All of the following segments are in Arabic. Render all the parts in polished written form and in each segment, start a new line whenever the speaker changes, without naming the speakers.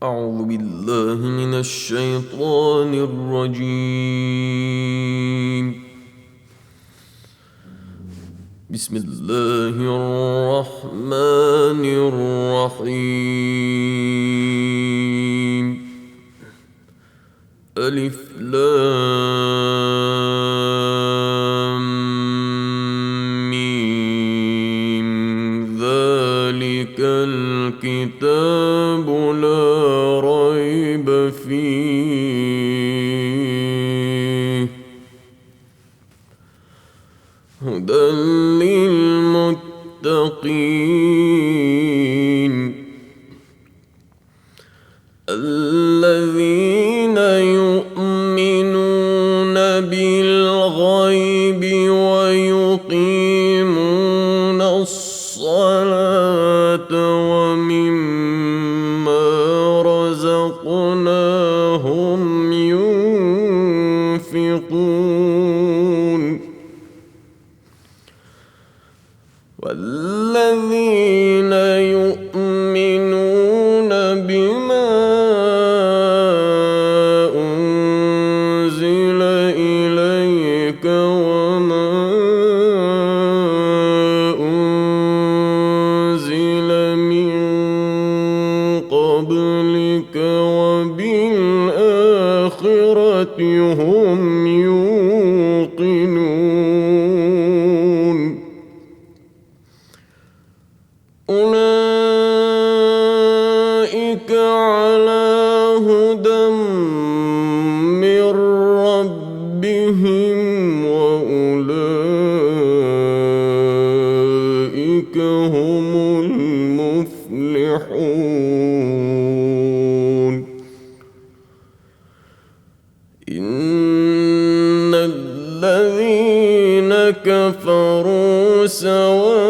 أعوذ بالله من الشيطان الرجيم. بسم الله الرحمن الرحيم. ألف لام ميم. ذلك الكتاب لا ريب فيه هدى للمتقين الذين يؤمنون بالغيب ويقيمون الصلاة ومما رزقناهم ينفقون والذين يؤمنون بما أنزل إليك وما أنزل من قبلك وبالآخرة هم يوقنون أولئك على هدى من ربهم وأولئك هم المفلحون إن الذين كفروا سواء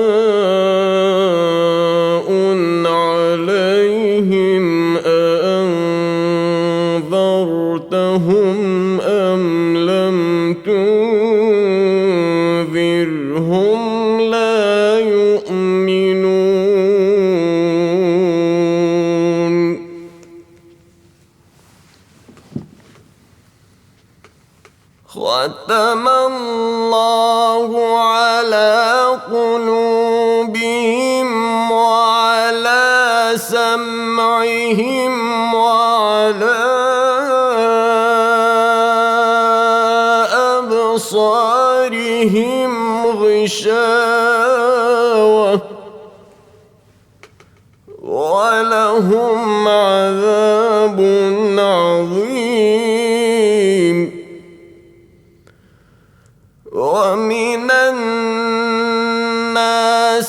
عليهم أأنذرتهم أم لم تنذرهم لا يؤمنون ختم الله على قلوبهم وعلى سمعهم وعلى أبصارهم غشاوة ولهم عذاب عظيم ومن الناس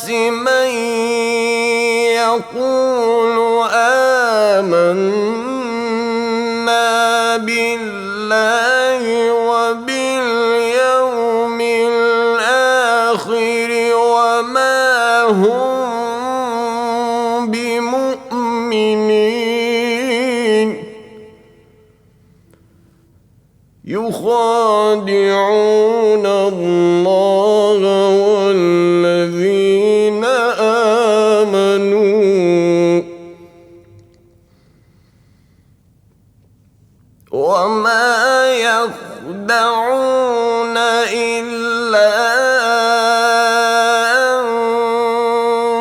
من يقول آمنا بالله وباليوم الآخر وما هم بمؤمنين يخادعون الله والذين آمنوا وما يخدعون إلا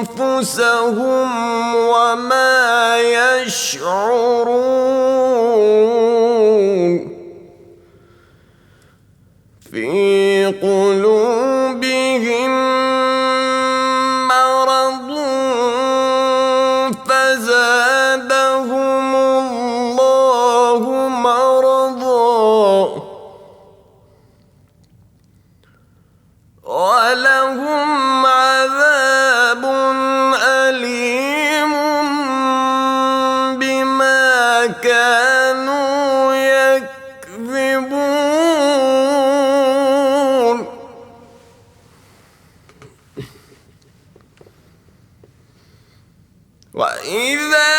أنفسهم وما يشعرون في قلوبهم مرض فزادهم الله مرضا ولهم عذاب أليم بما كانوا يكذبون وإذا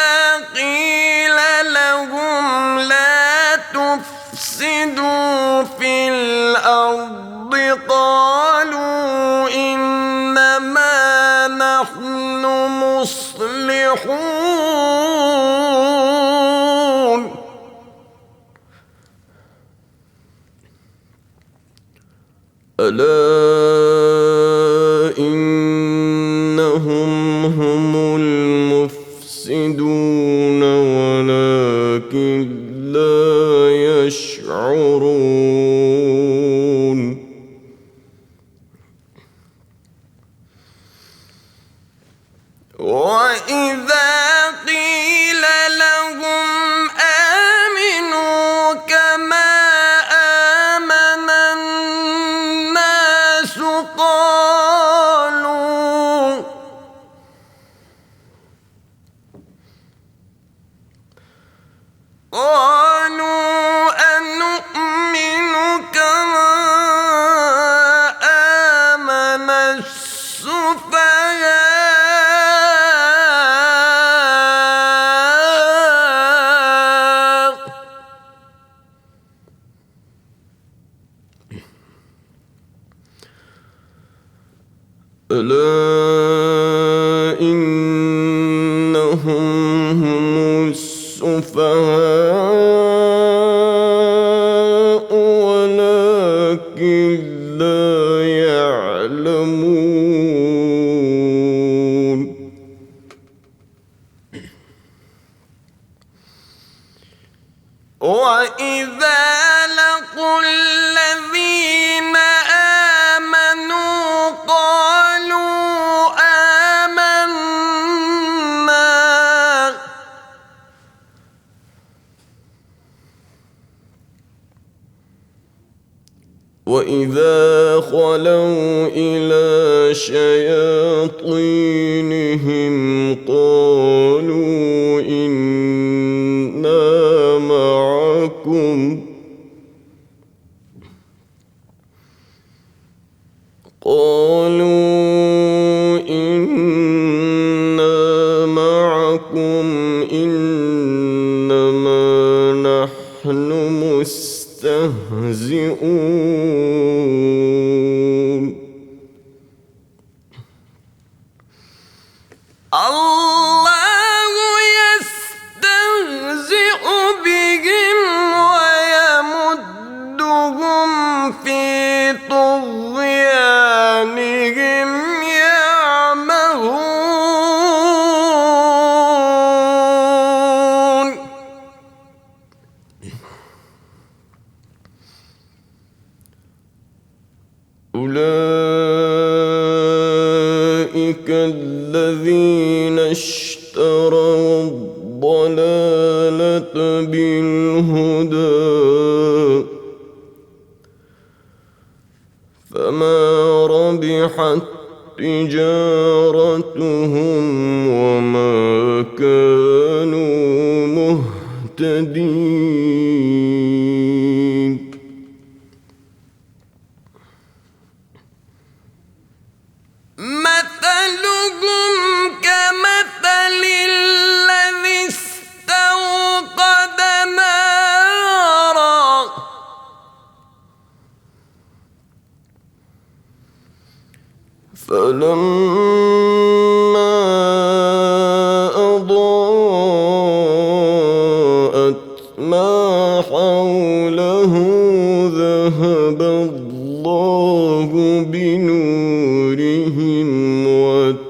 قيل لهم لا تفسدوا في الأرض قالوا إنما نحن مصلحون ألا إنهم هم المفسدون ولكن لا يشعرون وإذا قيل لهم آمنوا كما آمن الناس قالوا أنؤمن كما آمن السفهاء ألا إنهم هم السفهاء ولكن لا يعلمون وإذا لقوا الذين آمنوا قالوا آمنا وإذا خلوا إلى شياطينهم قالوا إنا معكم إنما نحن مستهزئون الله يستهزئ بهم ويمدهم في طغيانهم يعمهون أولئك الذين اشتروا الضلالة بالهدى فما ربحت تجارتهم وما كانوا مهتدين مثلهم كمثل الذي استوقد نارا فلما أضاءت ما حوله ذهب الله بنورهم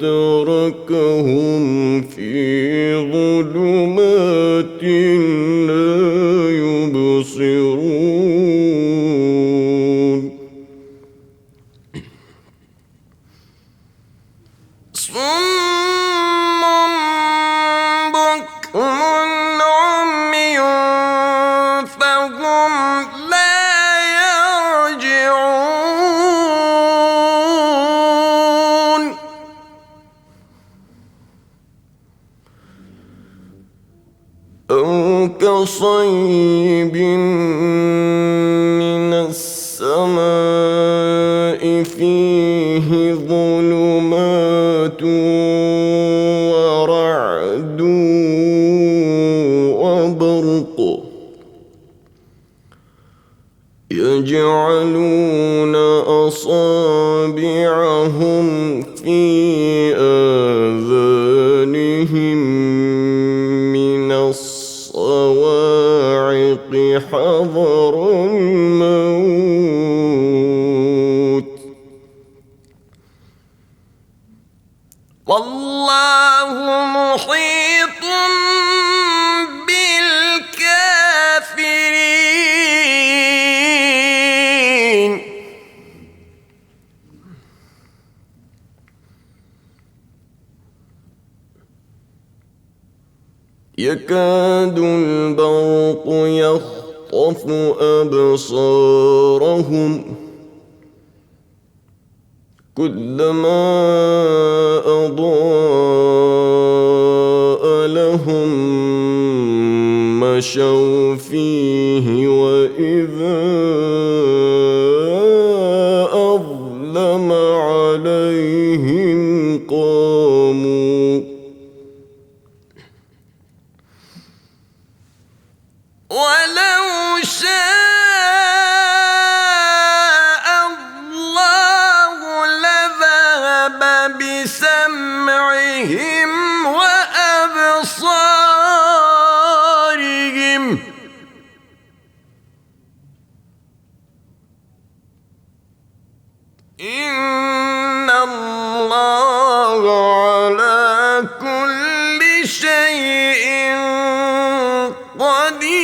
وتركهم في ظلمات لا يبصرون صم بكم عمي فهم لا يرجعون أو كصيب من السماء فيه ظلمات ورعد وبرق يجعلون أصابعهم في آذانهم من الصواعق حذر الموت يكاد البرق يخطف أبصارهم كلما أضاء لهم مشوا فيه وإذا أظلم عليهم قاموا ولو شاء الله لذهب بسمعهم وأبصارهم إن الله على كل شيء قدير.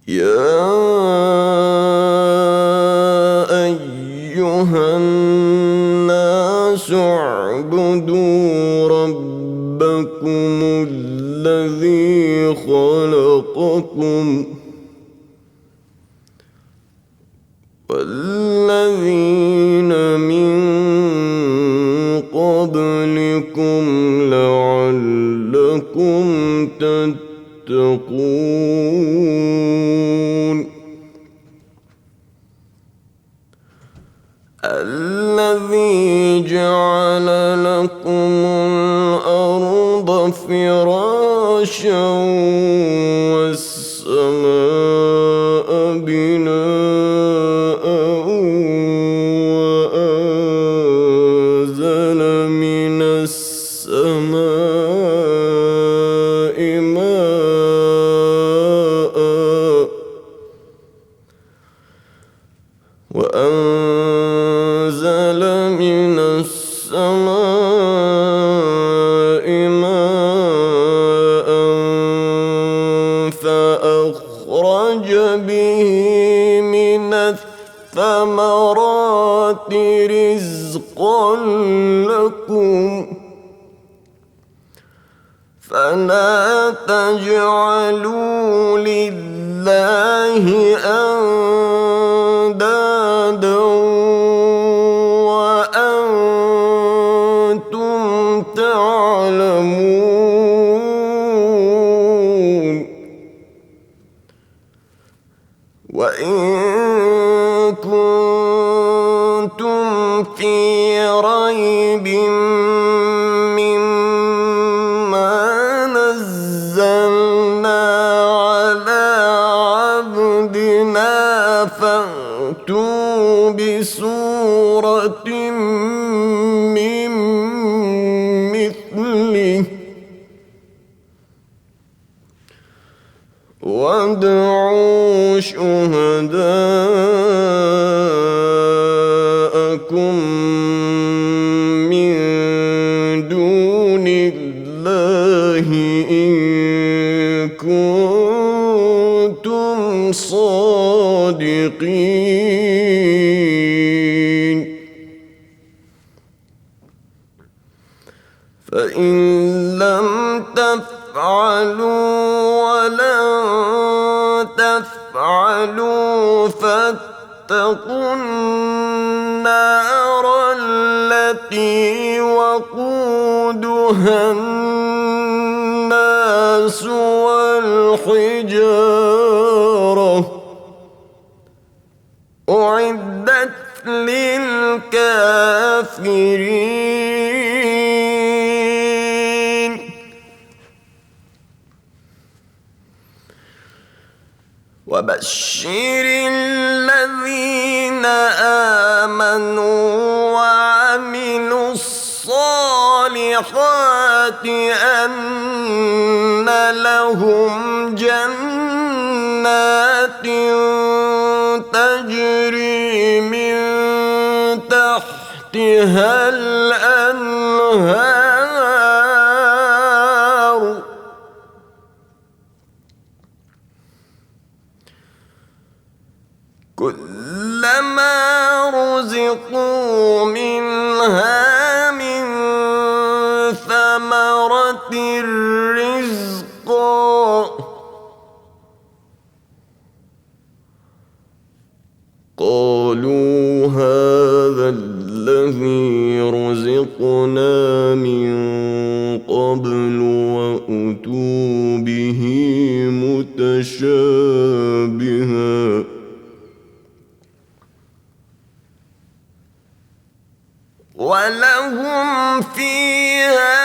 يا أيها الناس اعبدوا ربكم الذي خلقكم والذين من قبلكم لعلكم تتقون الذي جعل لكم الأرض فراشا والسماء بناء وأنزل من السماء ماء وأنزل من السماء ماء فأخرج به من الثمرات رزقا لكم فلا تجعلوا لله أندادا وأنتم تعلمون وإن كنتم في ريب مما نزلنا على عبدنا فأتوا بسورة من مثله وادعوا شهداءكم من دون الله إن كنتم صادقين فإن لم تفعلوا ولن تفعلوا فاتقوا النار التي وقودها الناس والحجارة أعدت للكافرين وبشر الذين آمنوا وعملوا الصالحات أن لهم جنات تجري من تحتها الأنهار كلما رزقا قالوا هذا الذي رزقنا من قبل وأتوا به متشابها ولهم فيها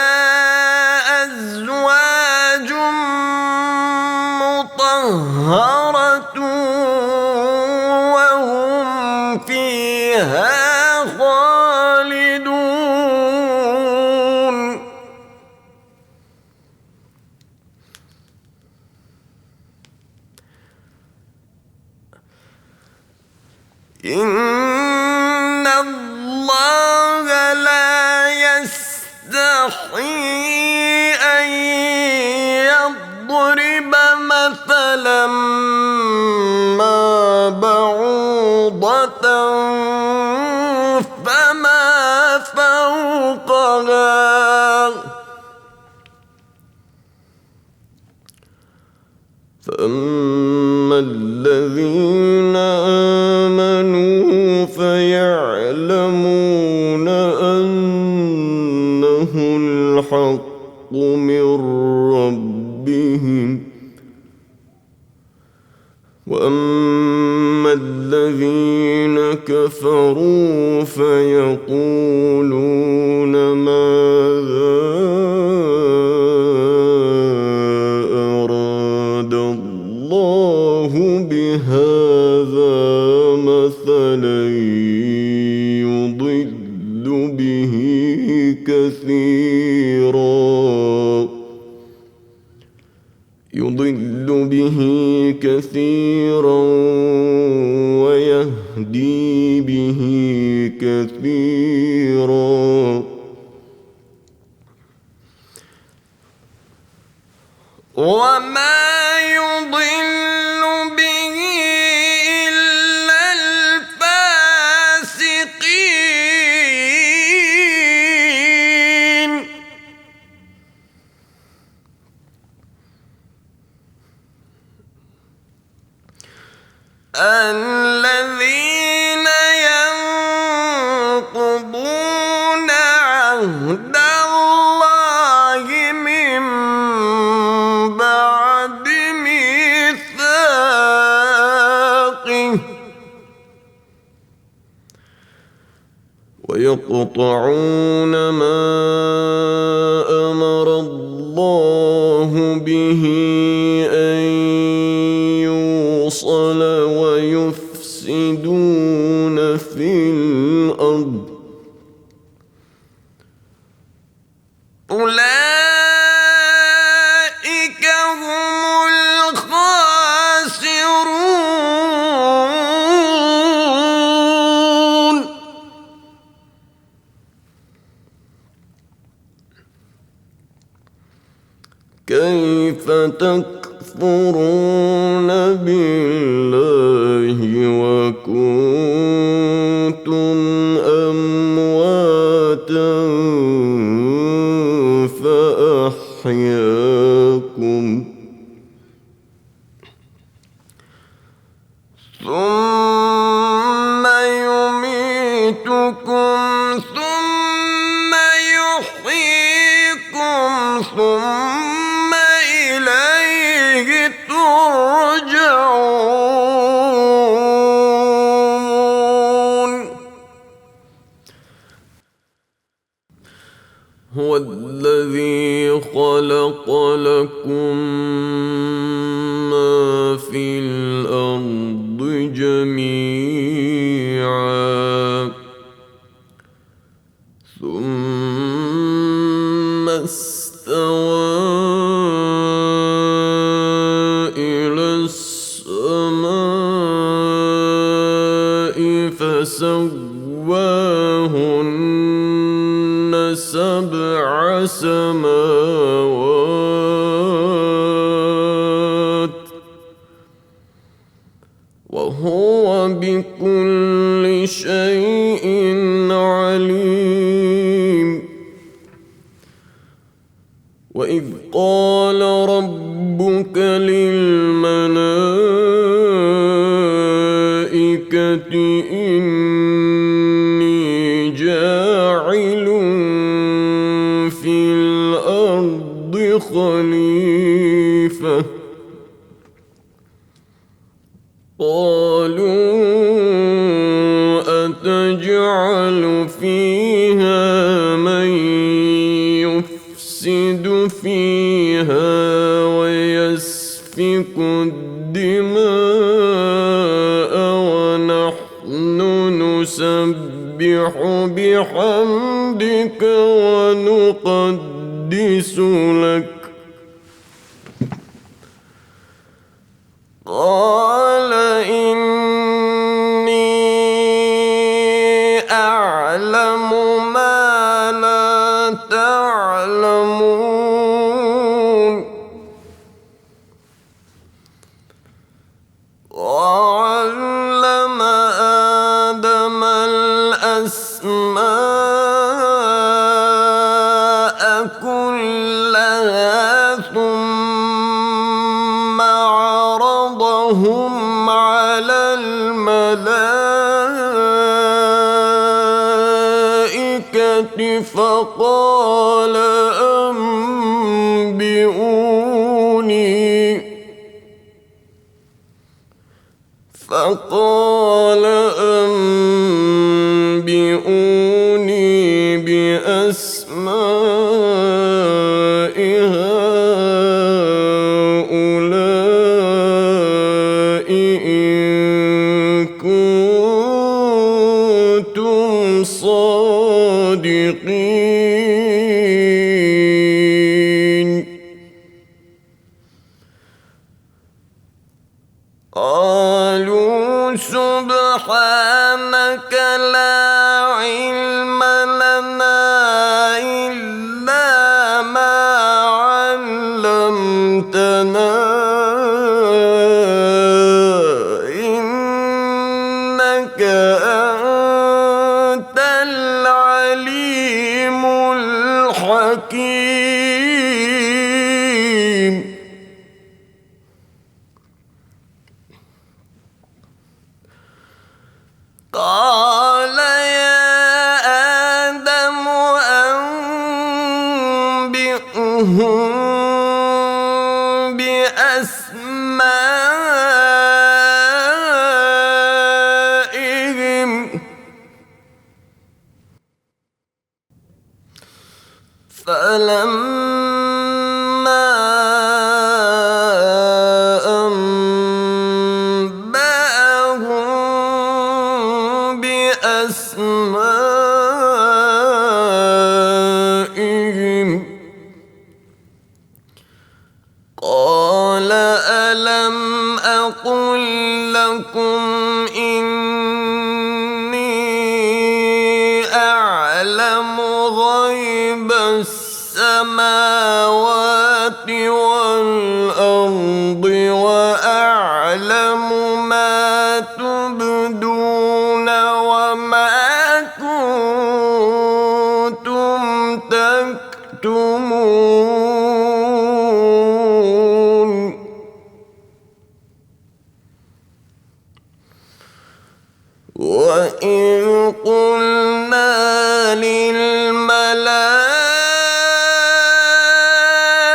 أزواج مطهرة وهم فيها خالدون إن الله لا يستحيي أن يضرب مثلا ما بعوضة فما فوقها فأما الذين آمنوا فيعلمون أنه الحق من ربهم وأما الذين كفروا فيقولون ماذا أراد الله بهذا مثلا يضل به كثيرا ويهدي به كثيرا وما يضل به إلا الفاسقين الذين ينقضون عهد الله من بعد ميثاقه ويقطعون ما أمر الله به أن يوصل ويفسدون في الأرض أولئك هم الخاسرون كيف تكفرون بالله وكنتم أمواتا فأحياكم ثم يميتكم ثم يحييكم ثم إليه ترجعون هو الذي خلق لكم ما في الأرض جميعا ثم استوى إلى السماء فسواهن سبع سماوات وهو بكل شيء عليم وإذ قال ربك للملائكة إني جاعل في الأرض خليفة قالوا أتجعل فيها من يفسد فيها ويسفك الدماء ونحن نسبح بحمدك ونقدس لك قال إني أعلم ما لا تعلمون وعلم آدم الأسماء كلها ثم عرضهم على الملائكة فقال أنبئوني بأسماء هؤلاء إن كنتم صادقين قالوا سبحانك لا علم لنا إلا ما علمتنا إنك أنت العليم الحكيم قال يا آدم أنبئهم بأسمائهم فلما أنبأهم بأسمائهم قال ألم أقل لكم إني أعلم غيب السماوات والأرض وأعلم ما تبدون وما كنتم تكتمون وإذ قلنا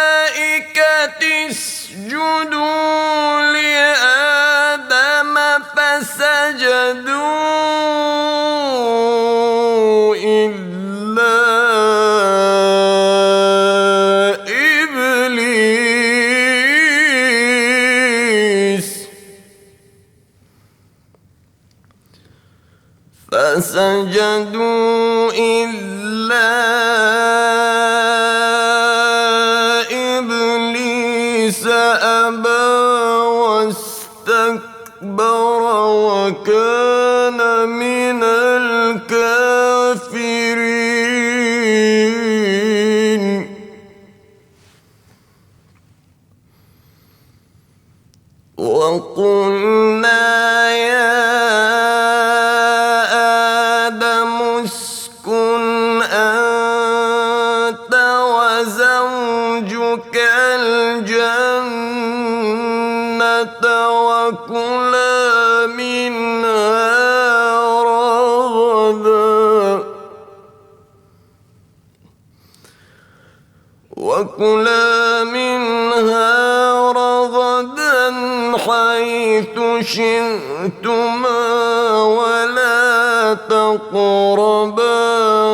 للملائكة اسجدوا لآدم فسجدوا إلا إبليس فسجدوا إلا إبليس أبى واستكبر وكان من الكافرين وقلنا يا آدم اسكن أنت وزوجك الجنة وكلا منها رغدا حيث شئتما ولا تقربا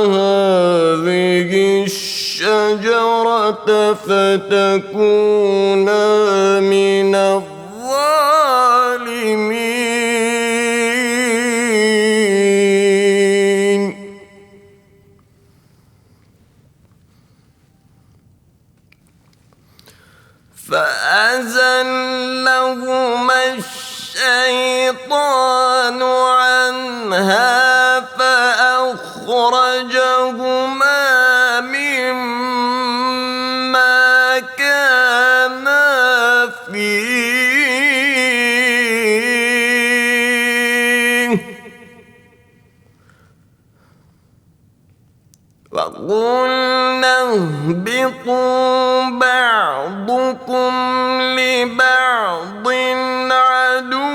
هذه الشجرة فتكونا من الظالمين. فأزلهما الشيطان عنها فأخرجهما مما كانا فيه وقلنا اهبطوا بعضكم لبعض عدو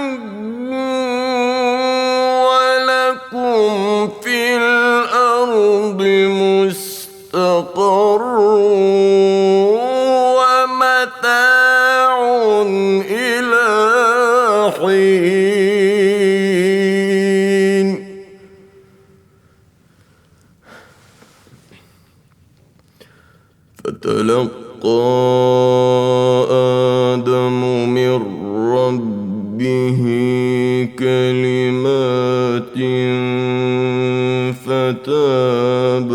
ولكم في الأرض مستقر ومتاع إلى حين. فتلقى آدم من ربه كلمات فتاب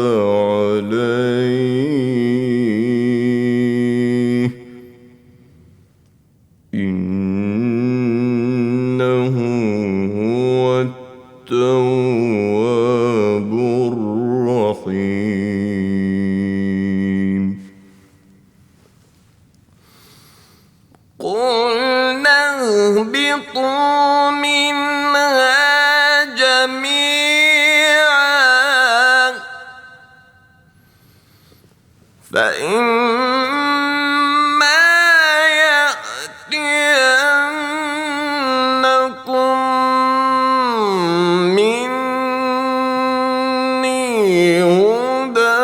عليه إنه هو التواب الرحيم. قلنا اهبطوا منها جميعا فإما يأتينكم مني هدى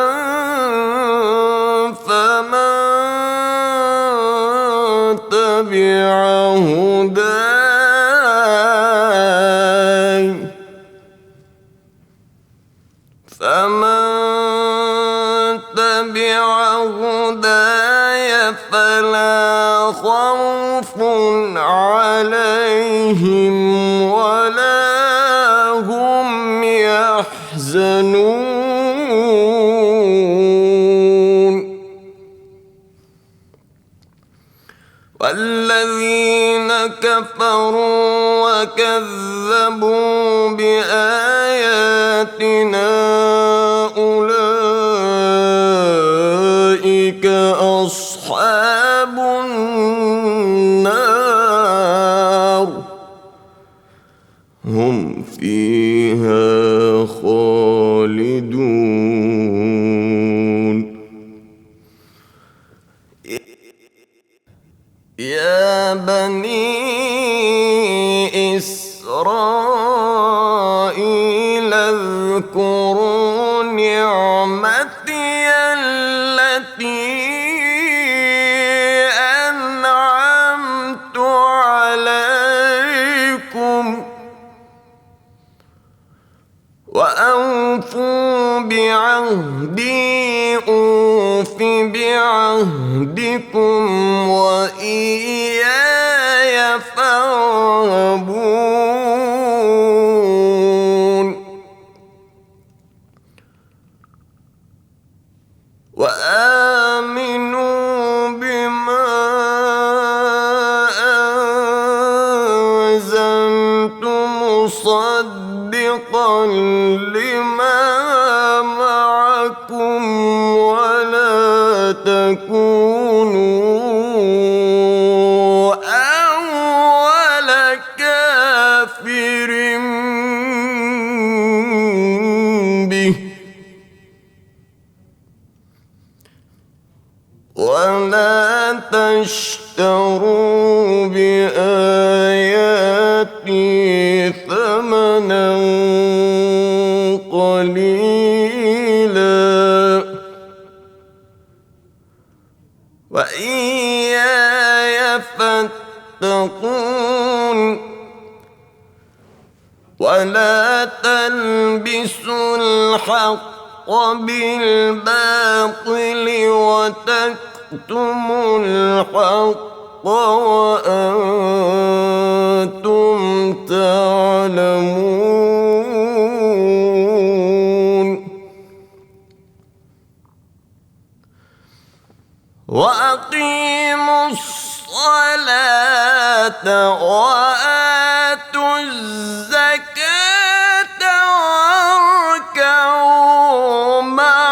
فمن تبع هداي فلا خوف عليهم ولا هم يحزنون. والذين كفروا وكذبوا بآياتنا أولئك أصحاب النار هم فيها خالدون. يا بني إسرائيل اذكروا نعمتي التي أنعمت عليكم وأوفوا بعهدي أوف بعهدكم وإياي فارهبون. وآمنوا بما أنزلت مصدقا لما معكم ولا تكونوا تشتروا بآياتي ثمنا قليلا وإياي فاتقون ولا تلبسوا الحق بالباطل وتكتموا الحق وأنتم تعلمون وأقيموا الصلاة وآتوا الزكاة واركعوا مع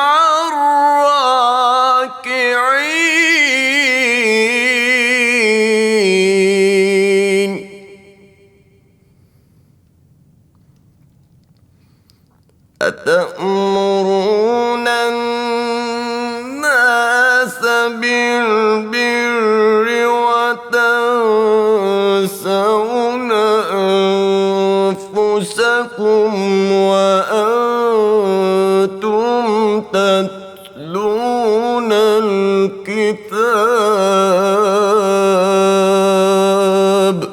الراكعين أتأمرون الناس بالبر وتنسون أنفسكم وأنتم تتلون الكتاب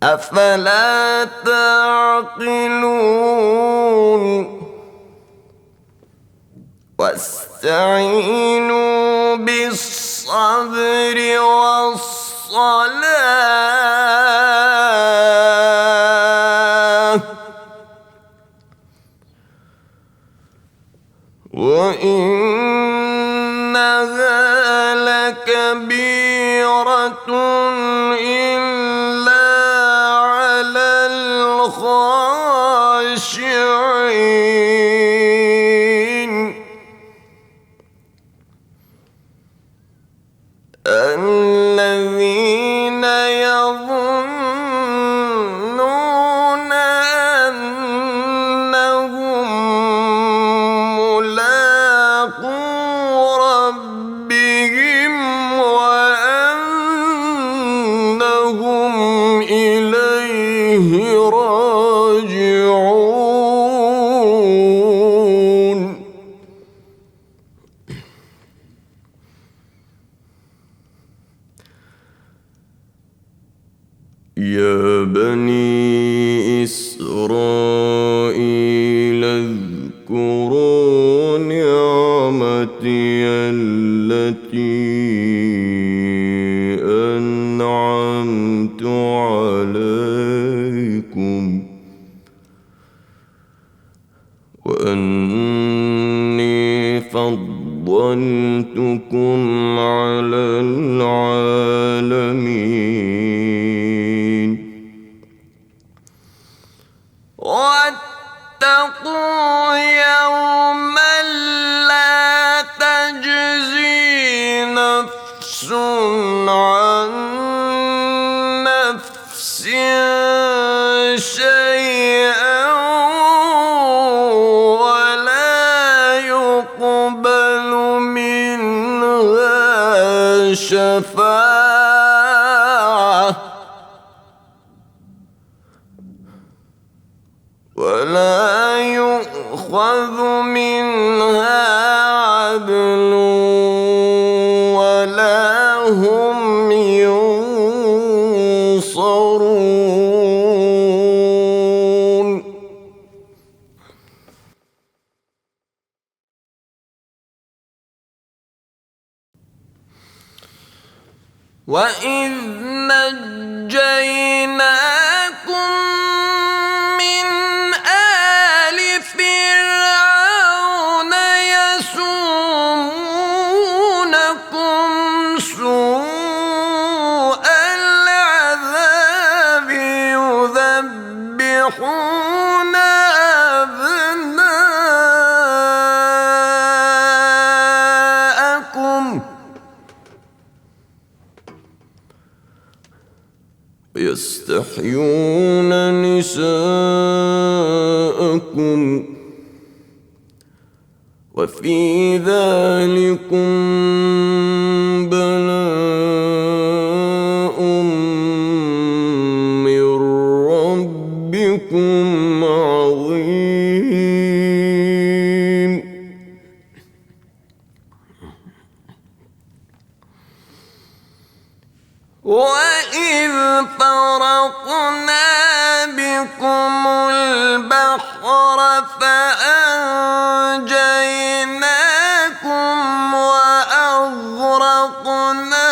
أفلا تعقلون واستعينوا بالصبر والصلاة وإنها لكبيرة إلا على الخاشعين الذين يظنون أنهم ملاقو ربهم وأنهم إليه راجعون يا بني إسرائيل اذكروا نعمتي التي أنعمت عليكم وأني فضلتكم على العالمين واتقوا يوما لا تجزي نفس عن نفس شيئا ولا يقبل منها شفاعة ولا يؤخذ منها عدل ولا هم ينصرون وإذ نجيناكم من آل فرعون يسومونكم سوء العذاب يذبحون أبناءكم ويستحيون نساءكم وفي ذلكم بلاء من ربكم عظيم. وإذ فرقنا بكم البحر فأنجيناكم وأغرقنا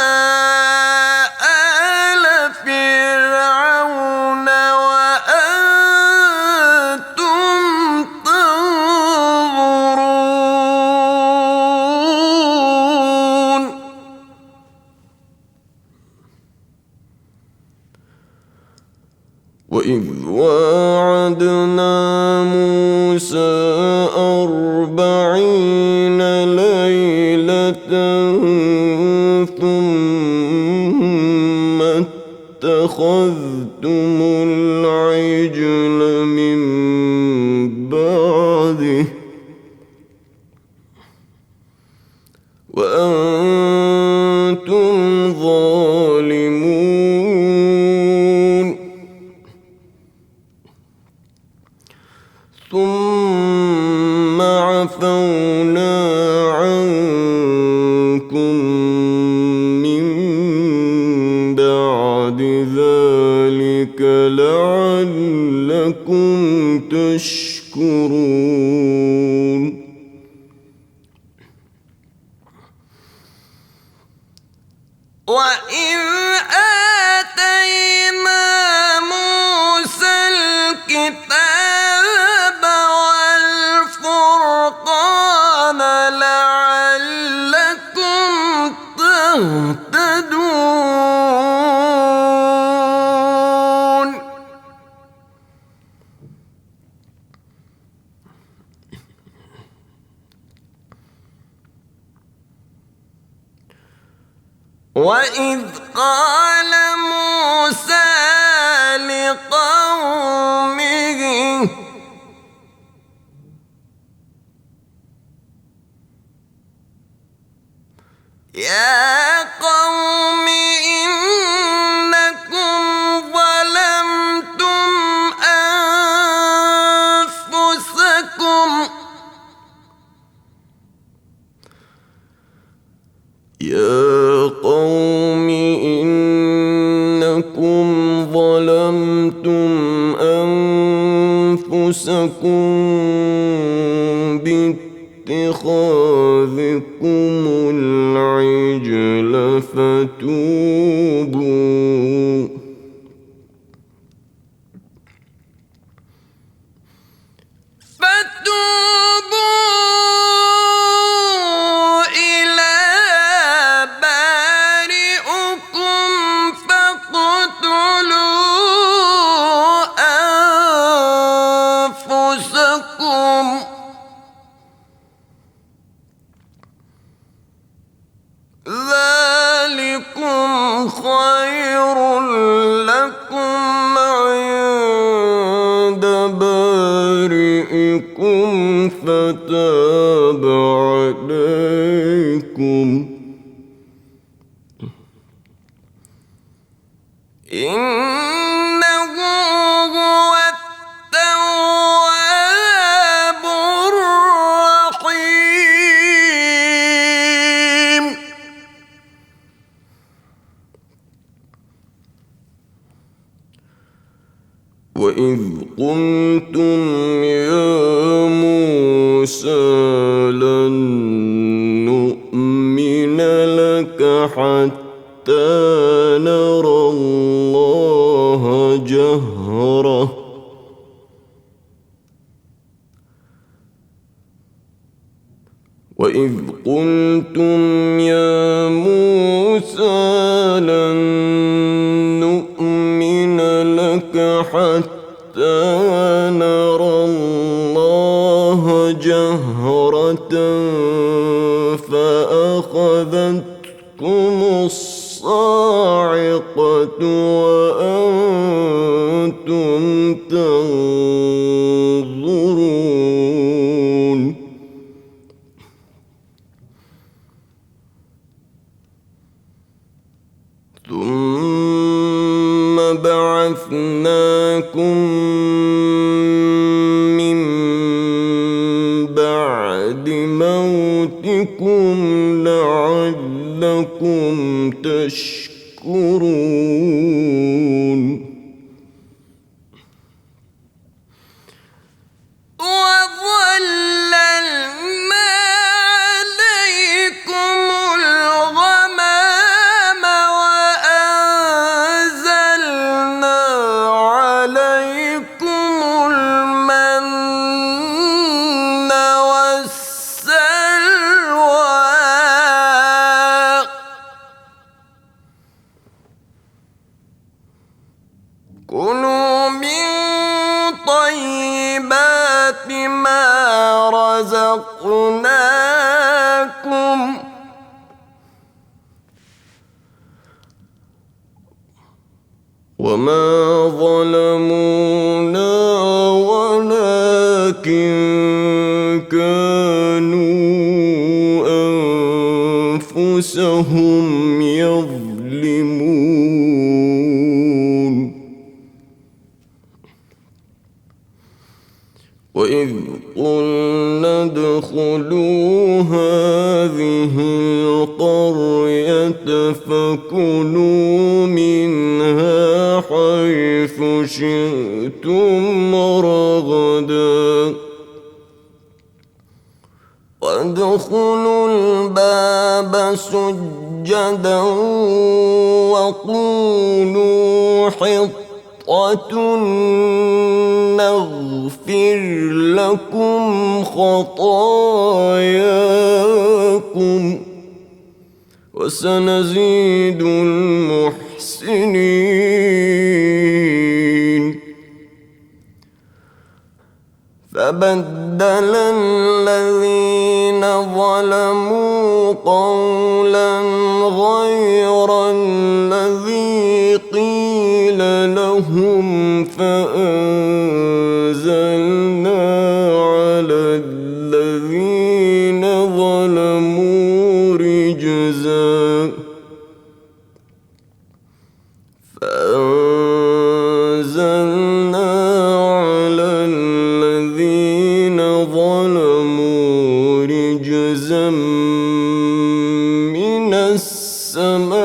آل فرعون وأنتم تنظرون. وإذ واعدنا موسى 40 ليلة ثم اتخذتم العجل من بعده وأنتم ظالمون. ثم عفونا عنكم من بعد ذلك لعلكم تشكرون. وإذ آتينا موسى الكتاب والفرقان لعلكم تهتدون. وإذ قال موسى لقومه يا قوم إنكم ظلمتم أنفسكم يا قوم إنكم ظلمتم أنفسكم باتخاذكم العجل فتوبوا إلى بارئكم فاقتلوا أنفسكم ذلكم خير لكم عند بارئكم فتاب عليكم إنه هو التواب الرحيم. وإذ قلتم يا موسى لن نؤمن لك حتى نرى الله جهرة وإذ قلتم يا موسى لن نؤمن لك حتى نرى الله جهرة فأخذتكم الصاعقة وأنتم تنظرون. بعثناكم من بعد موتكم لعلكم تشكرون كلوا من طيبات ما رزقناكم وما ظلمونا ولكن كانوا أنفسهم يظلمون وإذ قلنا ادخلوا هذه القرية فكلوا منها حيث شئتم رغدا وادخلوا الباب سجدا وقولوا حطة نغفر لكم خطاياكم وسنزيد المحسنين فبدل الذين ظلموا قولا غير الذي قيل لهم فأنزلنا على الذين ظلموا رجزا من السماء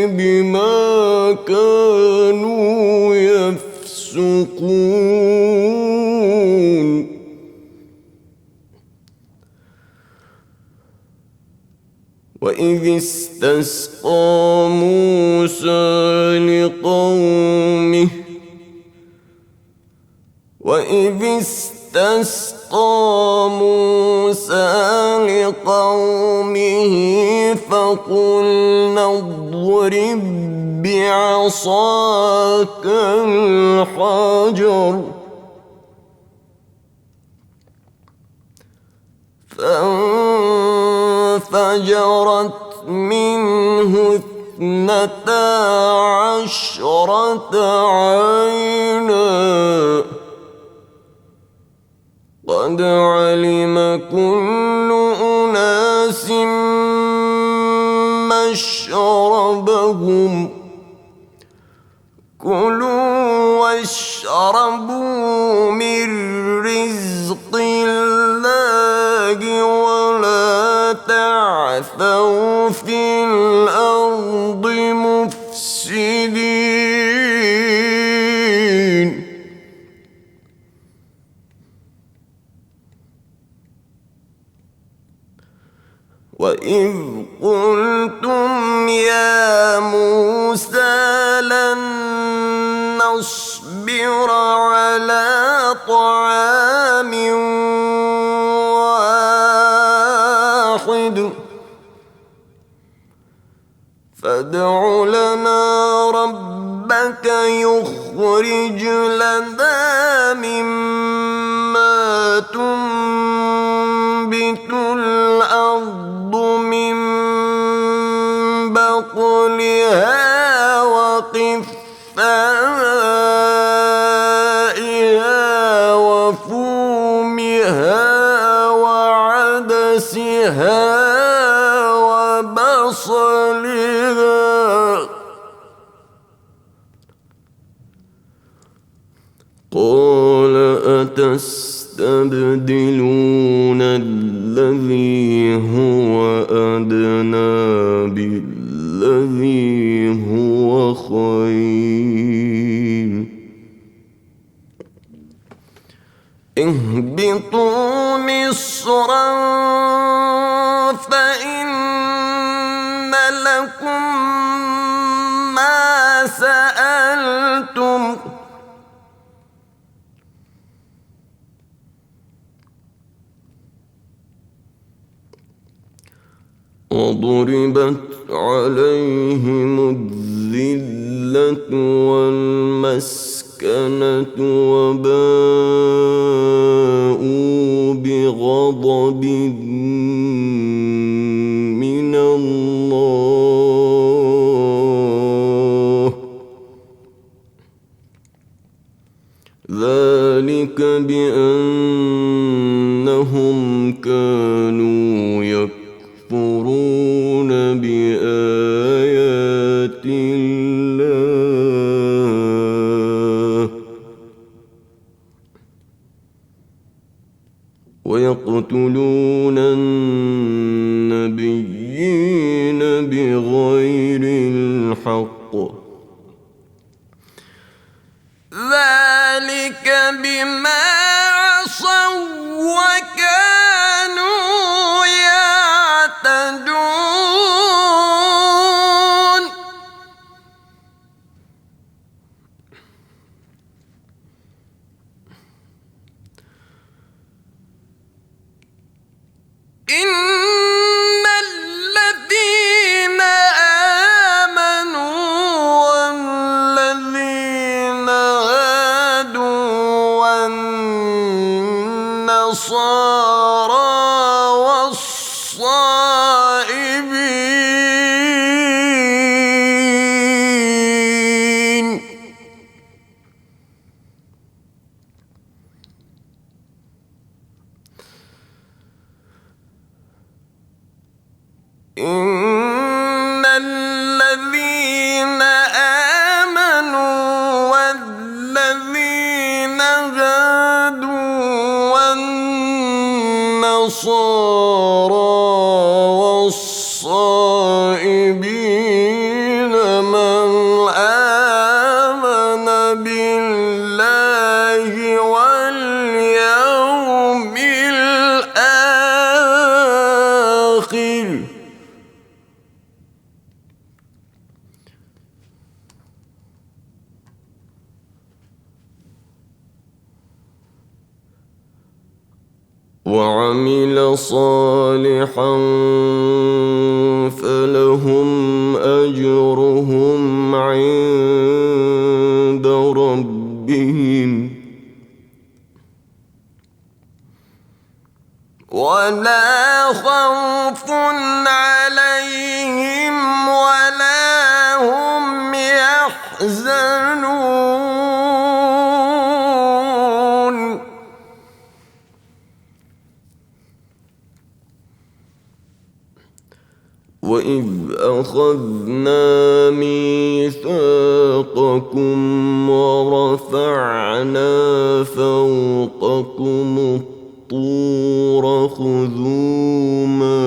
بما كانوا يفسقون وإذ استسقى موسى لقومه فقلنا اضرب بعصاك الحجر فانفجرت منه 12 عينا قد علم كل أناس مشربهم كلوا واشربوا من رزق الله ولا تعثوا في الأرض مفسدين وإذ قلتم يا موسى لن نصبر على طعام واحد فادع لنا ربك يخرج لنا مما تنبت الأرض من بقلها وقثائها وفومها وعدسها وبصلها قال أتستبدلون الذي هو أدنى بالذي هو خير اهبطوا مصرا فإن لكم ما سألتم وضربت عليهم الذلة والمسكنة وباءوا بغضب من الله ذلك بأنهم كانوا يكفرون بآيات الله ويقتلون النبيين بغير الحق ذلك بما عصوا وكانوا يعتدون إن الذين آمنوا والذين هادوا والنصارى والصائبين إن الذين آمنوا والذين هادوا والنصارى والصائبين من آمن بالله واليوم الآخر وعمل صالحا فلهم أجرهم عند ربهم ولا خوف عليهم ولا هم يحزنون وإذ أخذنا ميثاقكم ورفعنا فوقكم الطور خذوا ما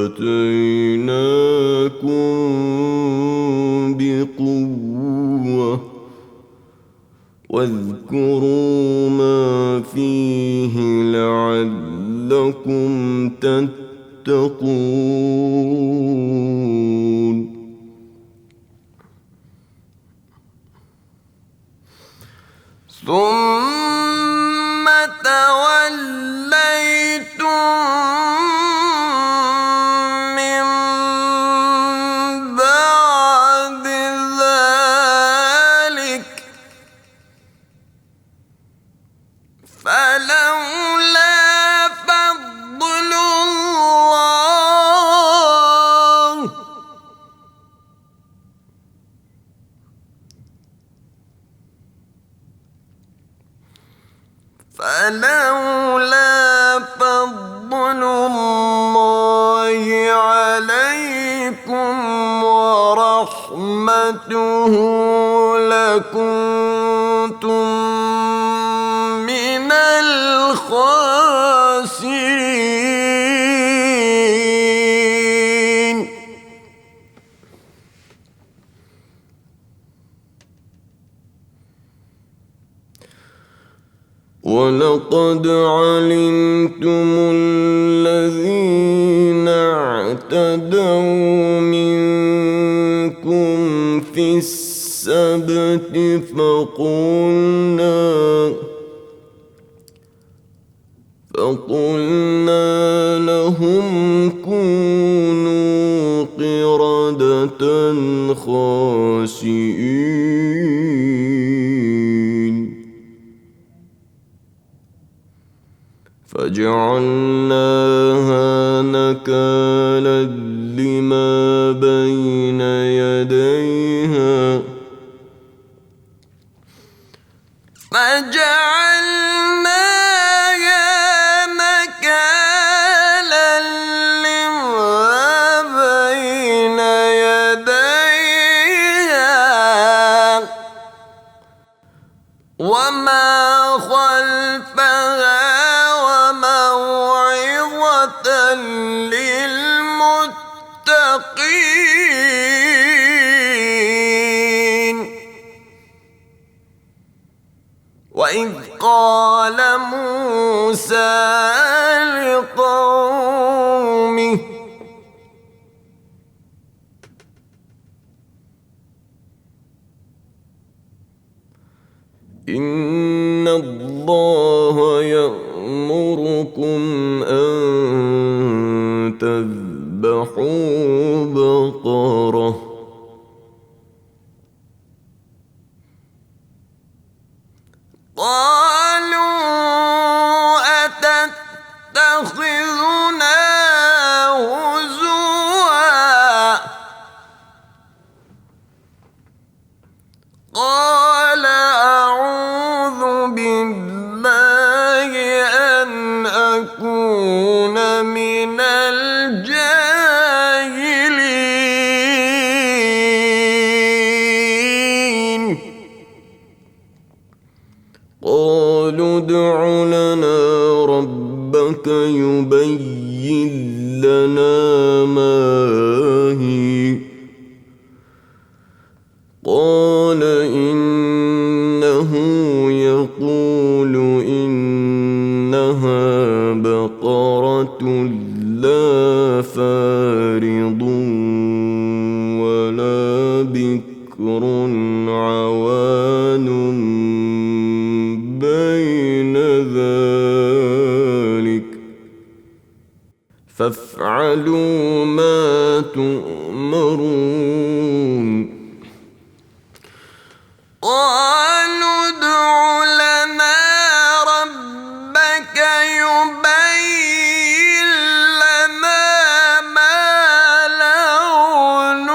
آتيناكم بقوة واذكروا ما فيه لعلكم تتقون ثم توليتم من بعد ذلك فلولا فضل الله
وَلَقَدْ عَلِمْتُمُ الَّذِينَ اعْتَدَوْا مِنكُمْ فِي السَّبْتِ فَقُلْنَا لَهُمْ كُونُوا قِرَدَةً خَاسِئِينَ فَجَعَلْنَاهَا نَكَالًا لِمَا بَيْنَ يَدَيْهَا
وما خلفها وموعظة للمتقين. وإذ قال موسى لقومه إن الله يأمركم أن تذبحوا بقرة قالوا أتتخذنا هزوا قال أعوذ بالله أن أكون من الجاهلين. قالوا ادع لنا ربك يبين لنا ما هي قال إنه يقول إنها بقرة لا فارض ولا بكر عوان بين ذلك فافعلوا ما تؤمرون. قالوا ادع لنا ربك يبين لنا ما لونها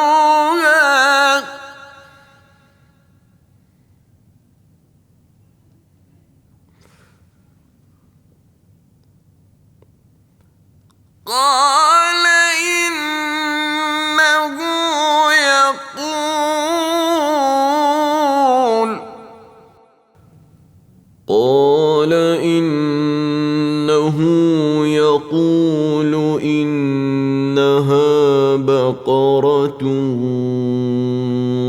قال إنه يقول إنها بقرة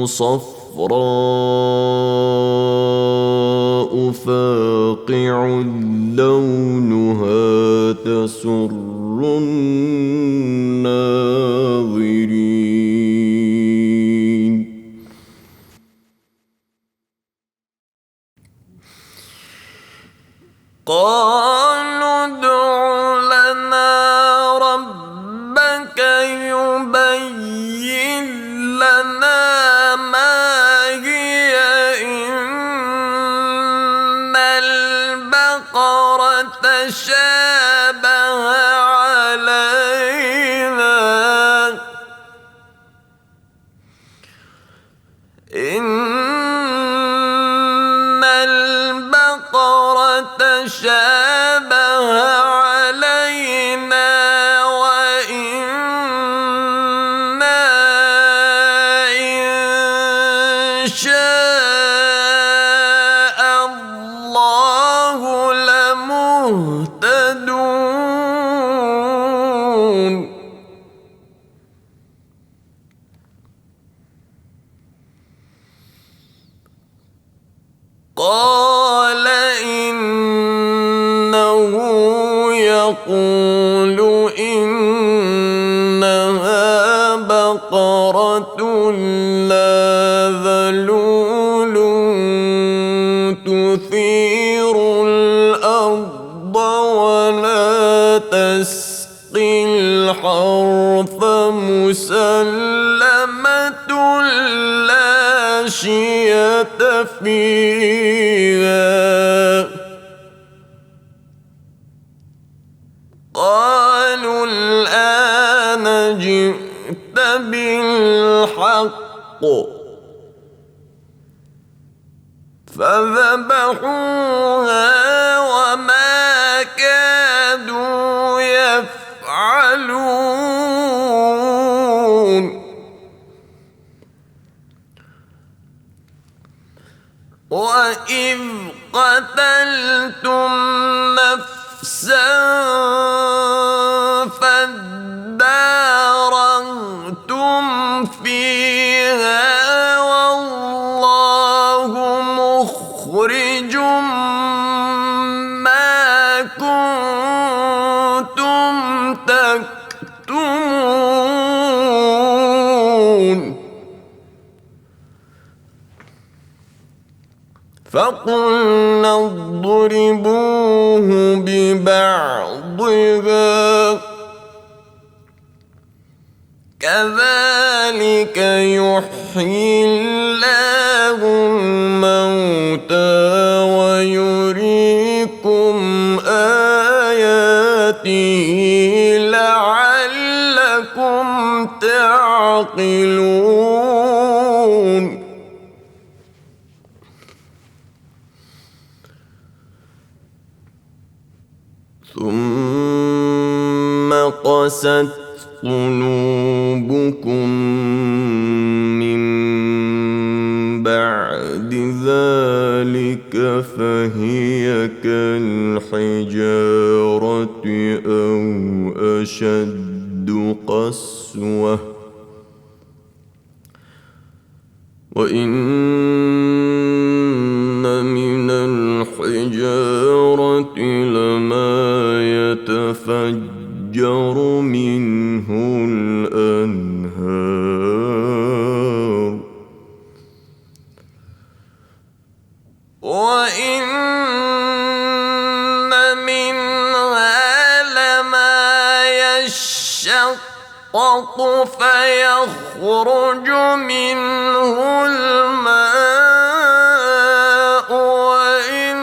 صفراء فاقع لونها تسر الناظرين. قالوا ادع لنا ربك يبين لنا ما هي إن البقرة تشابه علينا تشابه علينا وإنا إن شاء الله لمهتدون. قال إن يقول إنها بقرة لا ذلول تثير الأرض ولا تسقي الحرث مسلمة لا شية فيها. قالوا الآن جئت بالحق فذبحوها وما كادوا يفعلون. وإذ قتلتم نفسا فادارأتم فيها والله مخرج ما كنتم تكتمون. فقلنا اضربوه ببعضها كذلك يحيي الله الموتى ويريكم آياته لعلكم تعقلون. ثم قست قلوبكم من بعد ذلك فهي كالحجارة أو أشد قسوة وإن من الحجارة لما يتفجر منه الأنهار وإن منها لما يشقق فيخرج منه الماء وإن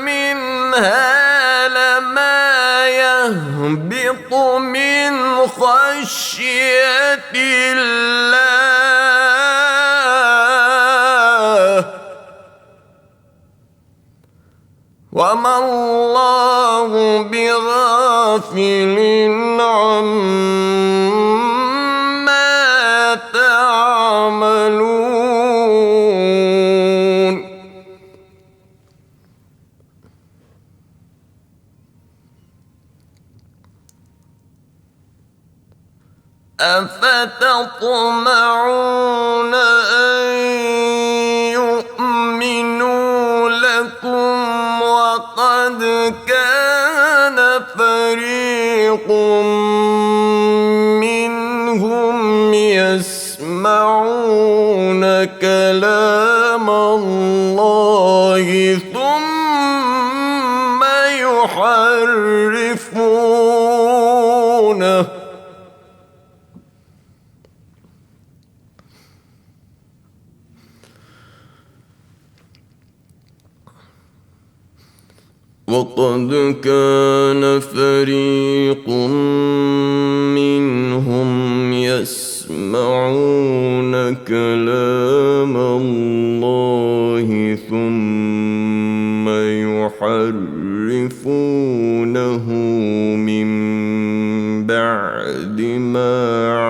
منها يهبط من خشية الله وما الله بغافل عما تعملون. أفتطمعون أن يؤمنوا لكم وقد كان فريق منهم يسمعون كلام الله ثم يحرفونه وقد كان فريق منهم يسمعون كلام الله ثم يحرفونه من بعد ما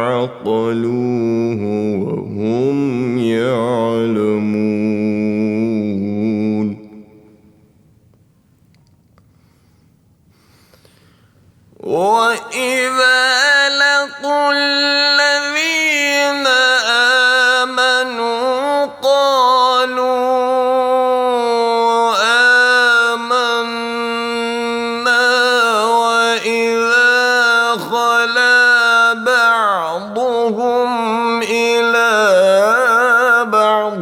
عقلوه وهم يعلمون. وإذا لقوا الذين آمنوا قالوا وإذا خلا بعضهم إلى بعض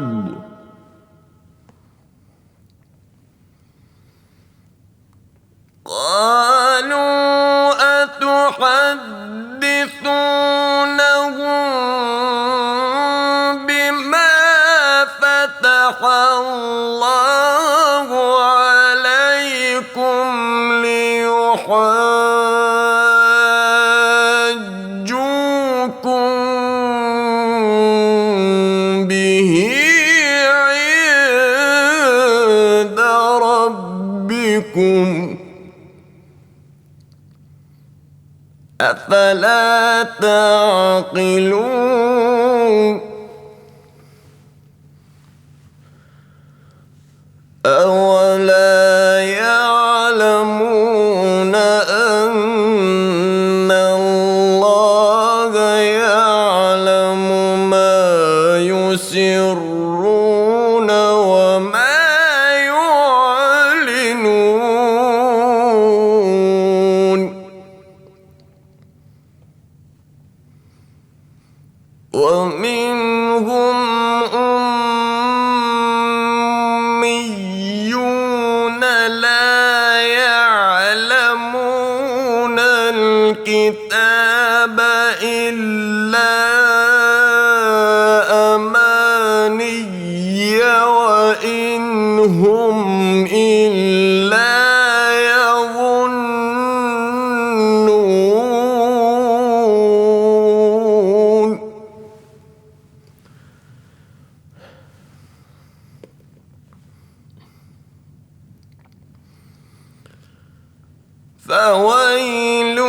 قالوا أتحدثونهم بما فتح الله عليكم ليحاجوكم به عند ربكم أفلا تعقلون أولا يعلمون أن الله يعلم ما يسرون وما يعلنون ومنهم أميون لا يعلمون الكتاب إلا أماني وإن هم إلا يظنون فويل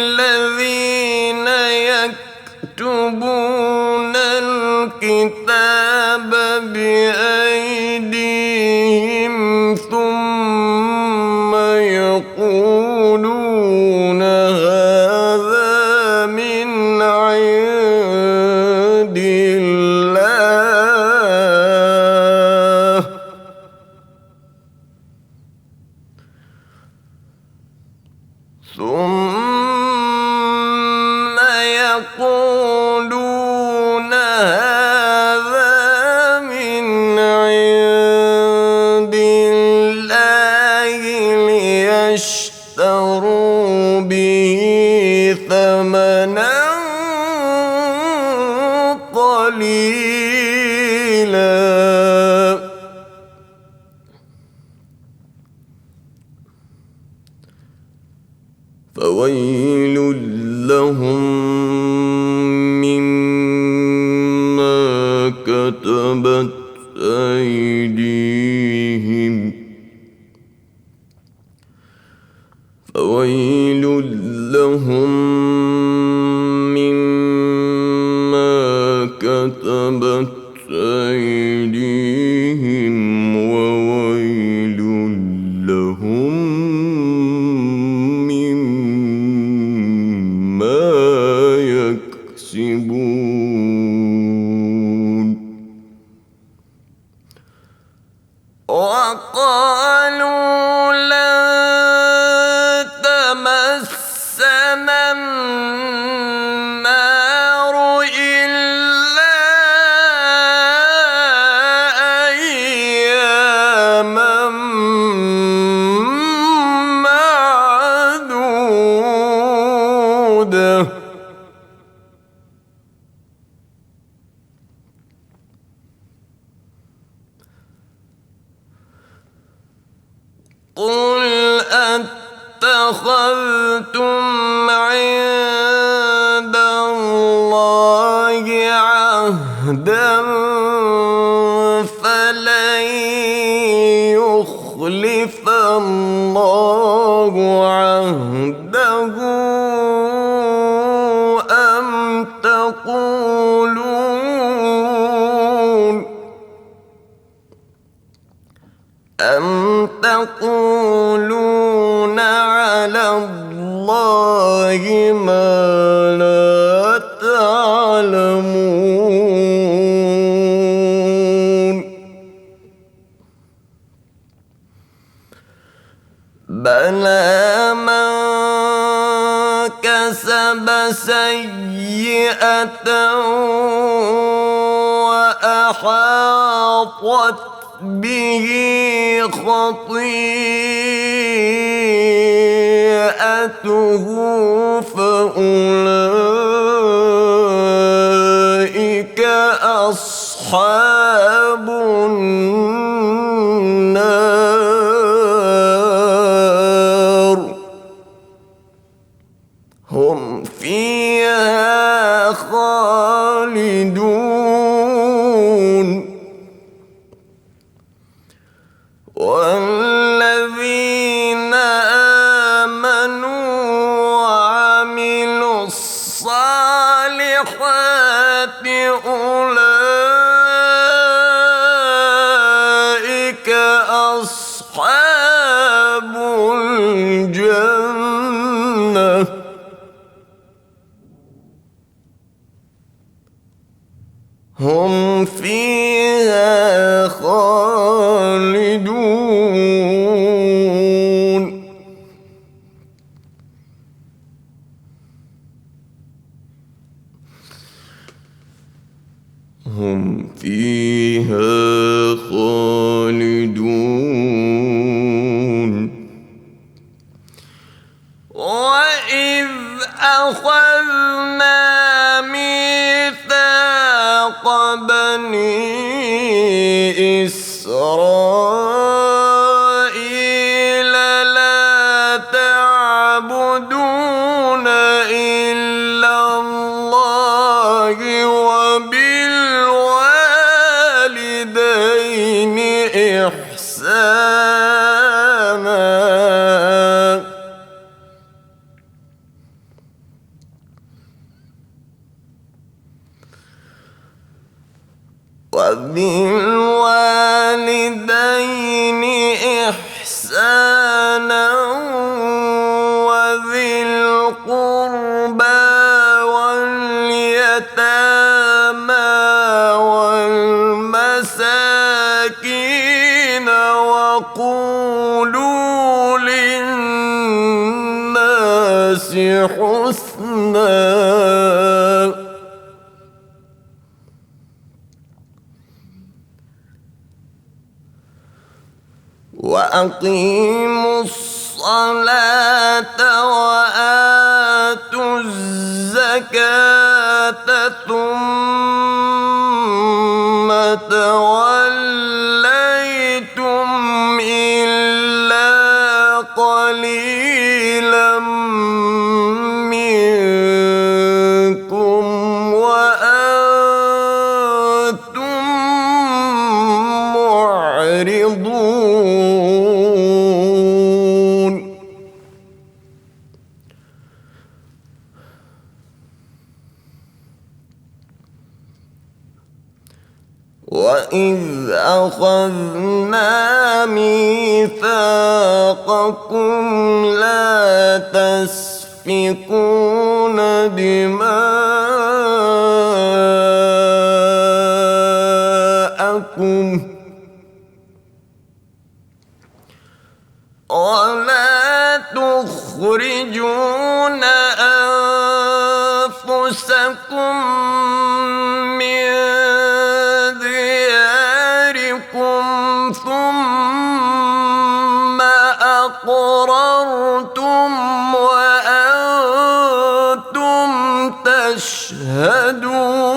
للذين يكتبون الكتاب بأيديهم ثم يقولون هذا من عند الله ثم يقولون هذا من عند الله ليشتروا به ثمنا قليلا فويل لهم مما كتبت أيديهم فويل لهم مما كتبت أيديهم وويل لهم مما يكسبون وقالوا لن تمسنا النار إلا أياما معدودة قل أتخذتم عند الله عهدا فلن يخلف الله عهده أم تقولون على الله ما لا تعلمون بلى من كسب سيئة وأحاطت به خطيئته فأولئك أصحاب النار هم فيها خالدون والذين آمنوا وعملوا الصالحات أولئك أصحاب الجنة هم فيها خالدون هم فيها خالدون وإذ أخذنا ميثاق بني إسرائيل لا تعبدون إلا الله وبالوالدين إحسانا وبالوالدين إحسانا وذي القربى واليتامى والمساكين وقولوا للناس حسنا وأقيموا الصلاة وآتوا الزكاة ثم توليتم إلا قليلا منكم وأنتم معرضون وإذ أخذنا ميثاقكم لا تسفكون دماءكم ولا تخرجون أنفسكم من دياركم ثم أقررتم وأنتم تشهدون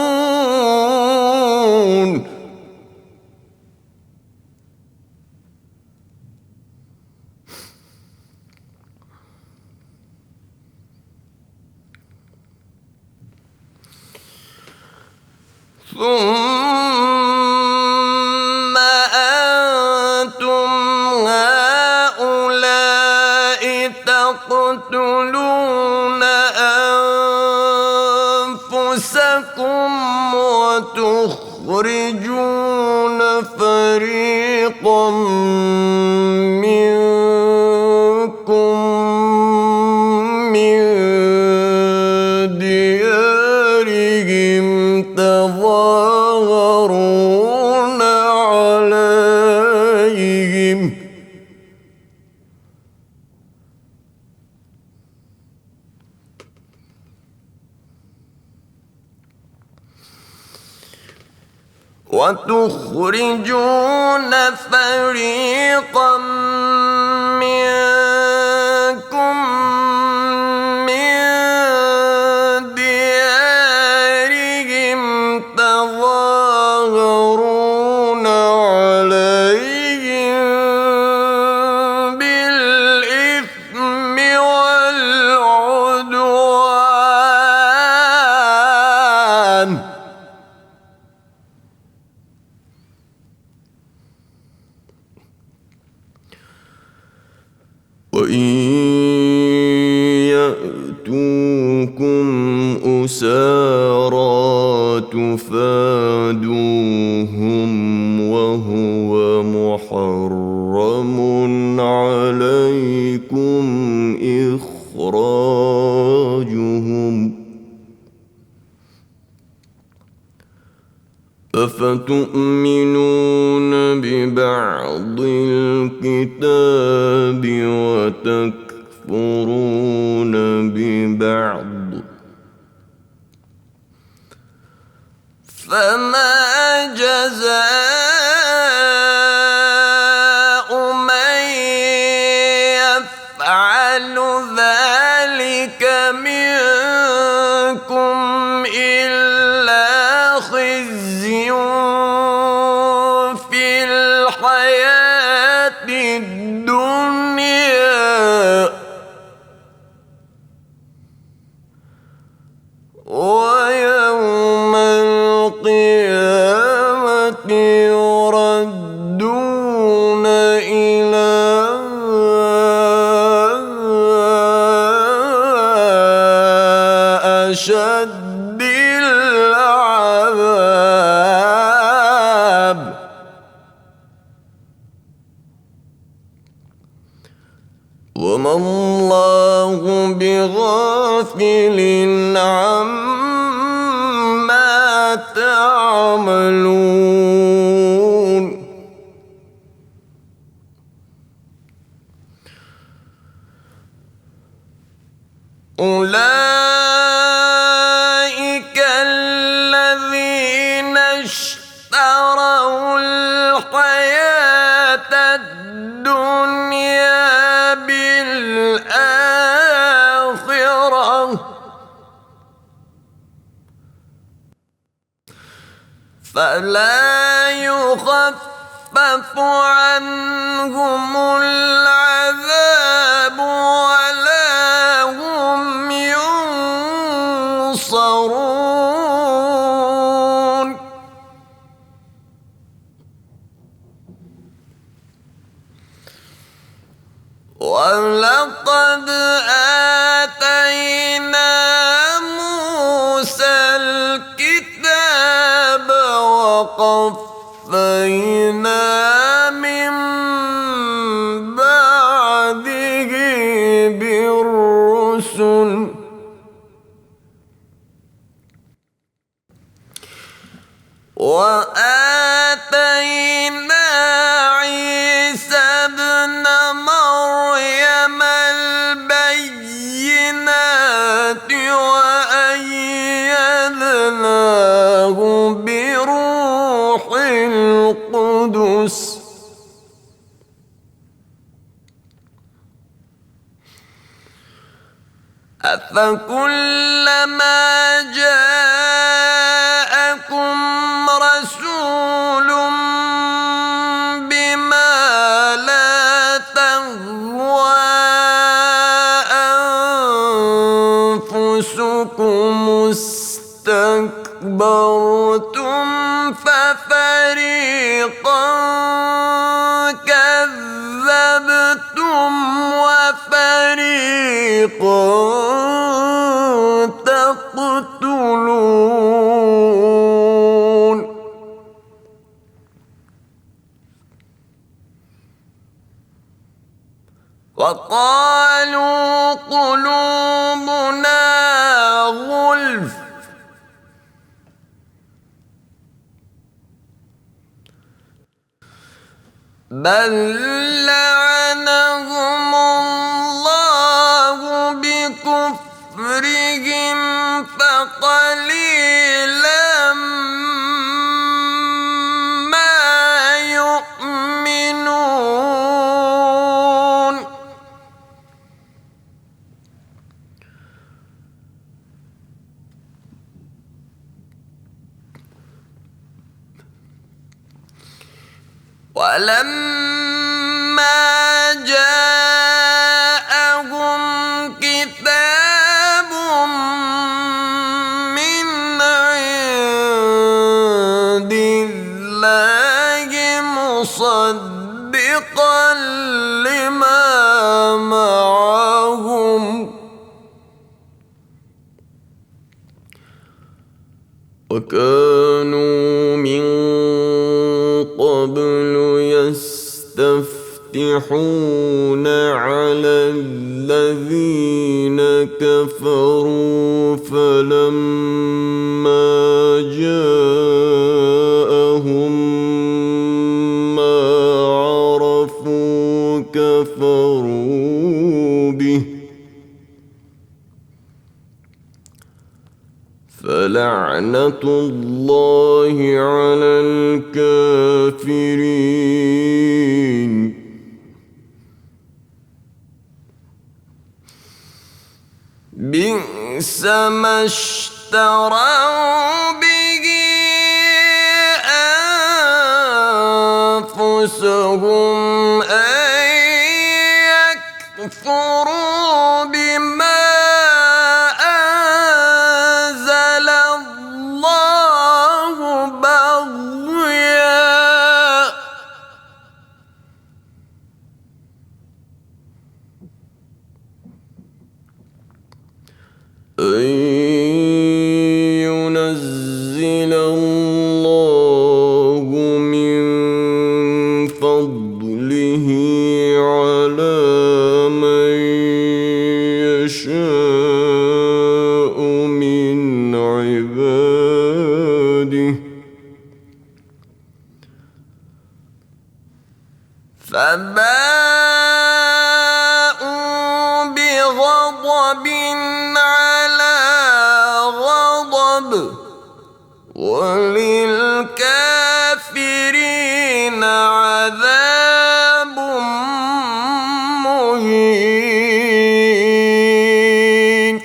ثم أنتم هؤلاء تقتلون أنفسكم وتخرجون فريقا منكم من ديارهم تظاهرون عليهم وتخرجون فريقا منكم من ديارهم تظاهرون عليهم بالإثم والعدوان وإن يأتوكم أسارى تفادوهم وهو محرم عليكم إخراجهم أفتؤمنون ببعض الكتاب وتكفرون ببعض فما جزاء من يفعل ذلك منكم إلا خزي في الحياة الدنيا ويوم القيامة يردون إلى أشد العذاب وما الله بغافل عما تعملون أولئك الذين اشتروا الحياة الدنيا بالآخرة فلا يخفف عنهم العذاب ولا هم ينصرون ولقد آتينا موسى الكتاب وقفينا من بعده بالرسل وآتينا عيسى ابن مريم البينات وأيدناه بروح القدس أفكلما جاءكم رسول بما لا تهوى أنفسكم استكبرتم ففريقا كذبتم وفريقا تقتلون وقالوا قلوبنا غلف بل لعنهم الله بكفرهم، فقليلا ما يؤمنون. فقليلا ما يؤمنون. وقالوا قلوبنا غلف بل لعنهم الله بكفرهم، فقليلا ما يؤمنون. وقالوا قلوبنا غلف بل لعنهم الله بكفرهم، فقليلا ما يؤمنون. وقالوا قلوبنا غلف بل لعنهم الله بكفرهم، فقليلا ولما جاءهم كتاب من عند الله مصدقا لما معهم وكانوا من قبل يستفتحون على الذين كفروا فلما جاءهم ما عرفوا كفروا به فلعنة الله على الكافرين بئس ما اشتروا به أنفسهم أن يكفروا بما أنزل الله بغيا أن ينزل الله من فضله على من يشاء من عباده فباءوا بغضب على غضب وللكافرين عذاب مهين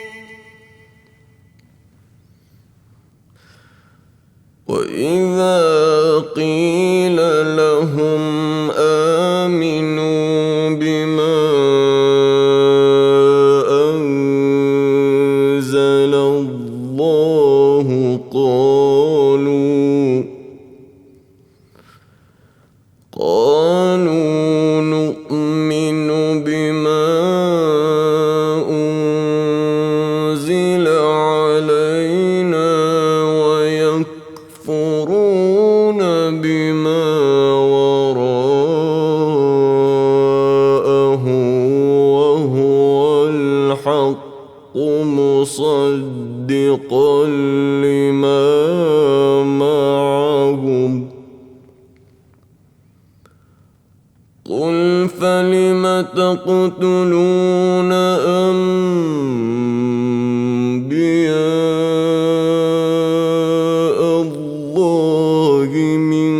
وإذا قيل لهم آمنوا بما أنزل الله قالوا نؤمن بما أنزل علينا ويكفرون بما وراءه وهو الحق مصدقا لما معهم قل فلم تقتلون أنبياء الله من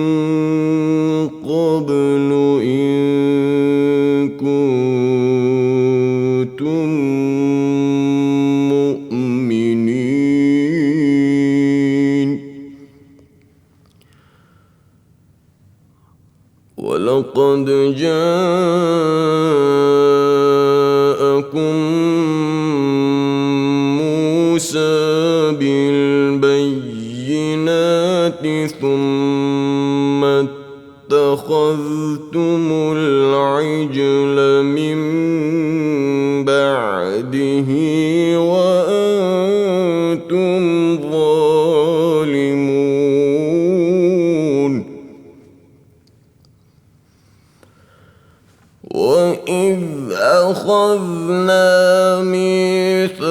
قبل إن كنتم مؤمنين ولقد جاءكم موسى بالبينات ثم اتخذتم العجل من بعده وأنتم ظالمون وإذ أخذنا ميثاقكم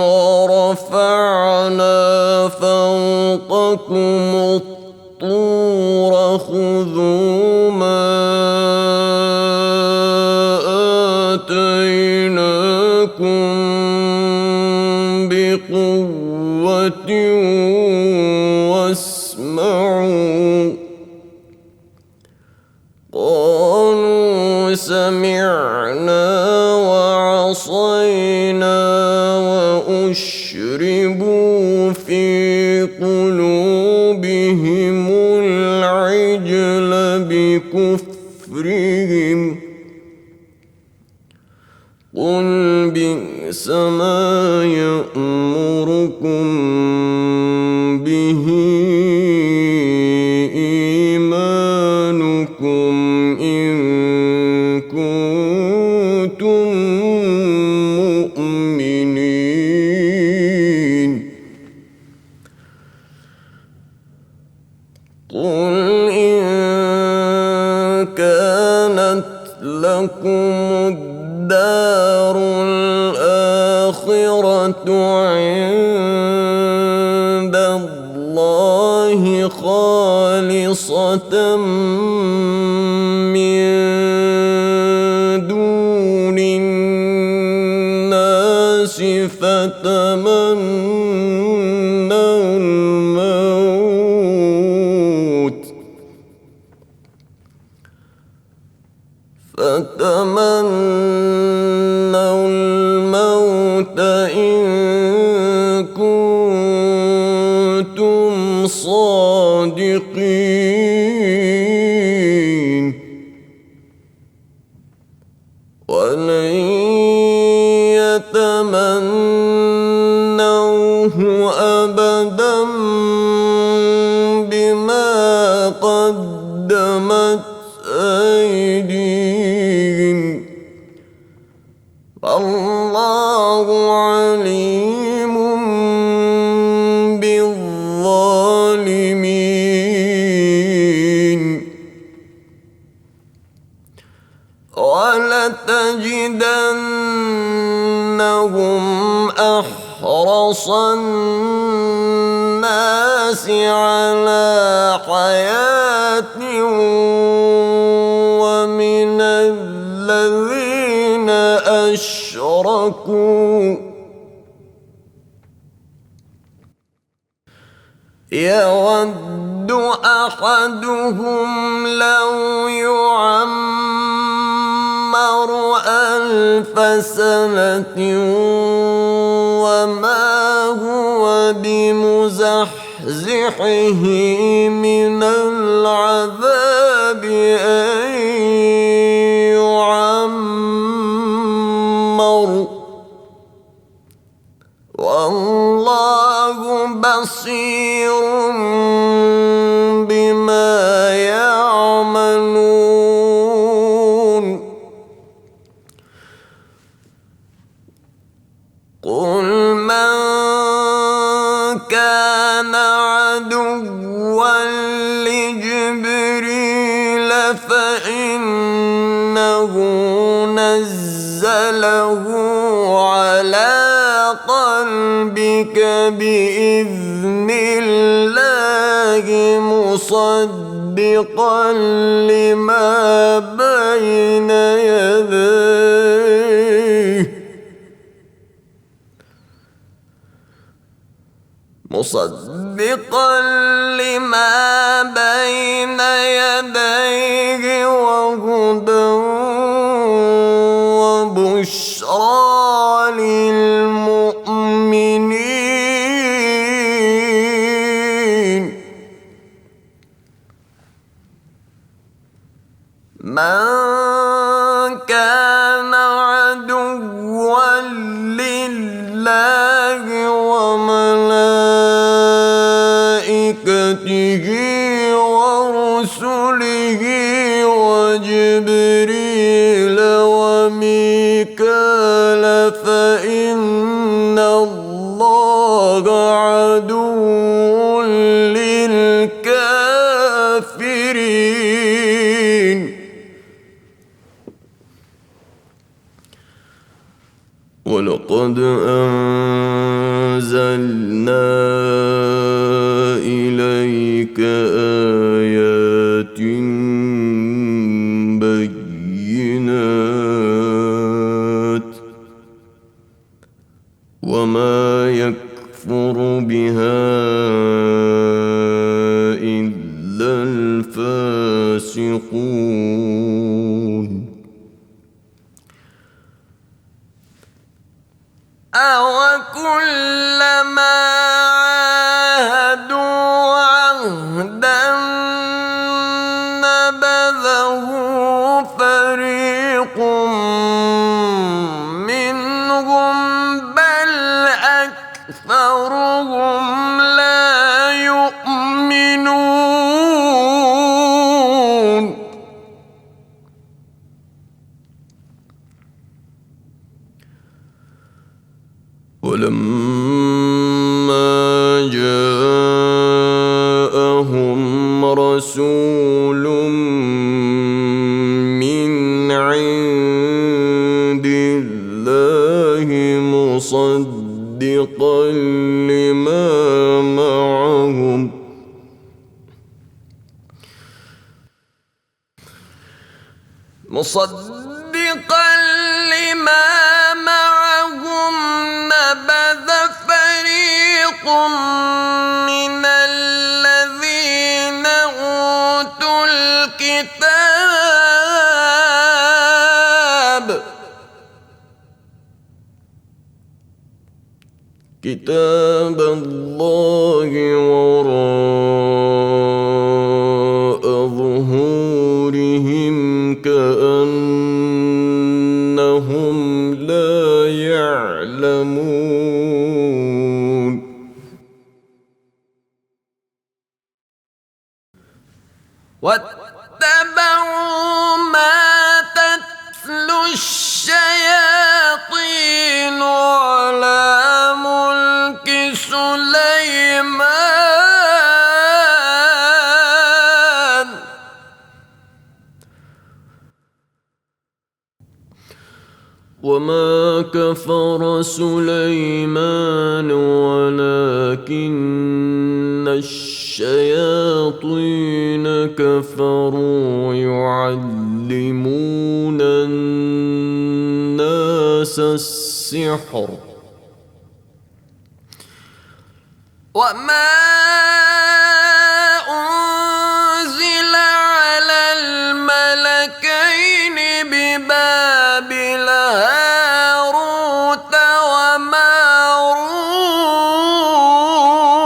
ورفعنا فوقكم الطور خذوا ما آتيناكم بقوة واسمعوا قالوا سمعنا وعصينا وأشربوا في قلوبهم العجل بكفرهم قل بئس ما يأمركم به إيمانكم إن كنتم مؤمنين قل إن كانت لكم الدار الآخرة عند الله خالصة من دون الناس فتمنوا الموت إن كنتم صادقين ولن يتمنوه أبدا بما قدمت أيديهم والله عليم بالظالمين ولتجدنهم أحرص الناس على حياة ومن الذين أشركوا يود أحدهم لو يعمر 1000 سنة وما هو بمزحزحه من العذاب أن يعمر والله بصير بما يعملون قل من كان عدوا لجبريل فإنه نزله على قلبك بإذن الله مصدقا لما بين يديه وهدى وبشرى للمؤمنين من كان عدوا لله وملائكته ورسله وجبريل وميكال فإن الله عدو للكافرين ولقد أنزلنا إليك آيات بينات وما يكفر بها إلا الفاسقون أَوَكُلَّمَا عَاهَدُوا عَهْدًا نَبَذَهُ
ولما جاءهم رسول من عند الله مصدقا لما معهم نبذ فريق من الذين أوتوا كتاب الله وراء ظهورهم كأنهم لا يعلمون واتبعوا ما تتلو الشياطين على ملك سليمان وما كفر سليمان ولكن الشياطين كفروا يعلمون الناس السحر وما أنزل على الملكين ببابل هاروت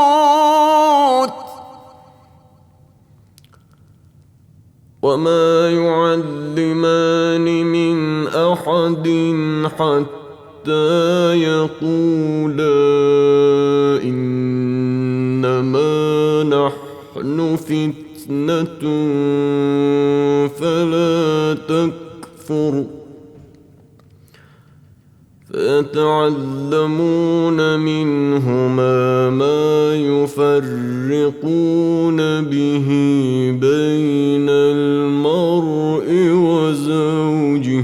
وماروت وما يعلمان من أحد حتى يقولا إنما نحن فتنة فلا تكفر فيتعلمون منهما ما يفرقون به بين المرء وزوجه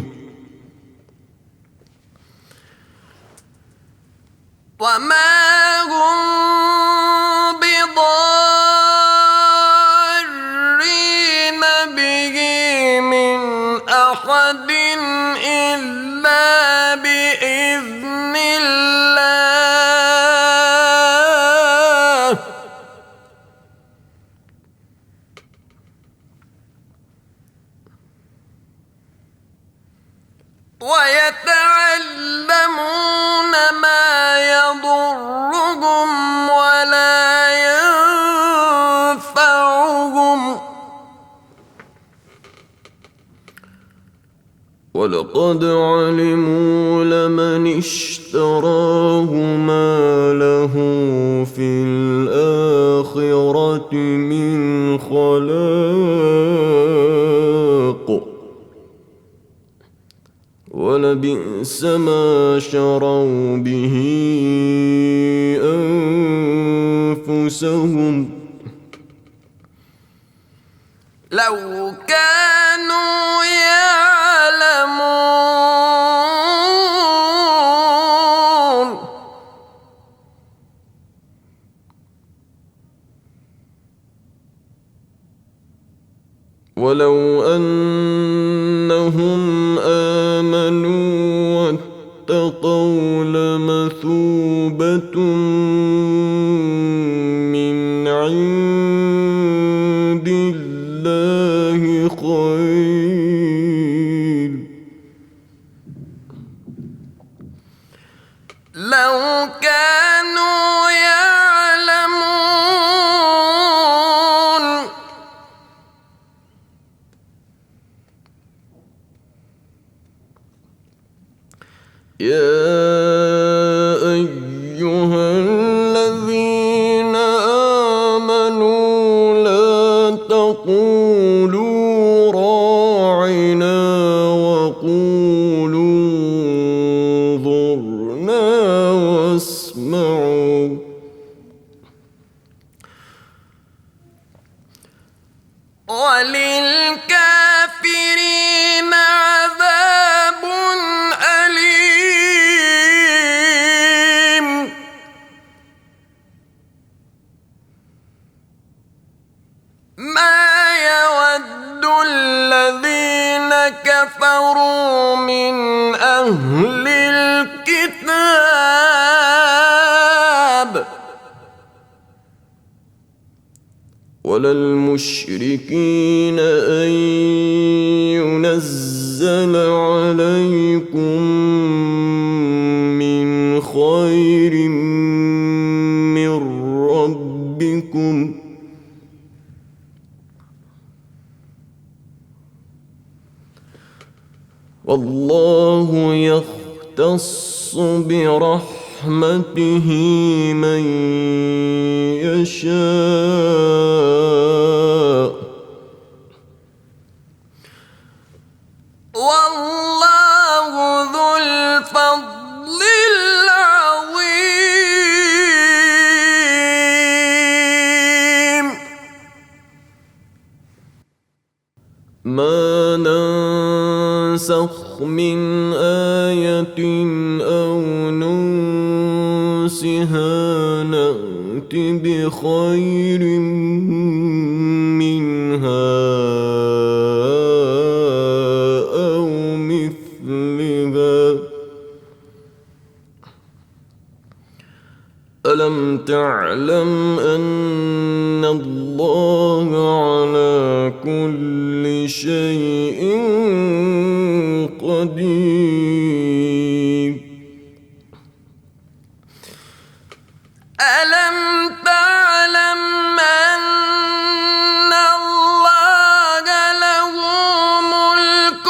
وما هم بضارين به من أحد إلا بإذن الله ويتعلمون ما يضرهم ولا ينفعهم ولقد علموا لمن اشتراه ما له في الآخرة من خلاق ولبئس ما شروا به أنفسهم لو كانوا يعلمون ولو أنهم آمنوا واتقوا لمثوبة من عند الله خير لو كانوا يعلمون يا أيها الذين آمنوا لا تقولوا راعنا وقولوا انظرنا واسمعوا
وللكافرين عذاب أليم ما يود الذين كفروا من أهل الكتاب
ولا المشركين أن ينزل عليكم من خير من ربكم والله يختص برحمته من يشاء
والله ذو الفضل العظيم
ما ننسخ من آية أو ننسها نأت بخير منها أو مثلها ألم تعلم أن الله على كل شيء قدير
ألم تعلم أن الله له ملك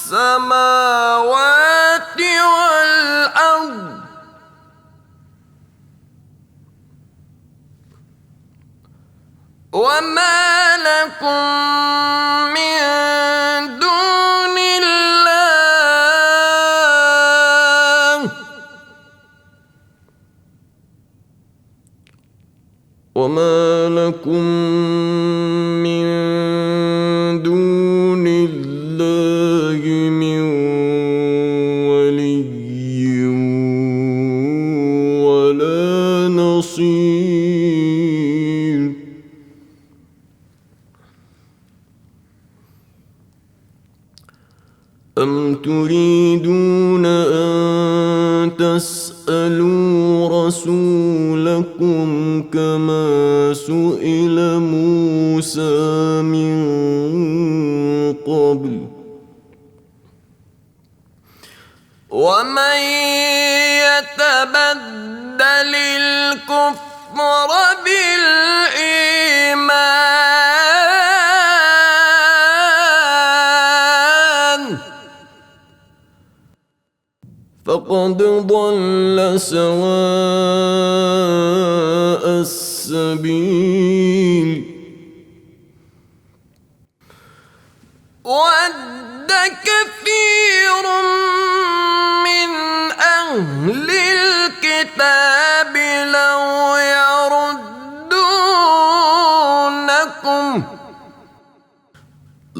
السماوات والأرض وما لكم من دون الله
وما لكم من دون الله من ولي ولا نصير أم تريدون أن تسألوا رسولكم كما سئل موسى من قبل
ومن يتبدل الكفر بالإيمان
فقد ضل سواء السبيل
ود كثير من أهل الكتاب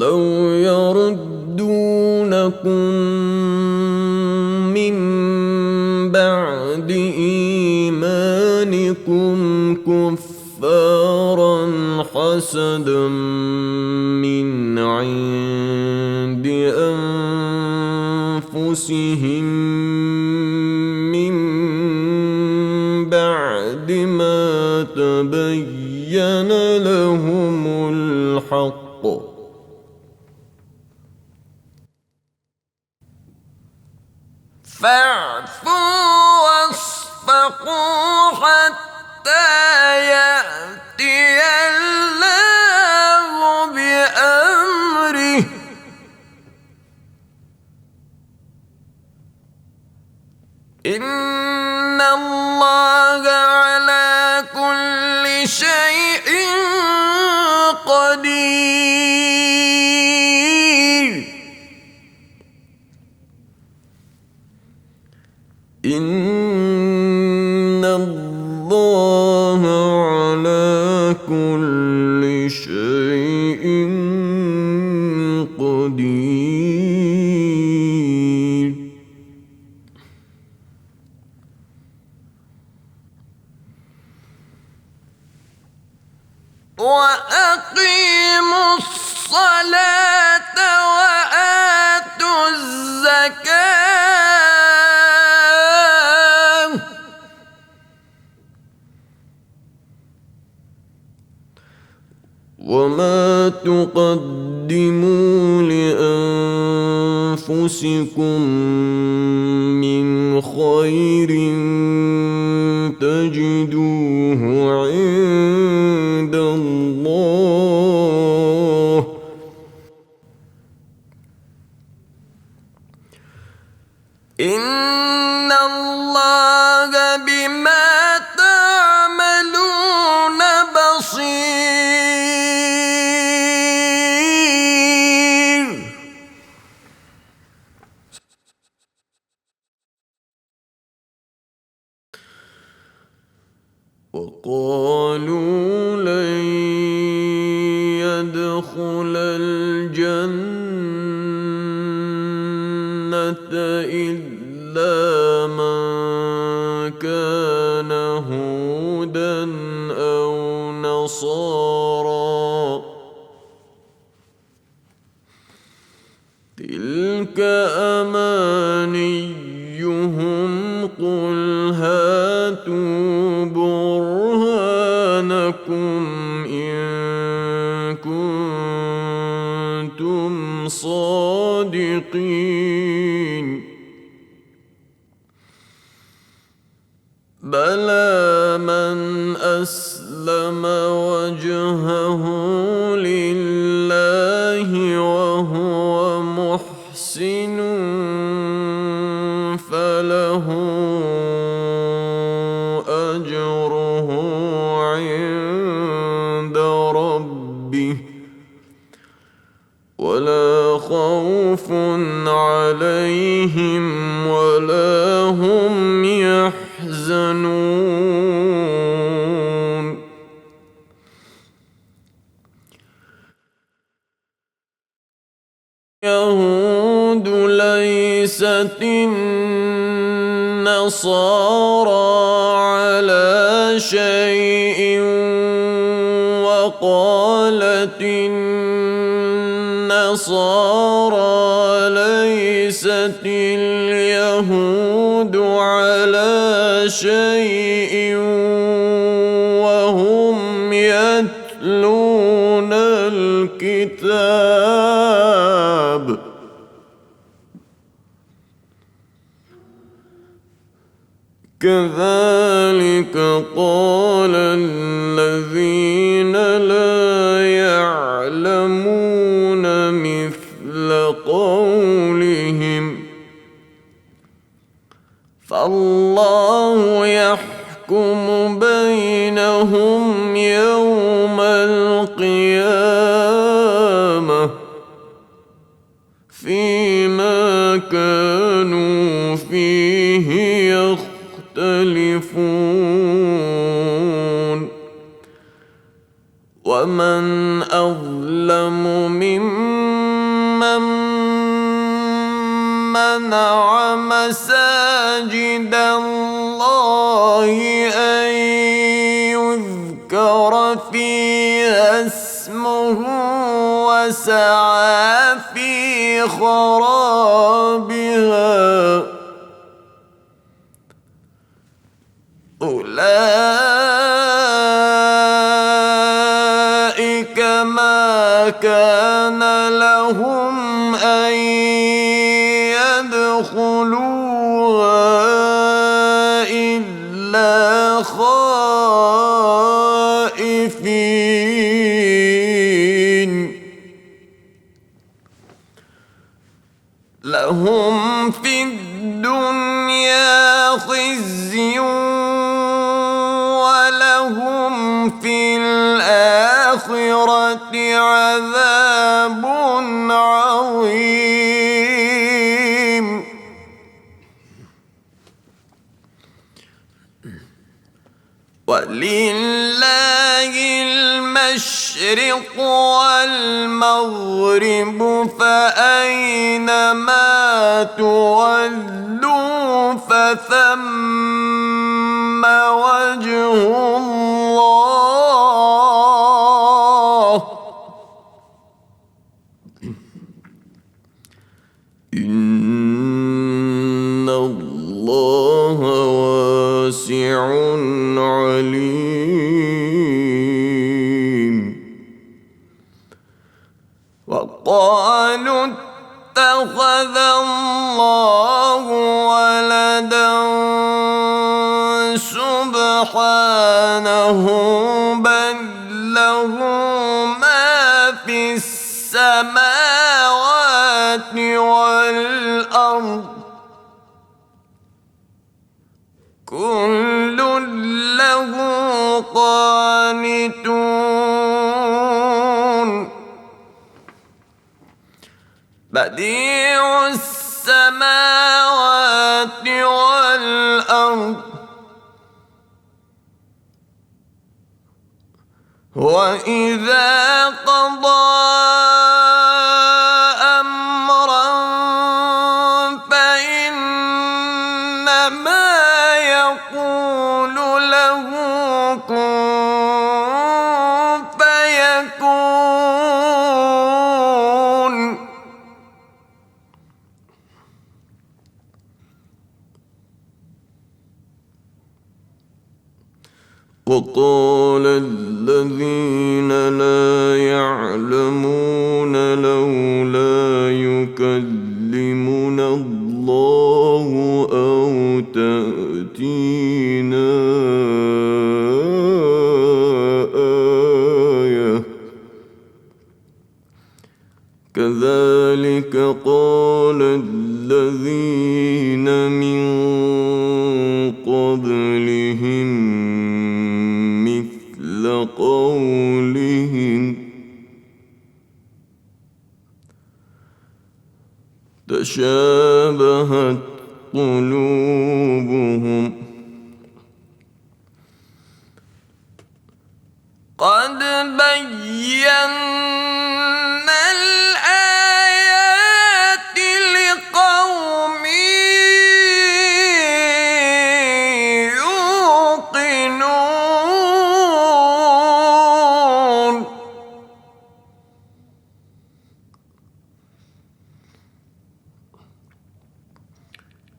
لو يردونكم من بعد إيمانكم كفارا حسدا من عند أنفسهم من بعد ما تبين لهم الحق
فاعفوا واصفحوا حتى يأتي الله بأمره إن الله على كل شيء قدير
إن
وأقيموا الصلاة وآتوا الزكاة
وما تقدموا لأنفسكم من خير تجدوه عند الله
إن الله بما تعملون بصير.
وقالوا لن يدخل الجنة إلا من كان هودا أو نصارى تلك أمانيهم قل هاتوا برهانكم إن كنتم صادقين بلى من أسلم وجهه لله وهو محسن فله أجره عند ربه ولا خوف عليهم ولا هم يحزنون يهود ليست النصارى على شيء وقالت النصارى ليست اليهود على شيء وهم يتلون الكتاب كذلك قال الذين لا يعلمون مثل قولهم فالله يحكم بينهم يوم القيامة فيما كانوا فيه يختلفون ومن أظلم ممن منع مساجد الله أن يذكر فيها اسمه وسعى في خرابها أولئك ما كان لهم أن يدخلوها إلا خائفين لهم في الدنيا خزي ولهم في الآخرة عذاب عظيم ولله المشرق والمغرب فأينما تولوا فثم وجه الله
الله واسع عليم.
وقالوا اتخذ الله ولدا سبحانه بل له ما في السماوات والأرض كل له قانتون. بديع السماوات والأرض وإذا قضى أمرا فإنما يقول له كن فيكون.
وقال الذين لا يعلمون لولا يكلمنا الله أو تأتينا آية كذلك قال الذين من قبلهم مثل قولهم تشابهت قلوبهم
قد بينا الآيات لقوم يوقنون.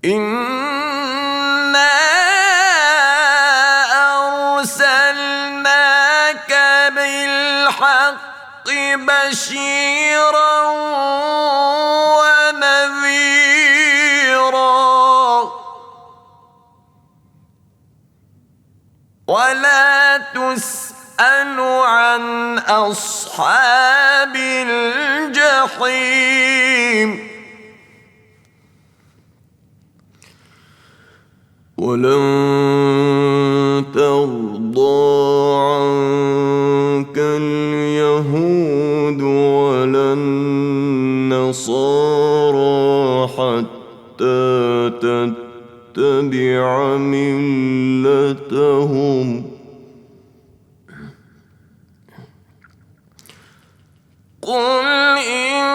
إنا أرسلناك بالحق بشيرا ونذيرا ولا تسأل عن أصحاب الجحيم.
ولن ترضى عنك اليهود ولا النصارى حتى تتبع ملتهم
قل إن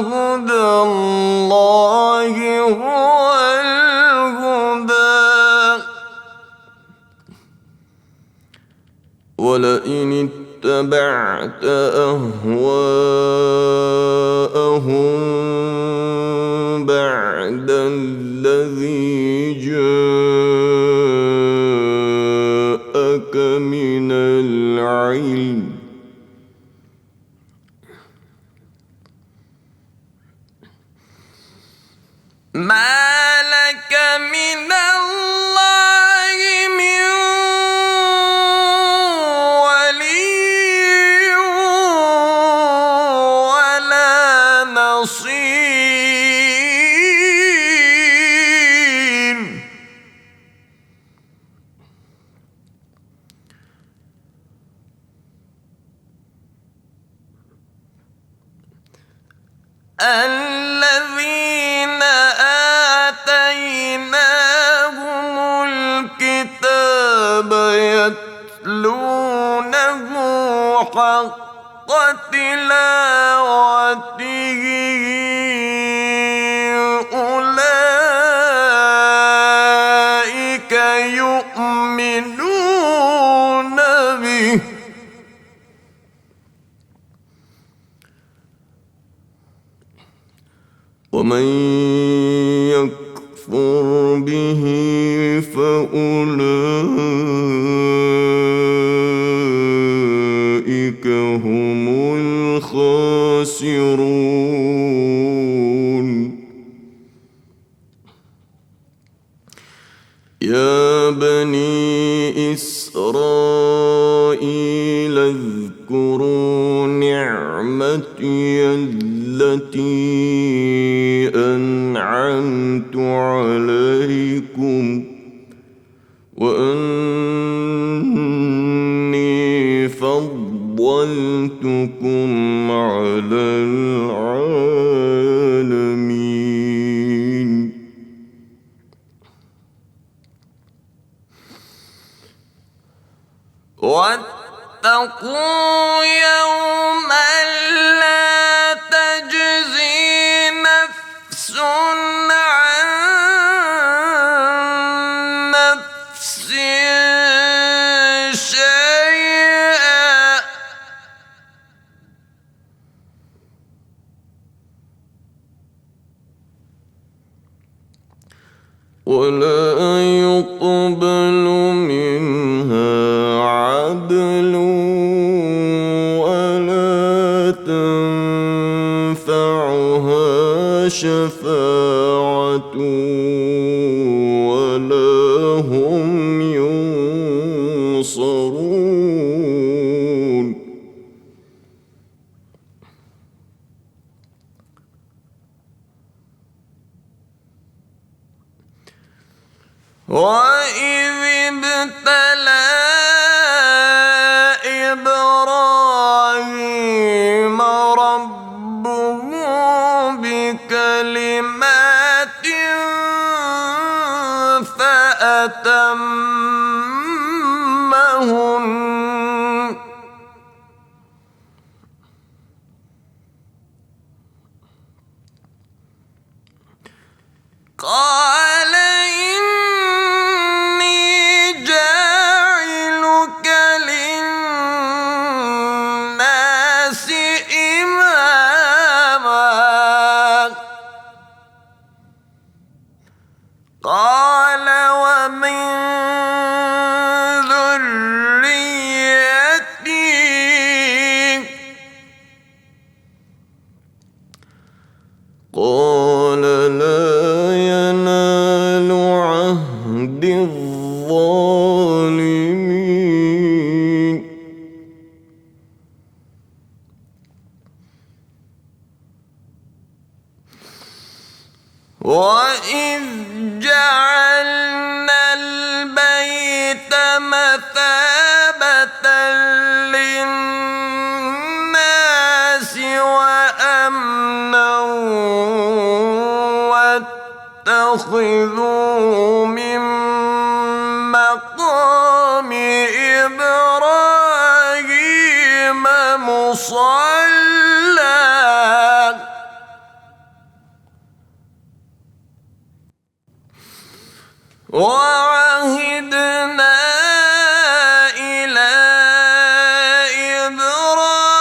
هدى الله هو الهدى
ولئن اتبعت أهواءهم بعد الذي جاءك من العلم
ما لك من الله من ولي ولا نصير. الذين آتيناهم الكتاب يتلونه حق تلاوته أولئك يؤمنون به
ومن يكفر به فأولئك هم الخاسرون. يا بني إسرائيل اذكروا نعمتي التي أنعمت عليكم وأني فضلتكم على العالمين.
واتقوا يوما لا تجزي نفس عن نفس شيئا
ولا يقبل منها عدل ولا تنفعها شفاعة ولا هم ينصرون.
وإذ ابتلى إبراهيم ربه بكلمات فأتمهن قال إني جاعلك للناس إماما قال ومن ذريتي
قال لا ينال عهد الظالمين.
وإذ جعلنا البيت مثابة للناس وأمنا واتخذوا من مقام إبراهيم مصلى وعهدنا إلى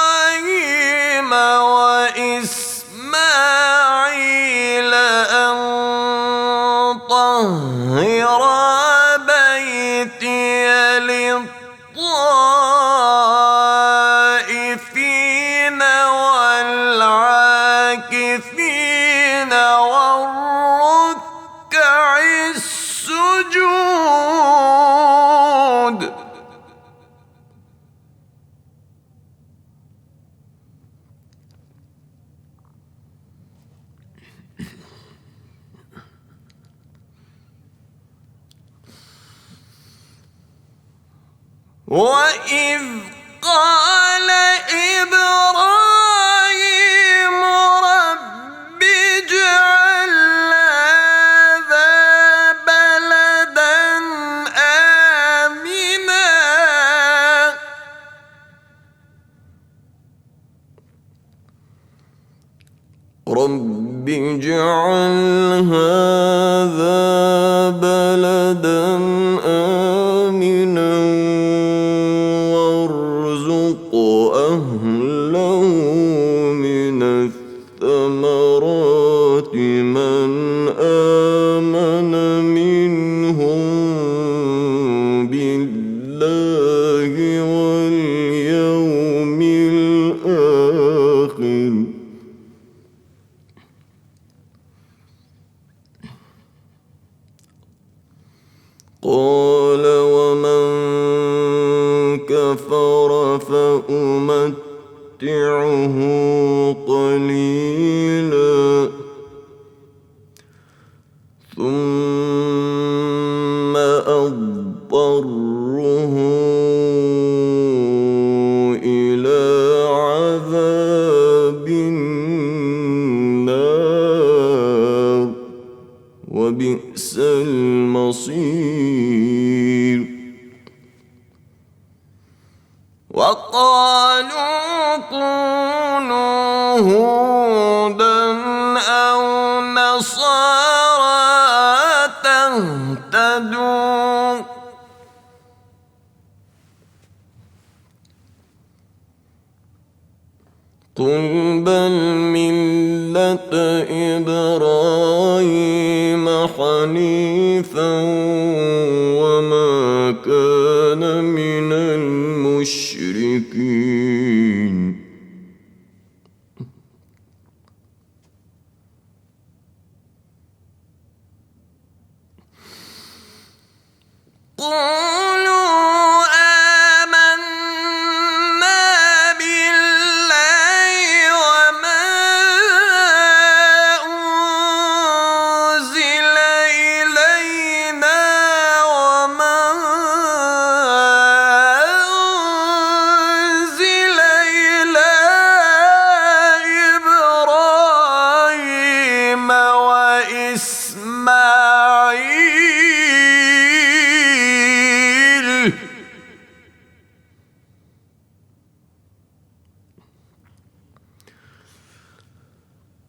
إبراهيم وإسماعيل أن طهر بيتي للطائفين والعاكفين والركع السجود. وإذ قال إبراهيم رب اجعل هذا بلدا آمنا
رب اجعل هذا بلدا آمنا وارزق أهله من الثمرات من آمن منهم بالله واليوم الآخر قال ومن كفر فأمتعه قليلا ثم أضطره إلى عذاب النار وبئس المصير
وقالوا كونوا هودا أو نصارى تهتدوا
قل بل ملة إبراهيم حنيفا وما كان من المشركين
قولوا آمنا بالله وما أنزل إلينا وما أنزل إلى إبراهيم وإسماعيل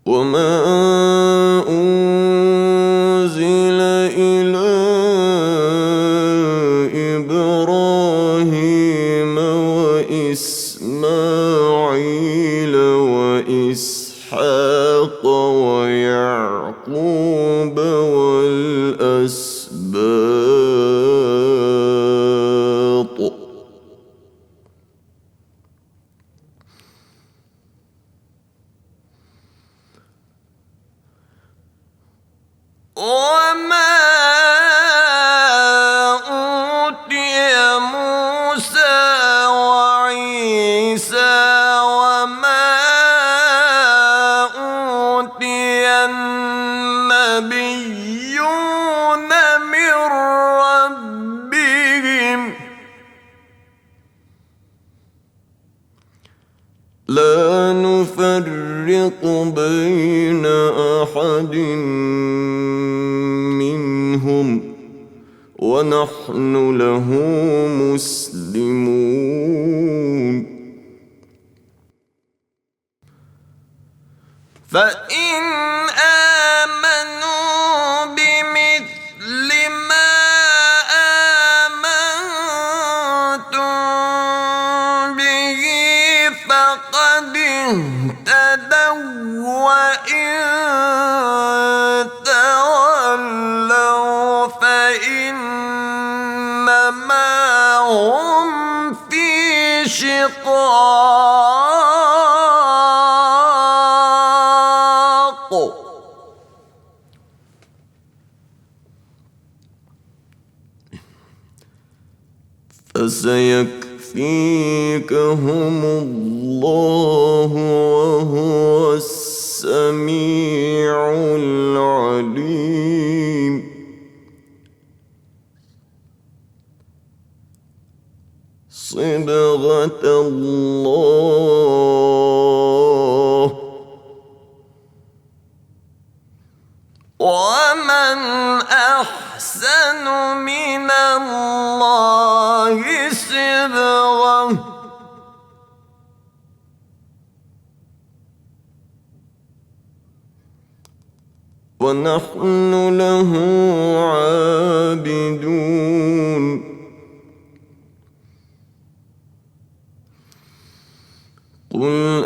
وما أنزل إلى إبراهيم وإسماعيل وإسحاق ويعقوب والأسباط
وما أوتي موسى وعيسى وما أوتي النبيون من ربهم
لا نفرق بين أحد منهم ونحن له مسلمون
فإن آمنوا بمثل ما آمنتم به فقد اهتدوا وإن تولوا فإنما هم في شقاق
فسيكفيكهم الله وهو السميع العليم صبغة الله
ومن أحسن من الله صبغة
ونحن له عابدون قل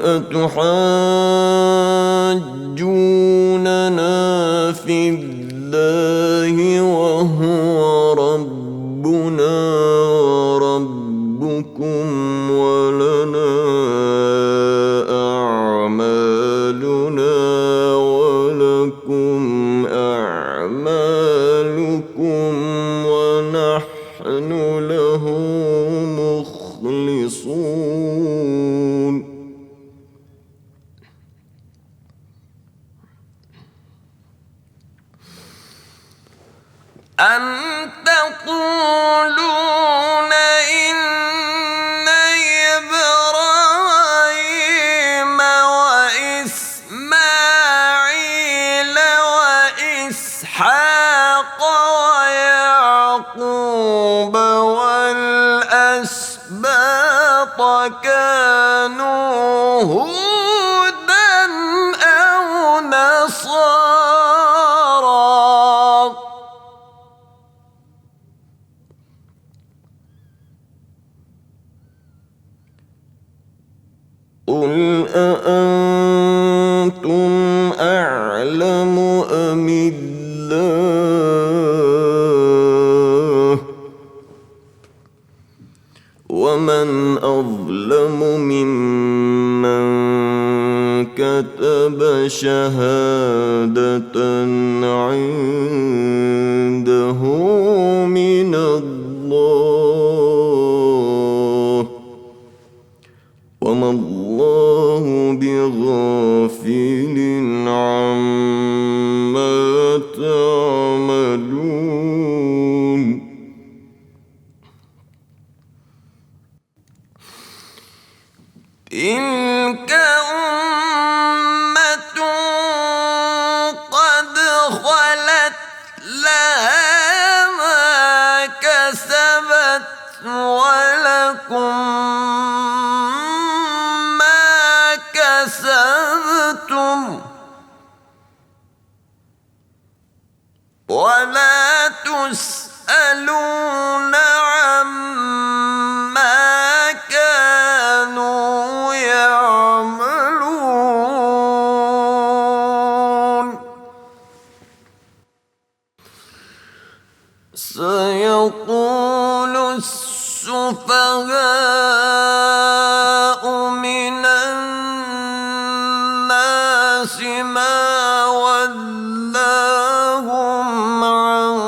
أتحاجوننا في الله وهو ربنا وربكم ولنا أعمالنا ولكم أعمالكم ونحن له مخلصون
أن تقولون إن إبراهيم وإسماعيل وإسحاق ويعقوب والأسباط كانوا هودا أو نصارى
قل أأنتم أعلم أم الله ومن أظلم ممن كتب شهادة عنده من الله وما الله بغافل عما تعملون
تلك أمة قد خلت لها ما كسبت ولكم ما كسبتم ولا تسألون عما كانوا يعملون سيقول السفهاء من الناس ما ولاهم عن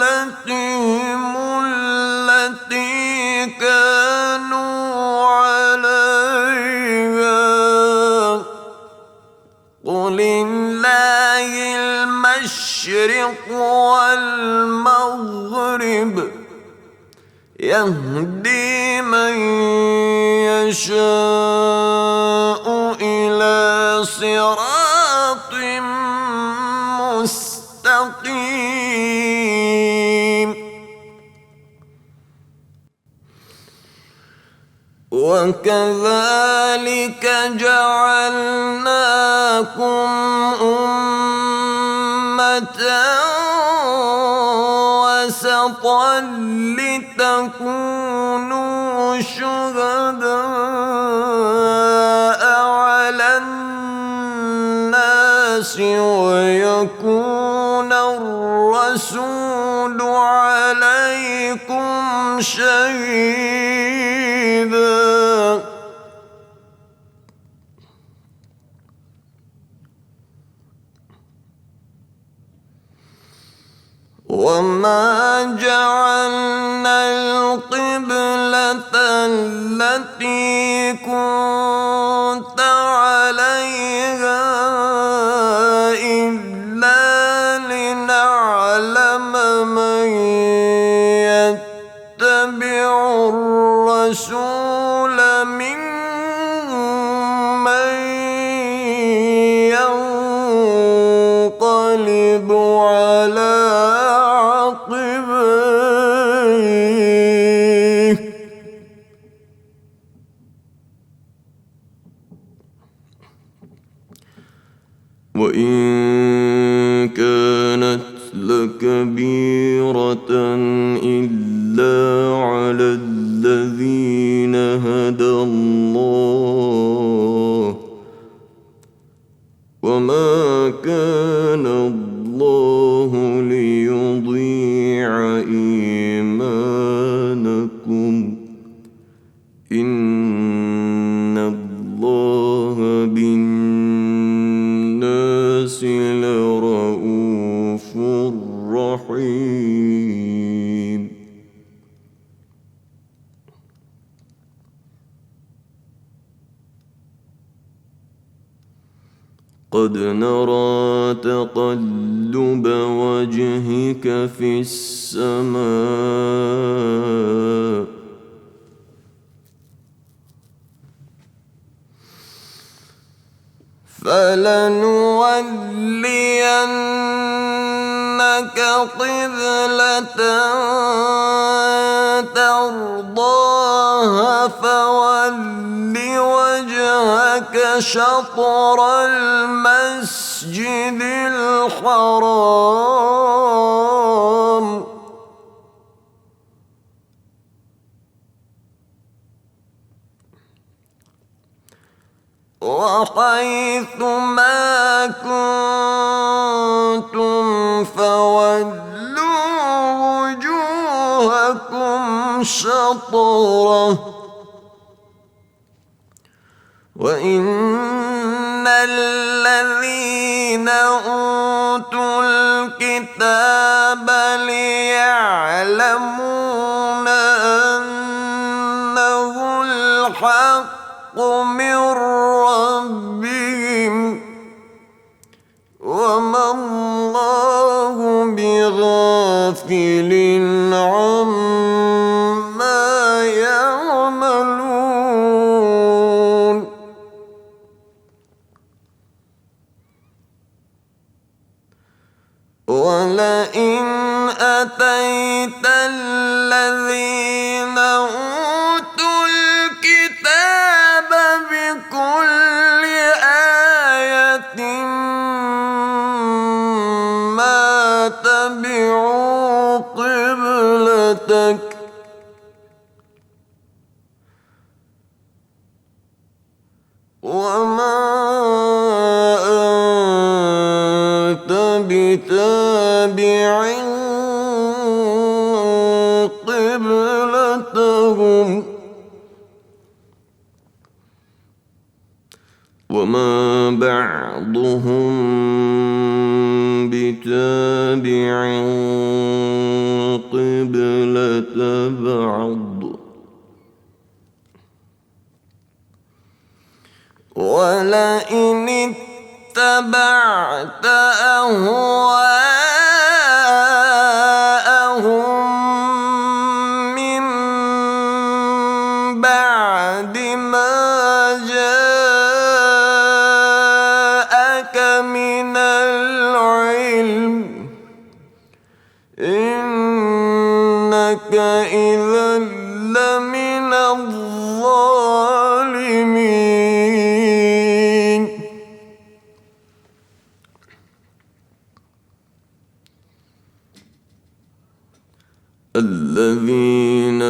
قبلتهم التي كانوا عليها قل لله المشرق والمغرب يهدي من يشاء إلى صراط مستقيم وكذلك جعلناكم أمة وسطا لتكونوا شهداء على الناس ويكون الرسول عليكم شهيدا وما جعلنا القبلة التي كنت عليها إلا لنعلم من يتبع الرسول ممن ينقلب على عقبيه وإن كانت لكبيرة إلا على الذين هدى الله وما كان لرؤوف رحيم قد نرى تقلب وجهك في السماء
فلنولينك قبلة ترضاها فول وجهك شطر المسجد الحرام وحيث ما كنتم فولوا وجوهكم شطره وإن الذين أوتوا الكتاب ليعلمون أنه الحق من ربهم وما الله بغافل عما يعملون ولئن أتيت الذين أوتوا الكتاب بكل آية ما تبعوا قبلتك وما أنت بتابع قبلتهم وما بعضهم بتابع قبلة بعض ولئن اتبعت أهواءهم من بعد ما جاءك من العلم إنك إذا لمن الظالمين الذين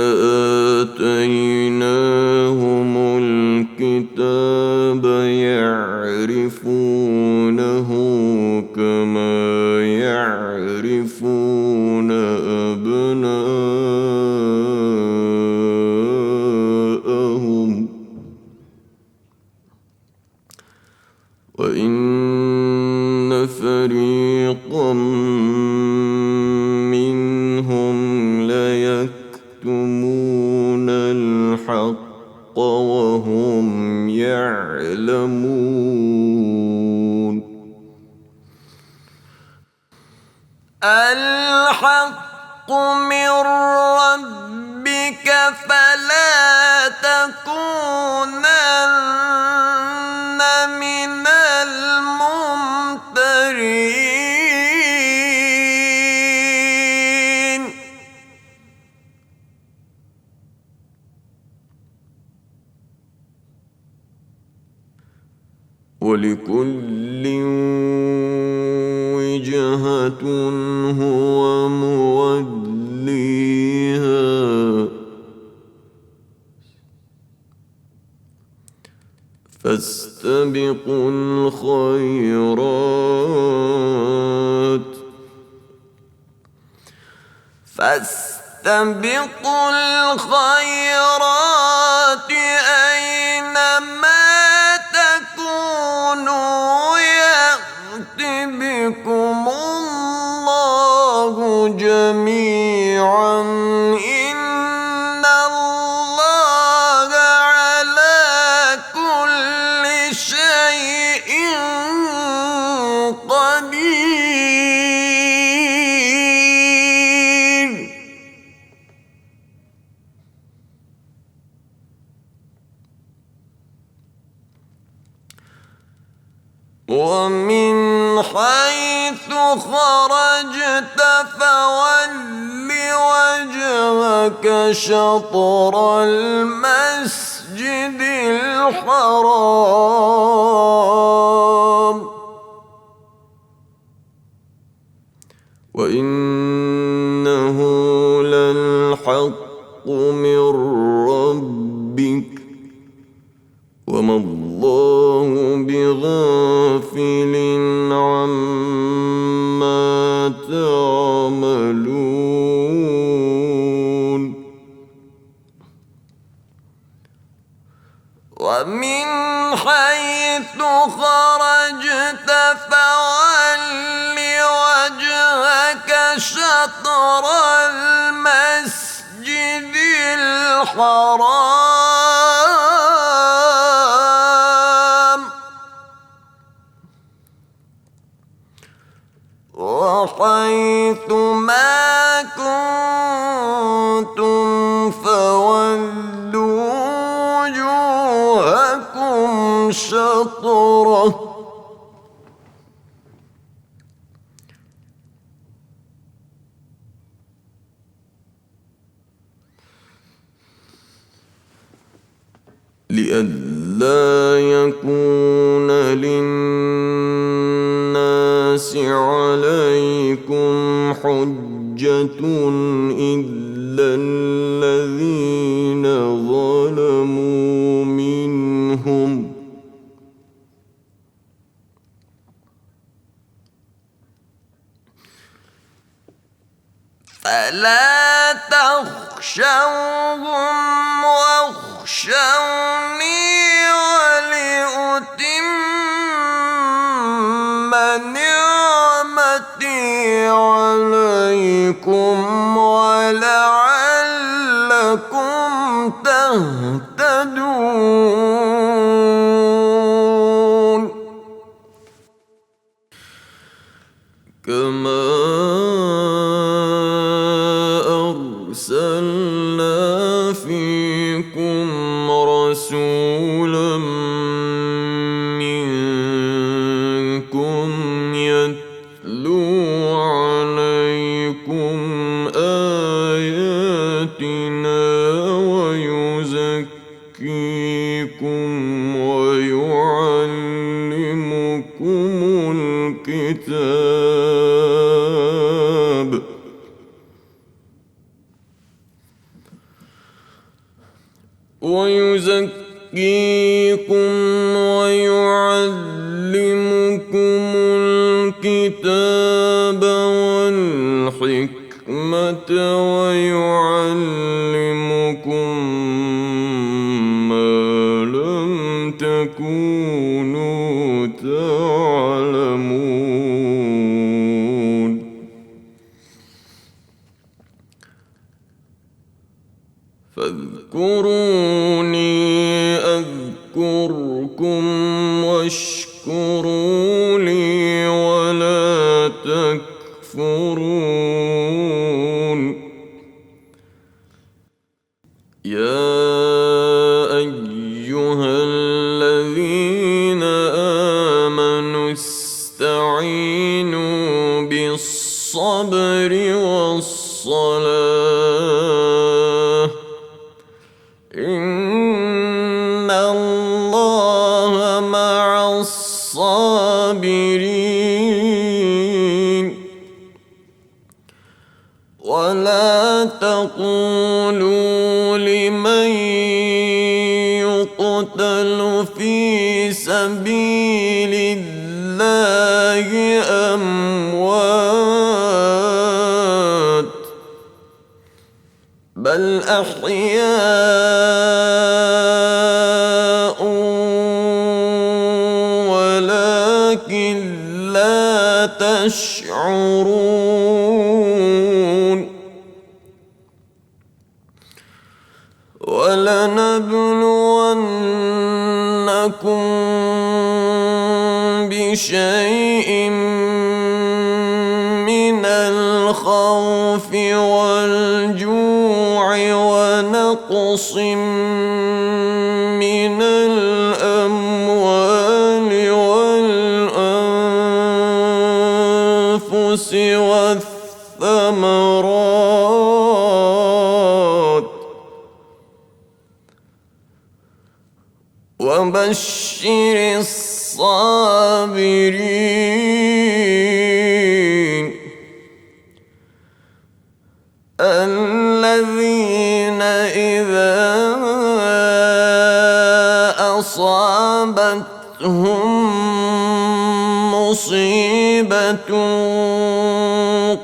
آتيناهم الكتاب يعرفونه كما يعرفون أبناءهم وإن فريقا منهم ليكتمون الحق وهم يعلمون الحق من ربك فلا تكونن من الممترين ولكل وجهة هو موليها فاستبقوا الخيرات أينما تكونوا يأت بكم جميعا إن الله على كل شيء قدير. ومن حيث خرجت فول وجهك شطر المسجد الحرام وإنه للحق من ربك وما الله بغافل عما تعملون. ومن حيث خرجت فول وجهك شطر المسجد الحرام وحيث ما كنتم فولوا وجوهكم شطره لئلا يكون للناس عليكم حجة إلا الذين ظلموا منهم فلا تخشوهم واخشوني ولأتم نعمتي عليكم ولعلكم تهتدون. كما أرسلنا فيكم رسولا منكم يتلو عليكم آياتنا ويزكيكم ويعلمكم الكتاب والحكمة ويعلمكم ما لم تكونوا تعلمون. فاذكروني أذكركم واشكروا لي ولا تكفرون. يا أيها الذين آمنوا استعينوا بالصبر والصلاة إن الله مع الصابرين. ولا تقولوا لمن يقتل في سبيل الله أموات بل أحياء ولكن لا يشعرون ولنبلونكم بشيء من الخوف والجوع ونقص من الأموال والأنفس والثمرات وبشر الصابرين الذين إذا أصابتهم مصيبة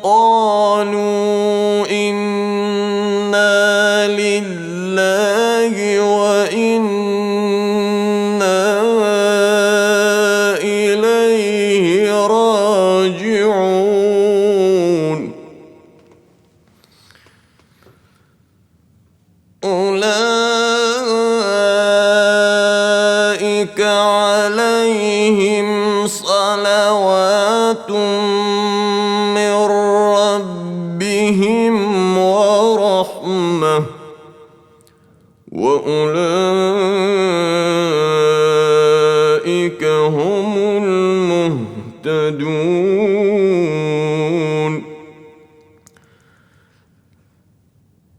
قالوا إنا لله وإنا إليه راجعون أولئك عليهم صلوات من ربهم ورحمة وأولئك هم المهتدون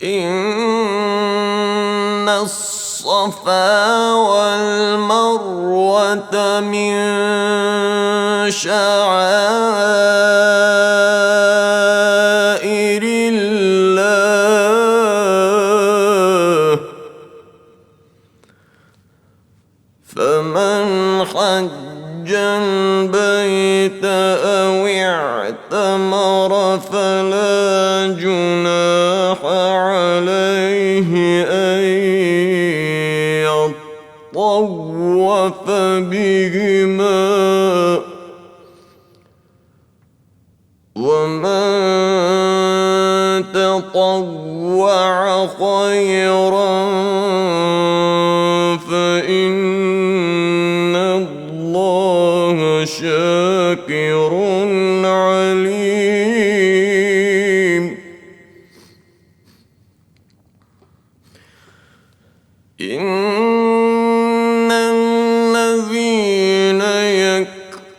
إن الصفا والمروة من شعائر الله فمن حج البيت أو اعتمر فلا جناح عليه أن يطوف بهما ومن تطوع خيرا فإن الله شاكر عليم إن الذين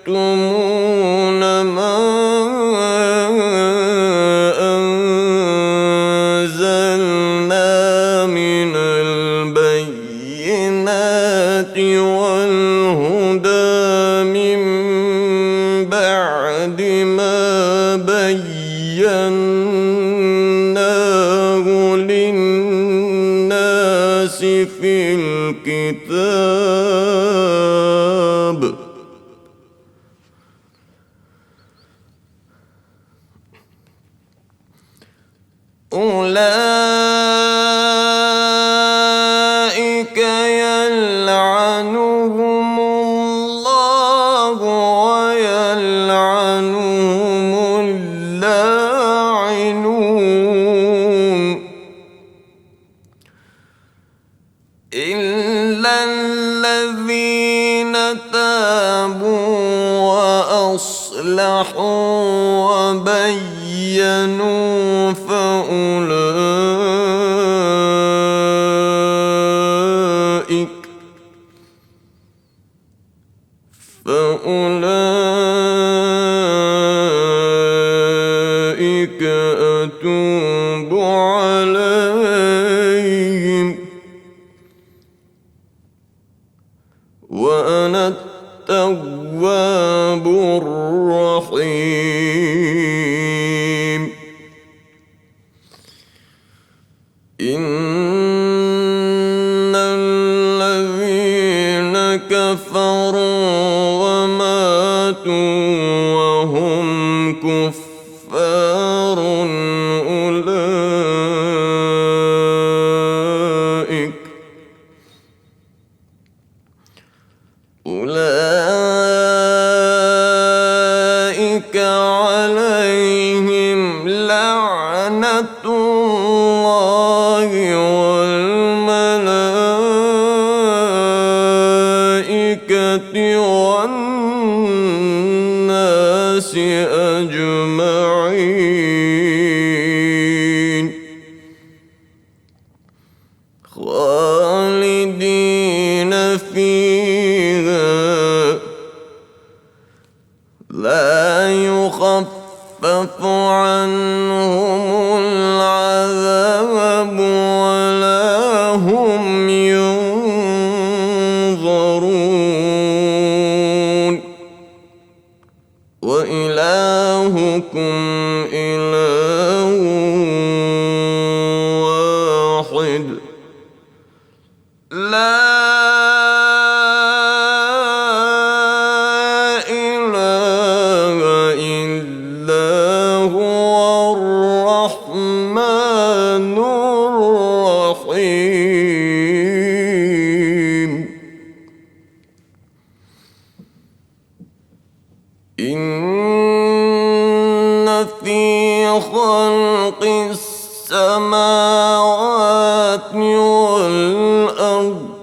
يكتمون ما أنزلنا من البينات والهدى من بعد ما بيناه للناس في الكتاب أولئك يلعنهم الله ويلعنهم اللاعنون إلا الذين تابوا وأصلحوا وبينوا فأولئك أتوب عليهم وأنا التواب الرحيم إن الذين كفروا وماتوا وهم كفار أولئك عليهم لعنة الله والملائكة والناس أجمعين خالدين فيها لا يخفف عنهم العذاب ولا هم ينظرون وإلهكم إله واحد لا إله إلا هو الرحمن الرحيم إن في خلق السماوات والأرض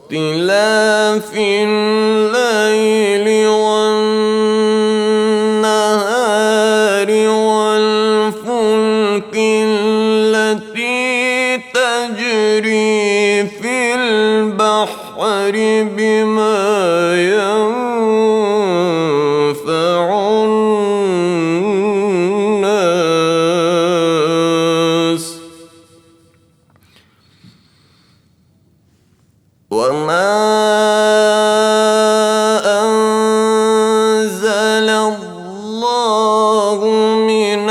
واختلاف الليل والنهار والفلك التي تجري في البحر بما ينفع الناس وما أنزل الله من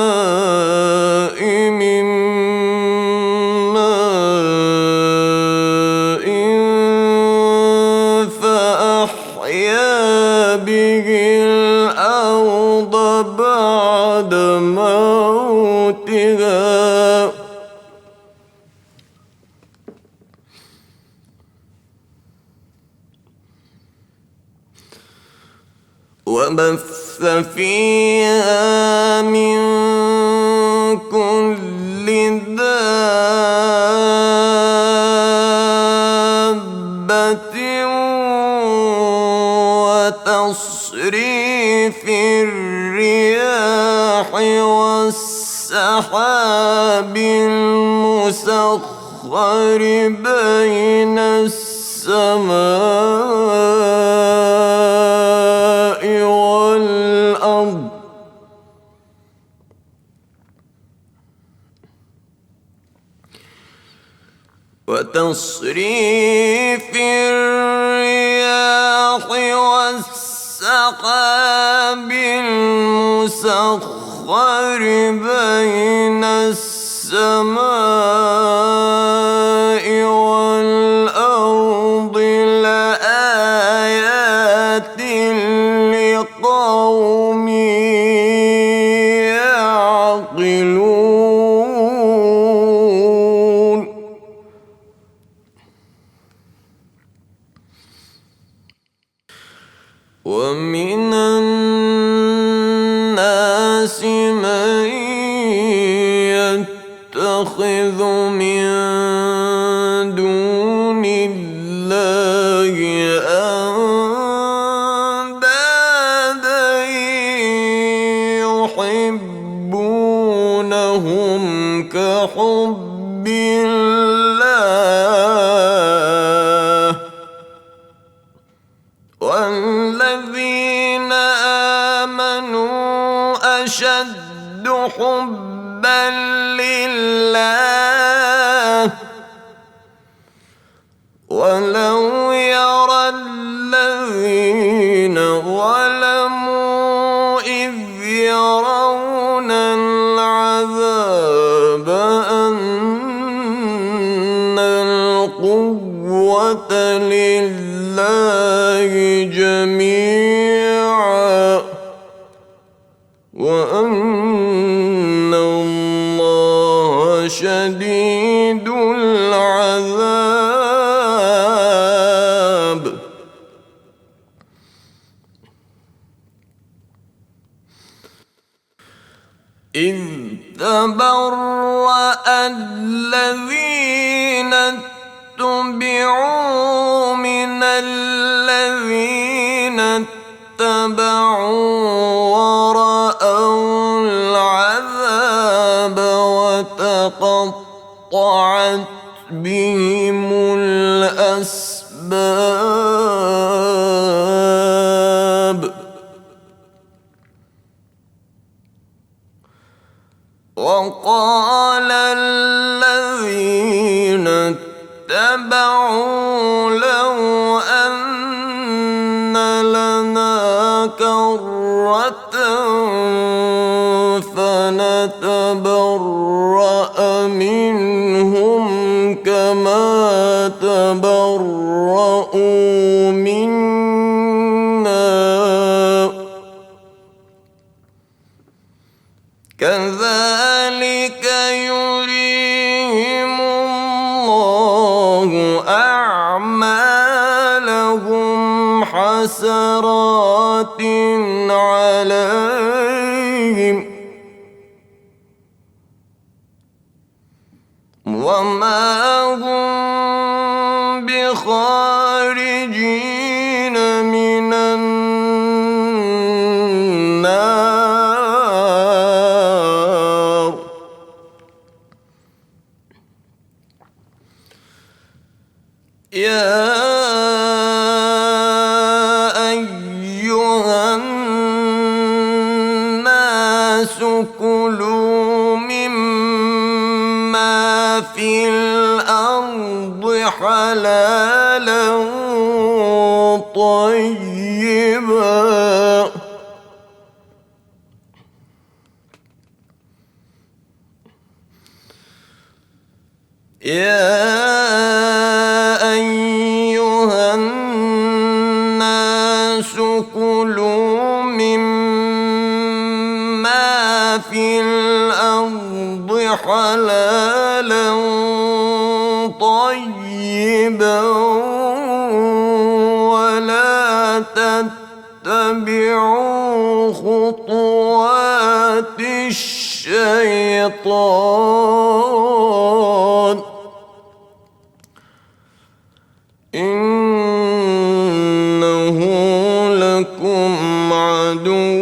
السماء من ماء فأحيا به الأرض بعد موتها وبث فيها من كل دابة وتصريف الرياح والسحاب المسخر بين السماء والأرض وتصريف الرياح والسحاب المسخر بين السماء والأرض لآيات لقوم يعقلون ومن الناس من يتخذ من دون الله أندادا يحبونهم كحب الله والذين آمنوا أشد حبا لله ولو يرى الذين ظلموا إذ يرون العذاب أن القوة لله جميعا وأن الله شديد العذاب إذ تبرأ الذين اتبعوا من الذين اتبعوا ورأوا العذاب وتقطعت بهم الأسباب وقال الذين اتبعوا لو أن لنا كرة فنتبرأ منهم كما تبرؤوا منا كذلك يريهم الله أعمالهم حسرات عليهم وما هم بخارجين من النار يا أيها الناس كلوا مما في الأرض حلالا طيبا يا أيها الناس كلوا مما في الأرض حلالا طيبا ولا تتبعوا خطوات الشيطان إنه لكم عدو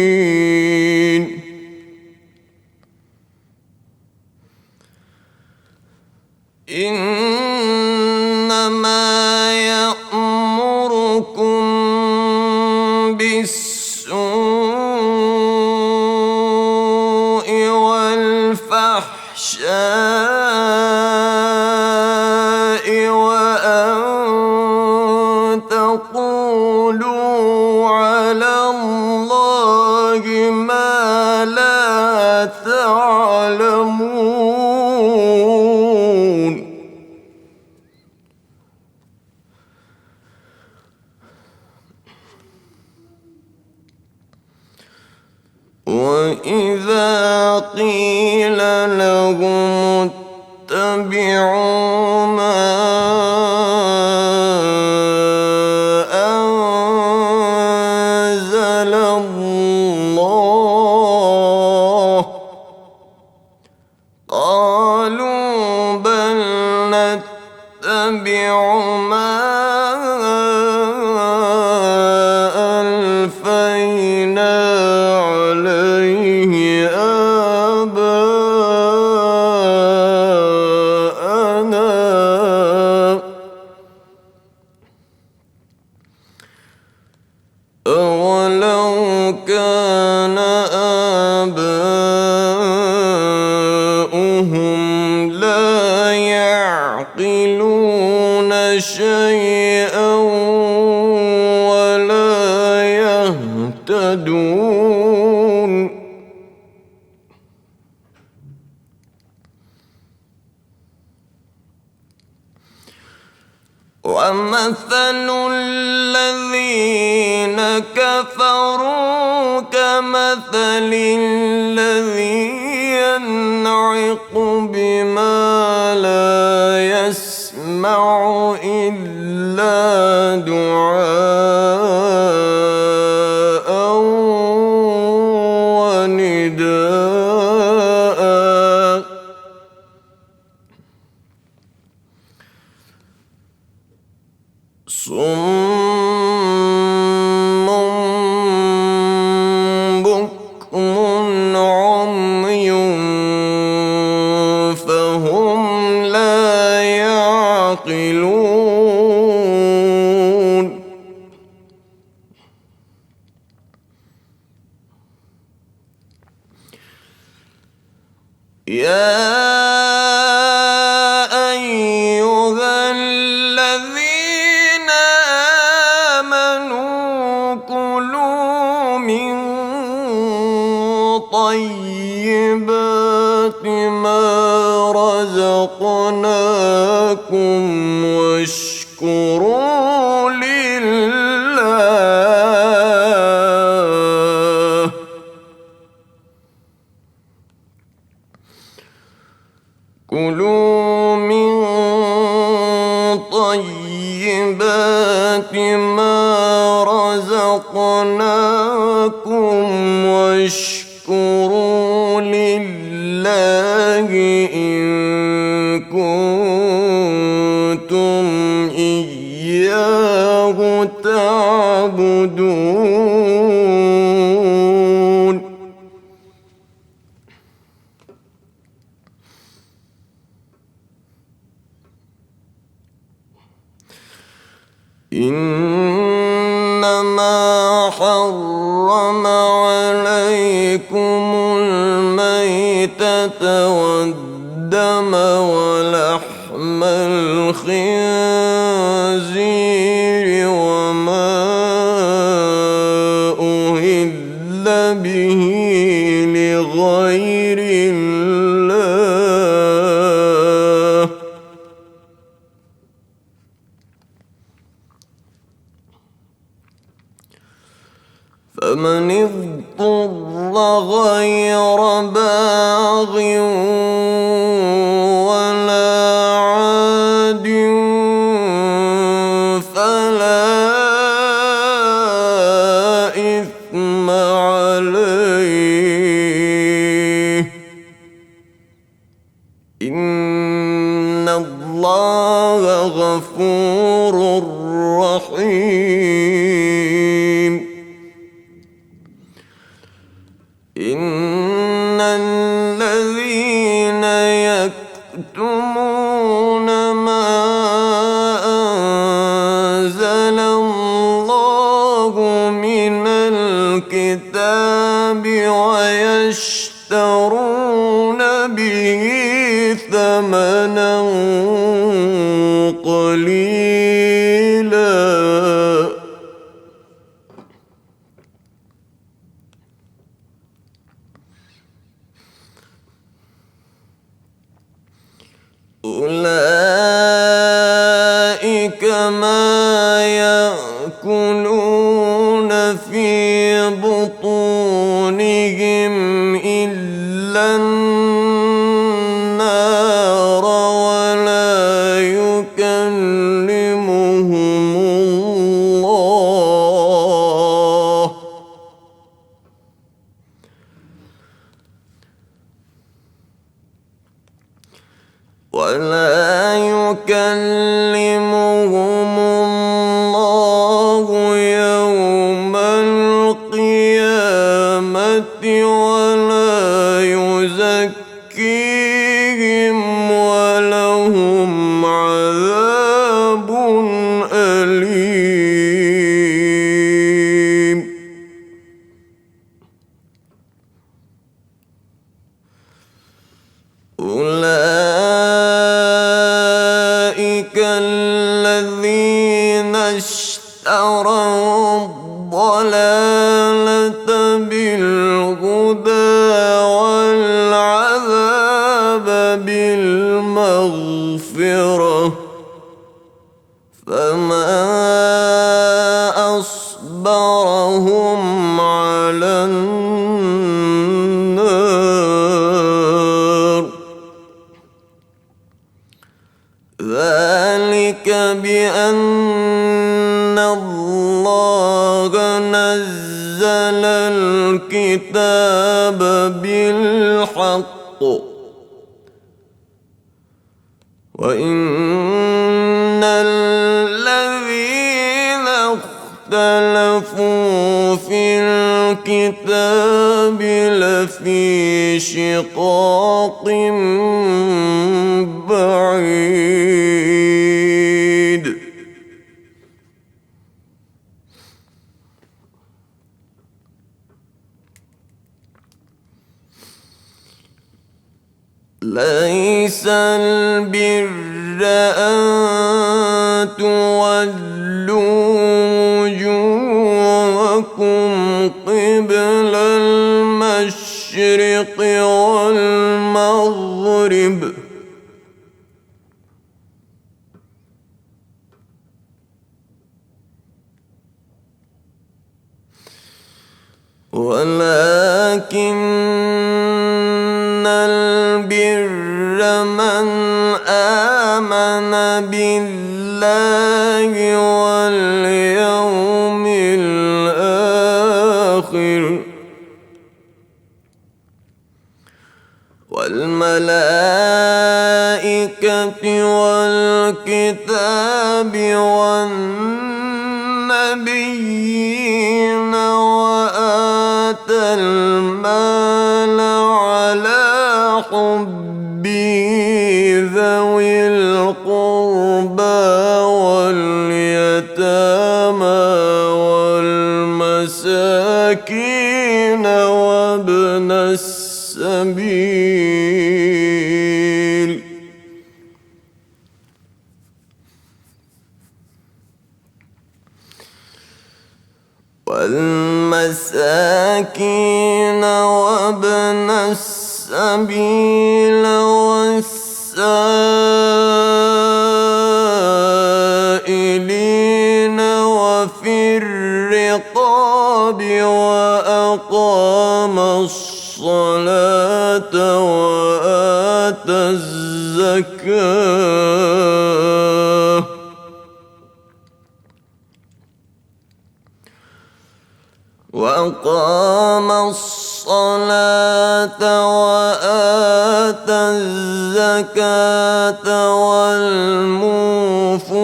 مبين إنما يأمركم بالسوء والفحشاء وأن تقولوا على الله ما لا تعلمون وإذا قيل لهم اتبعوا ما أنزل الله قالوا بل نتبع ما ألفينا عليه آباءنا أولو كان آباؤهم لا يعقلون شيئا ولا يهتدون ومثل الذين كفروا كمثل الذي ينعق بما لا يسمع إلا دعاء صم بكم عمي فهم لا يعقلون يا أيها الذين آمنوا كلوا من طيبات ما رزقناكم واشكروا لله كلوا من طيبات ما رزقناكم واشكروا لله إن كنتم إياه تعبدون إنما حرم عليكم الميتة والدم ولحم الخنزير وما أهل به لغير الله فمن اضطر غير باغ ولا عاد فلا إثم عليه إن الله غفور رحيم إن الذين يكتمون ما أنزل الله من الكتاب ويشترون به ثمنا قليلا أولئك ما يأكلون في بطونهم إلا النار ولا يكلمهم الله يوم القيامة ولا يزكيهم ولهم عذاب أليم أولئك الذين اشتروا الضلالة بالهدى والعذاب بالمغفرة فما أصبرهم على النار ذلك بأن الله نزل الكتاب بالحق وإن الذين اختلفوا في الكتاب لفي شقاق بعيد ليس البر أن تولوا وجوهكم قبل المشرق والمغرب ولكن البر من آمن بالله واليوم الآخر والملائكة والكتاب والنبيين وآتى المال على حبه ذوي القربى واليتامى والمساكين وابن السبيل وابن السبيل والسائلين وفي الرقاب وأقام الصلاة وآتى الزكاة والموفون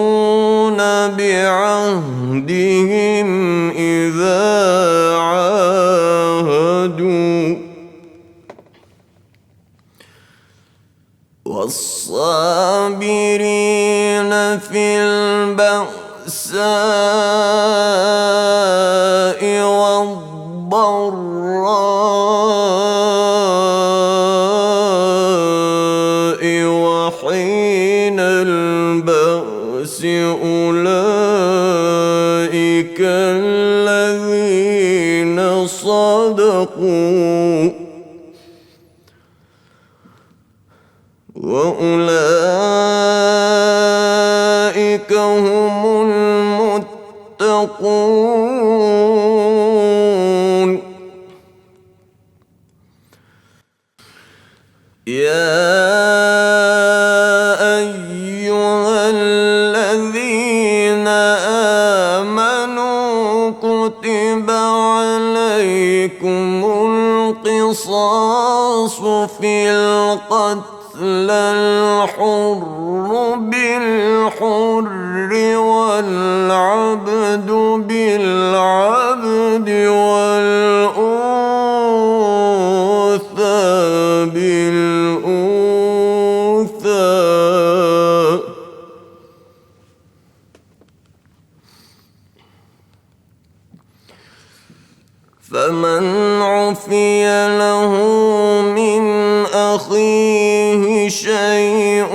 بعهدهم إذا عاهدوا والصابرين في البأساء والضراء وحين البأس أولئك الذين صدقوا وأولئك هم المتقون يا أيها الذين آمنوا كتب عليكم القصاص في القتل الحر بالحر والعبد بالعبد والأنثى بالأنثى فمن عفي له من أخيه شيء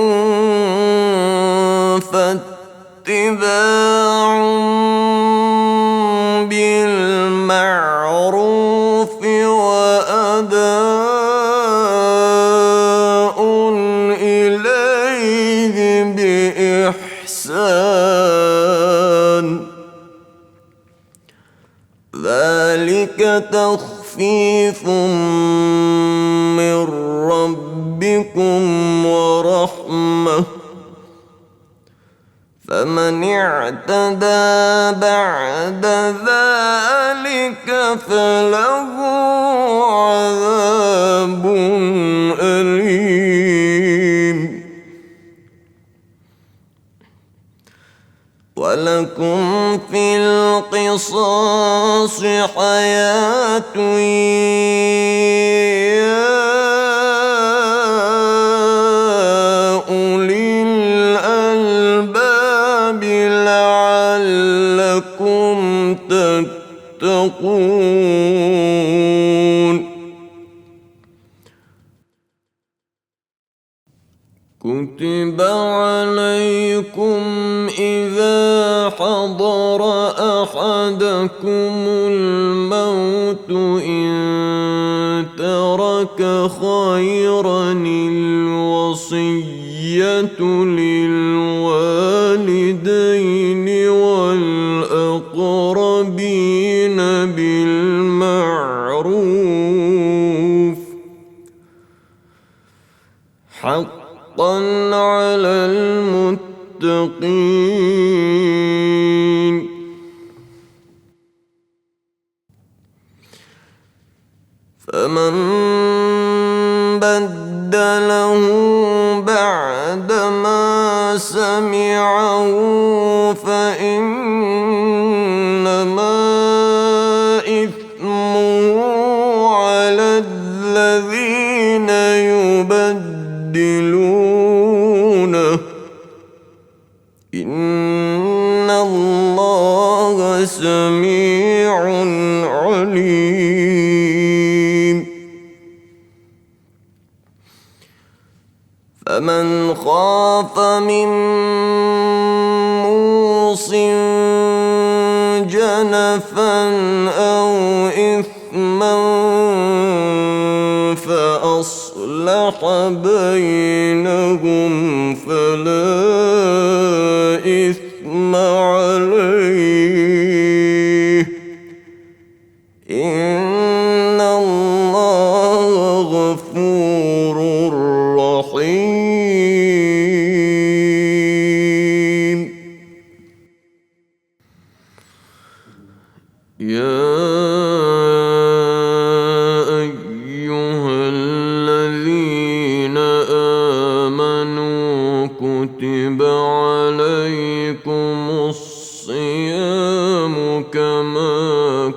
فاتباع بالمعروف وأداء إليه بإحسان ذلك تخفيف من ربكم ورحمة فمن اعتدى بعد ذلك فله عذاب أليم ولكم في القصاص حياة يا أولي الألباب لعلكم تتقون. كتب عليكم إذا حضر أحدكم الموت إن ترك خيرا الوصية للوالدين والأقربين بالمعروف حقا على المتقين. فمن بدله بعدما سمعه فإنما إثمه على الذين يبدلونه إن الله سميع عليم. فمن خاف من موص جنفا أو إثما فأصلح بينهم فلا إثم عليه إن الله غفور رحيم. يا أيها الذين آمنوا كتب عليكم الصيام كما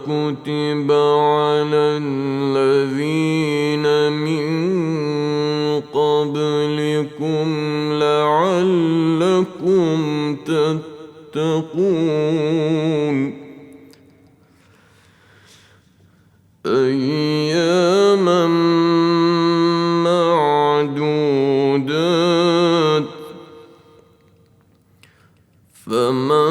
كتب على الذين من قبلكم لعلكم تتقون. أياما معدودات فمن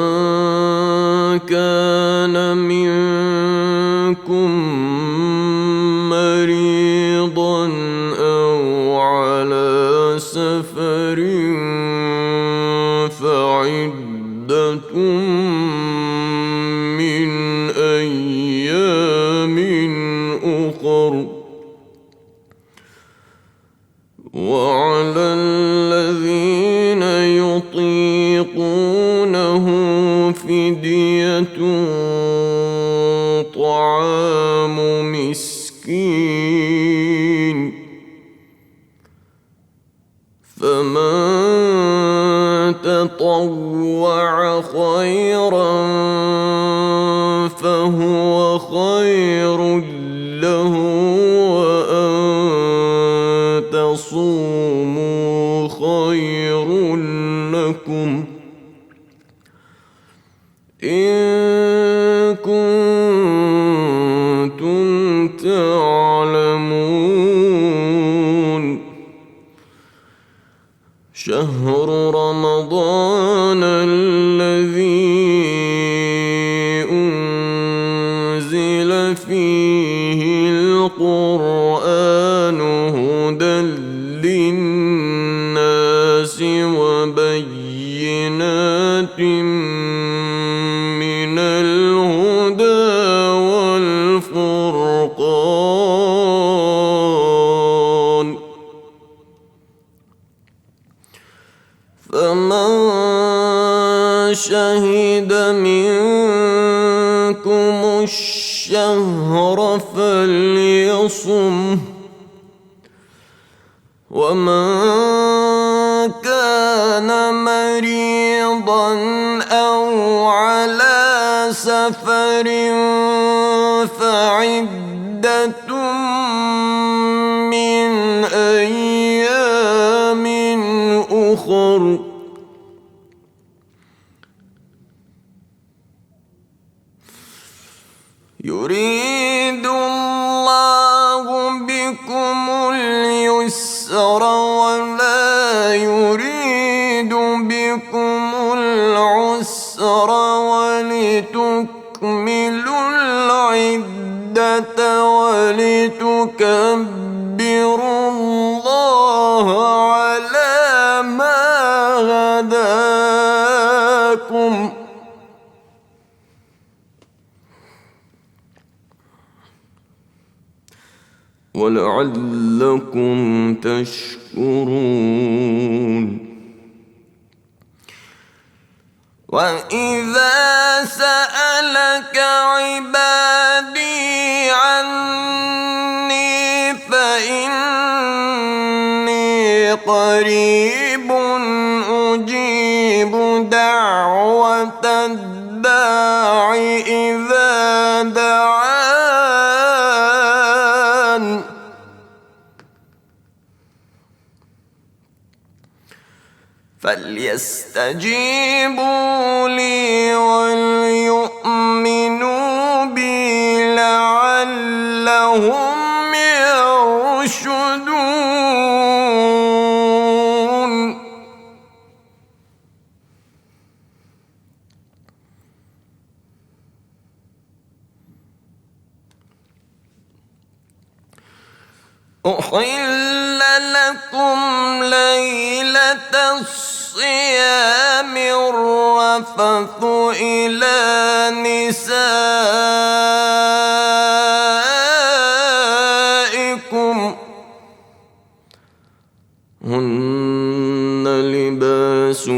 كان منكم مريضا أو على سفر فعدة من أيام أخر وعلى الذين يطيقونه فدية طعام مسكين فمن تطوع خيرا فهو خير له وأن تصوموا خير لكم إن كنتم تعلمون. شهر رمضان الذي أنزل فيه القرآن هدى للناس وبينات من الهدى والفرقان فمن شهد منكم الشهر فليصمه ومن كان مريضا أو سفر فعدة من أيام أخر يريد الله بكم اليسر ولا يريد بكم العسر ولتكملوا العدة ولتكبروا الله على ما هداكم
ولعلكم تشكرون
وإذا سألك عبادي عني فإني قريب أجيب دعوة الداع إذا دعان فليستجيبوا لي وليؤمنوا بي لعلهم يرشدون أحل لكم ليلة الصيام الرفث إلى نسائكم
هن لباس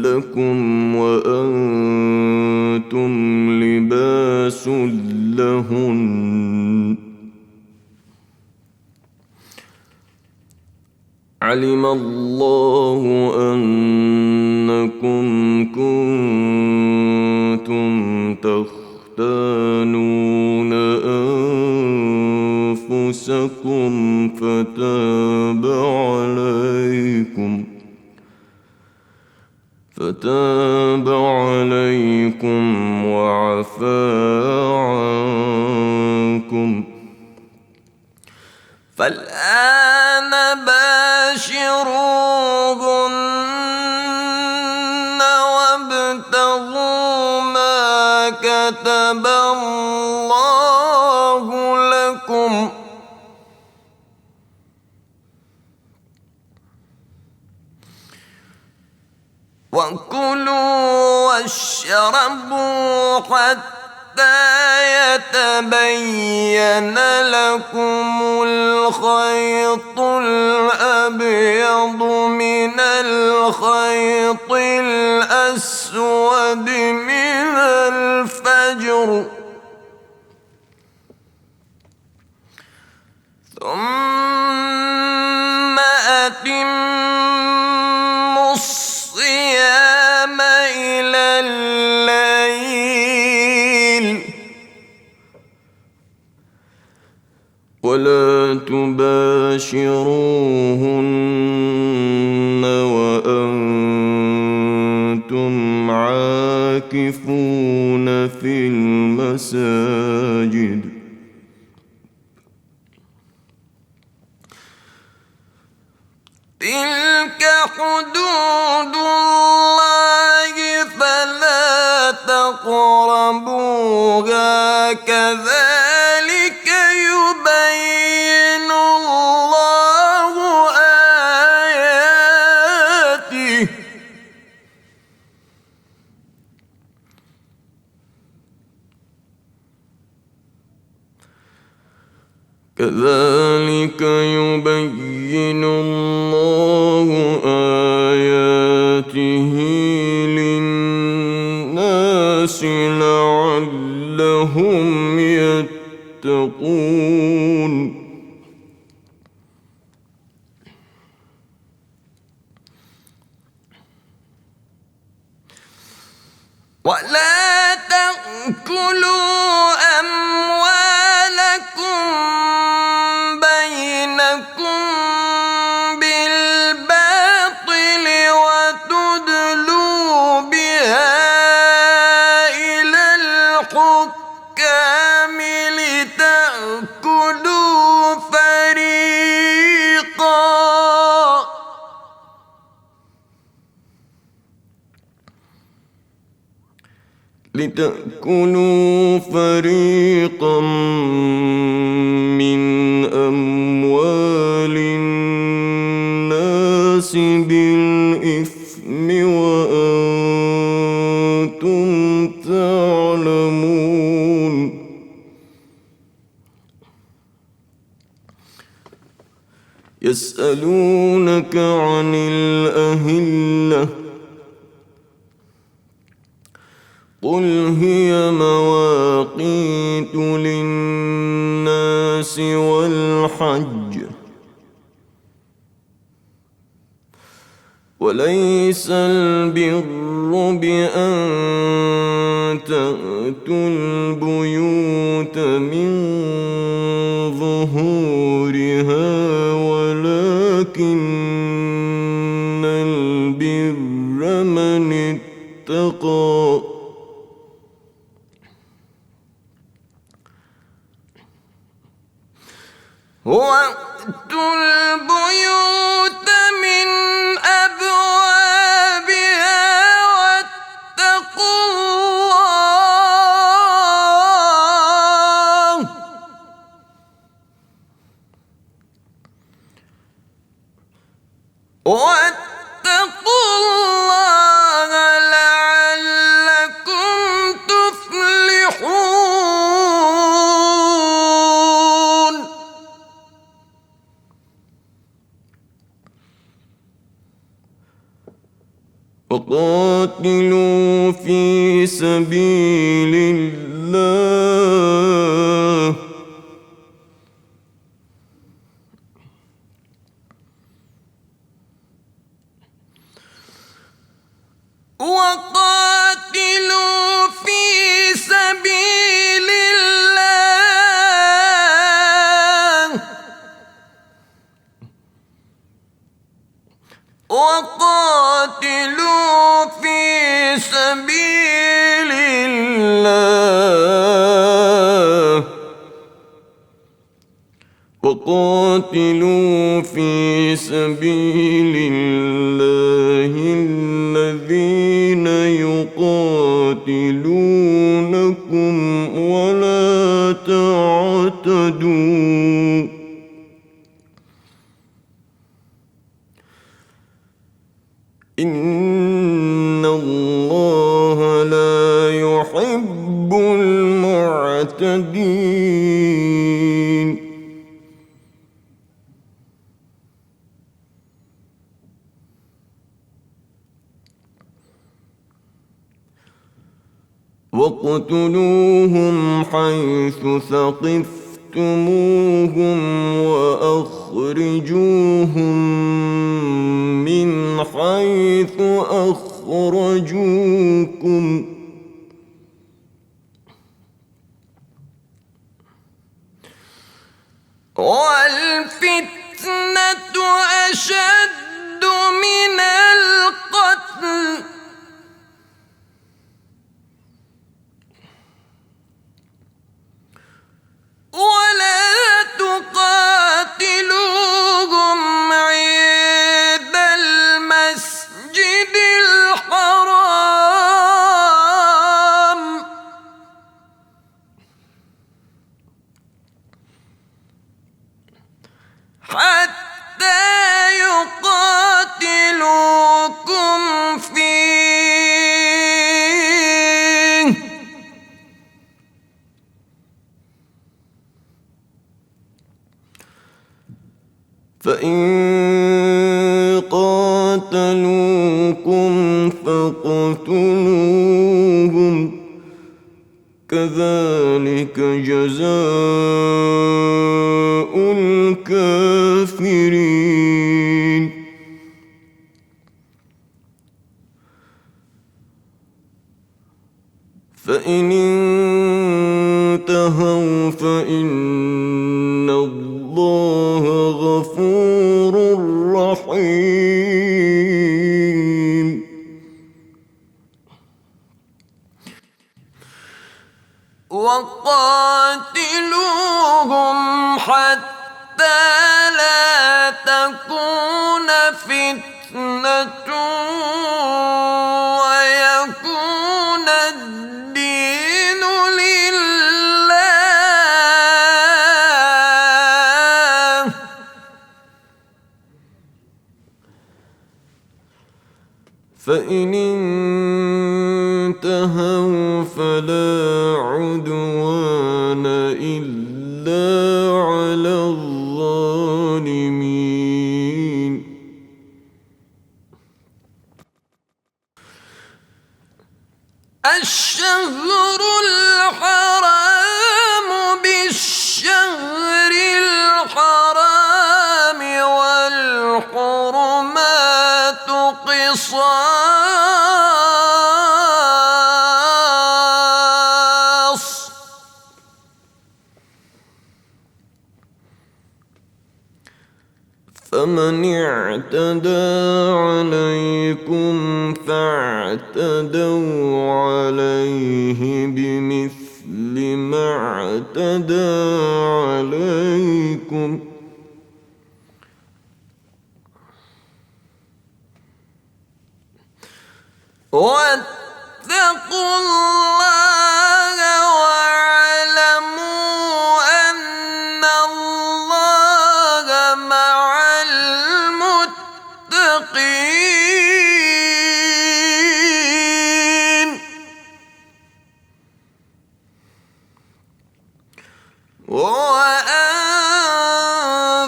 لكم وأنتم لباس لهن علم الله أنكم كنتم تختانون أنفسكم فتاب عليكم وعفى عنكم
فالآن باشروهن وابتغوا ما كتب الله لكم وكلوا واشربوا حتى يتبين لكم الخيط الأبيض من الخيط الأسود من الفجر ثم أتموا الصيام إلى الليل
ولا تباشروهن وأنتم عاكفون في المساجد
تلك حدود الله فلا تقربوها كذلك يبين الله آياته
كذلك يبين الله آياته للناس لعلهم يتقون
ولا تأمنوا تأكلوا أموالكم بينكم بالباطل وتدلوا بها إلى الحكام
لتأكلوا فريقا من أموال الناس بالإثم وأنتم تعلمون. يسألونك عن الأهلة قل هي مواقيت للناس والحج وليس البر بأن تأتوا البيوت من ظهورها ولكن البر من اتقى
وَأْتُوا الْبُيُوتَ مِنْ أَبْوَابِهَا وَاتَّقُوا اللَّهَ لَعَلَّكُمْ تُفْلِحُونَ.
وقاتلوا في سبيل الله
وقاتلوا في سبيل الله وقاتلوا في سبيل الله
وقاتلوا في سبيل الله الذين يقاتلونكم ولا تعتدوا إن الله لا يحب المعتدين. واقتلوهم حيث ثقفتموهم وأخرجوهم من حيث أخرجوكم
والفتنة أشد من القتل ولا تقاتلوهم عند المسجد الحرام حتى يقاتلوكم فيه
فإن قاتلوكم فاقتلوهم كذلك جزاء الكافرين. فإن انتهوا فإن الله غفور رحيم.
وقاتلوهم حتى لا تكون فتنة ويكون الدين لله.
فإن انتهوا فلا عدوان إلا على الظالمين.
الشهر الحرام بالشهر الحرام والحرمات قصاص.
فمن اعتدى عليكم فاعتدوا عليه بمثل ما اعتدى عليكم
واتقوا الله واعلموا أن الله مع المتقين.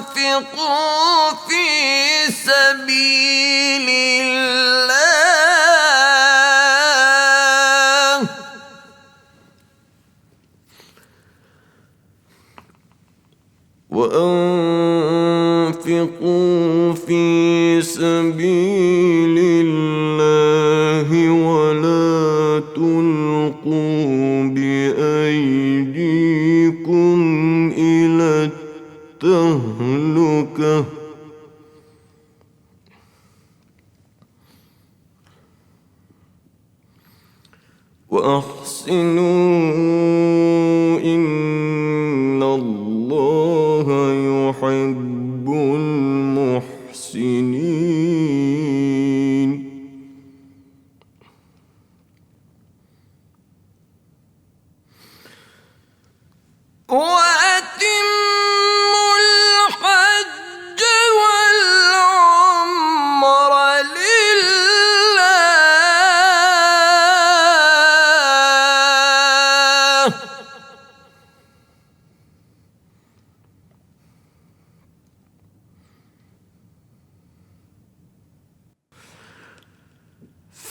وأنفقوا في سبيل الله
وأنفقوا في سبيل الله ولا تلقوا بأيديكم إلى التهلكة وأحسنوا إن الله يحب المحسنين.
وأتموا الحج والعمرة لله.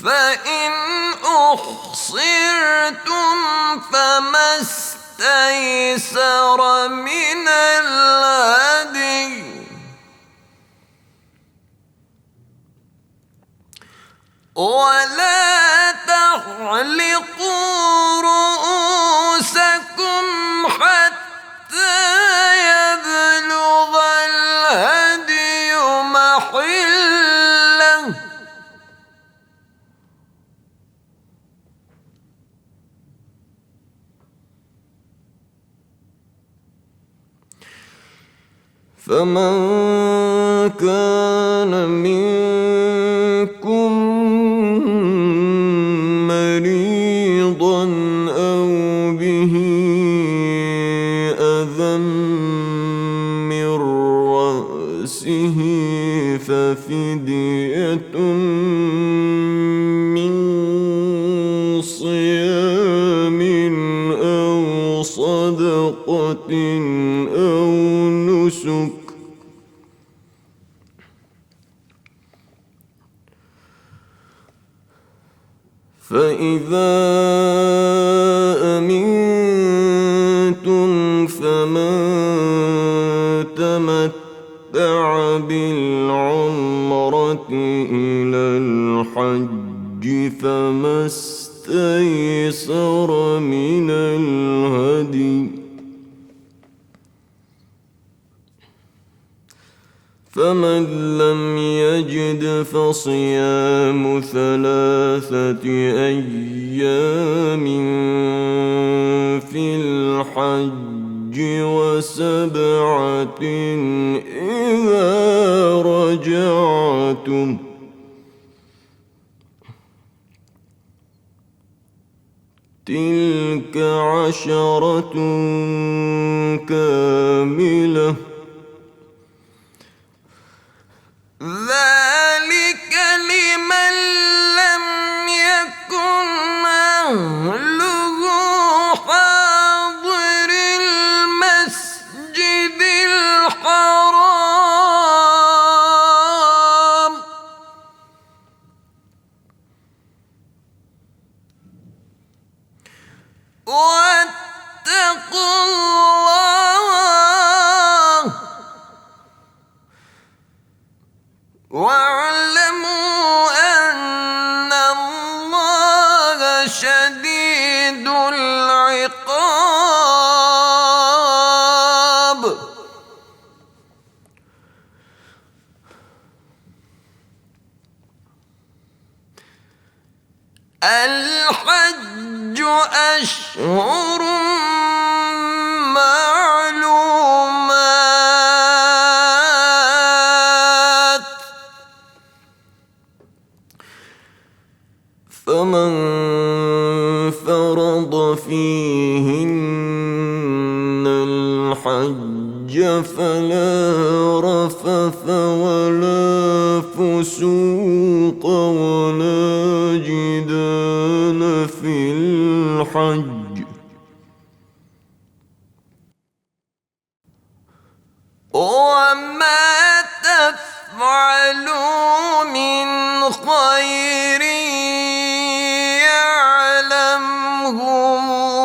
فإن أحصرتم فما استيسر من الهدي ولا تحلقوا رؤوسكم حتى يبلغ الهدي محله
فمن كان منكم مريضا أو به أذى من رأسه ففدية من صيام أو صدقة أو نسك فإذا أمنتم فمن تمتع بالعمرة إلى الحج فما استيسر من الهدي فمن لم يجد فصيام 3 أيام في الحج و7 إذا رجعتم تلك 10 كاملة
ذلك لمن لم يكن أهله حاضر المسجد الحرام واتقوا الله واعلموا أن الله شديد العقاب الحج أشهر معلومات
فمن فرض فيهن الحج فلا رفث ولا فسوق ولا جدال في الحج
وما تفعلوا من خير يعلمه الله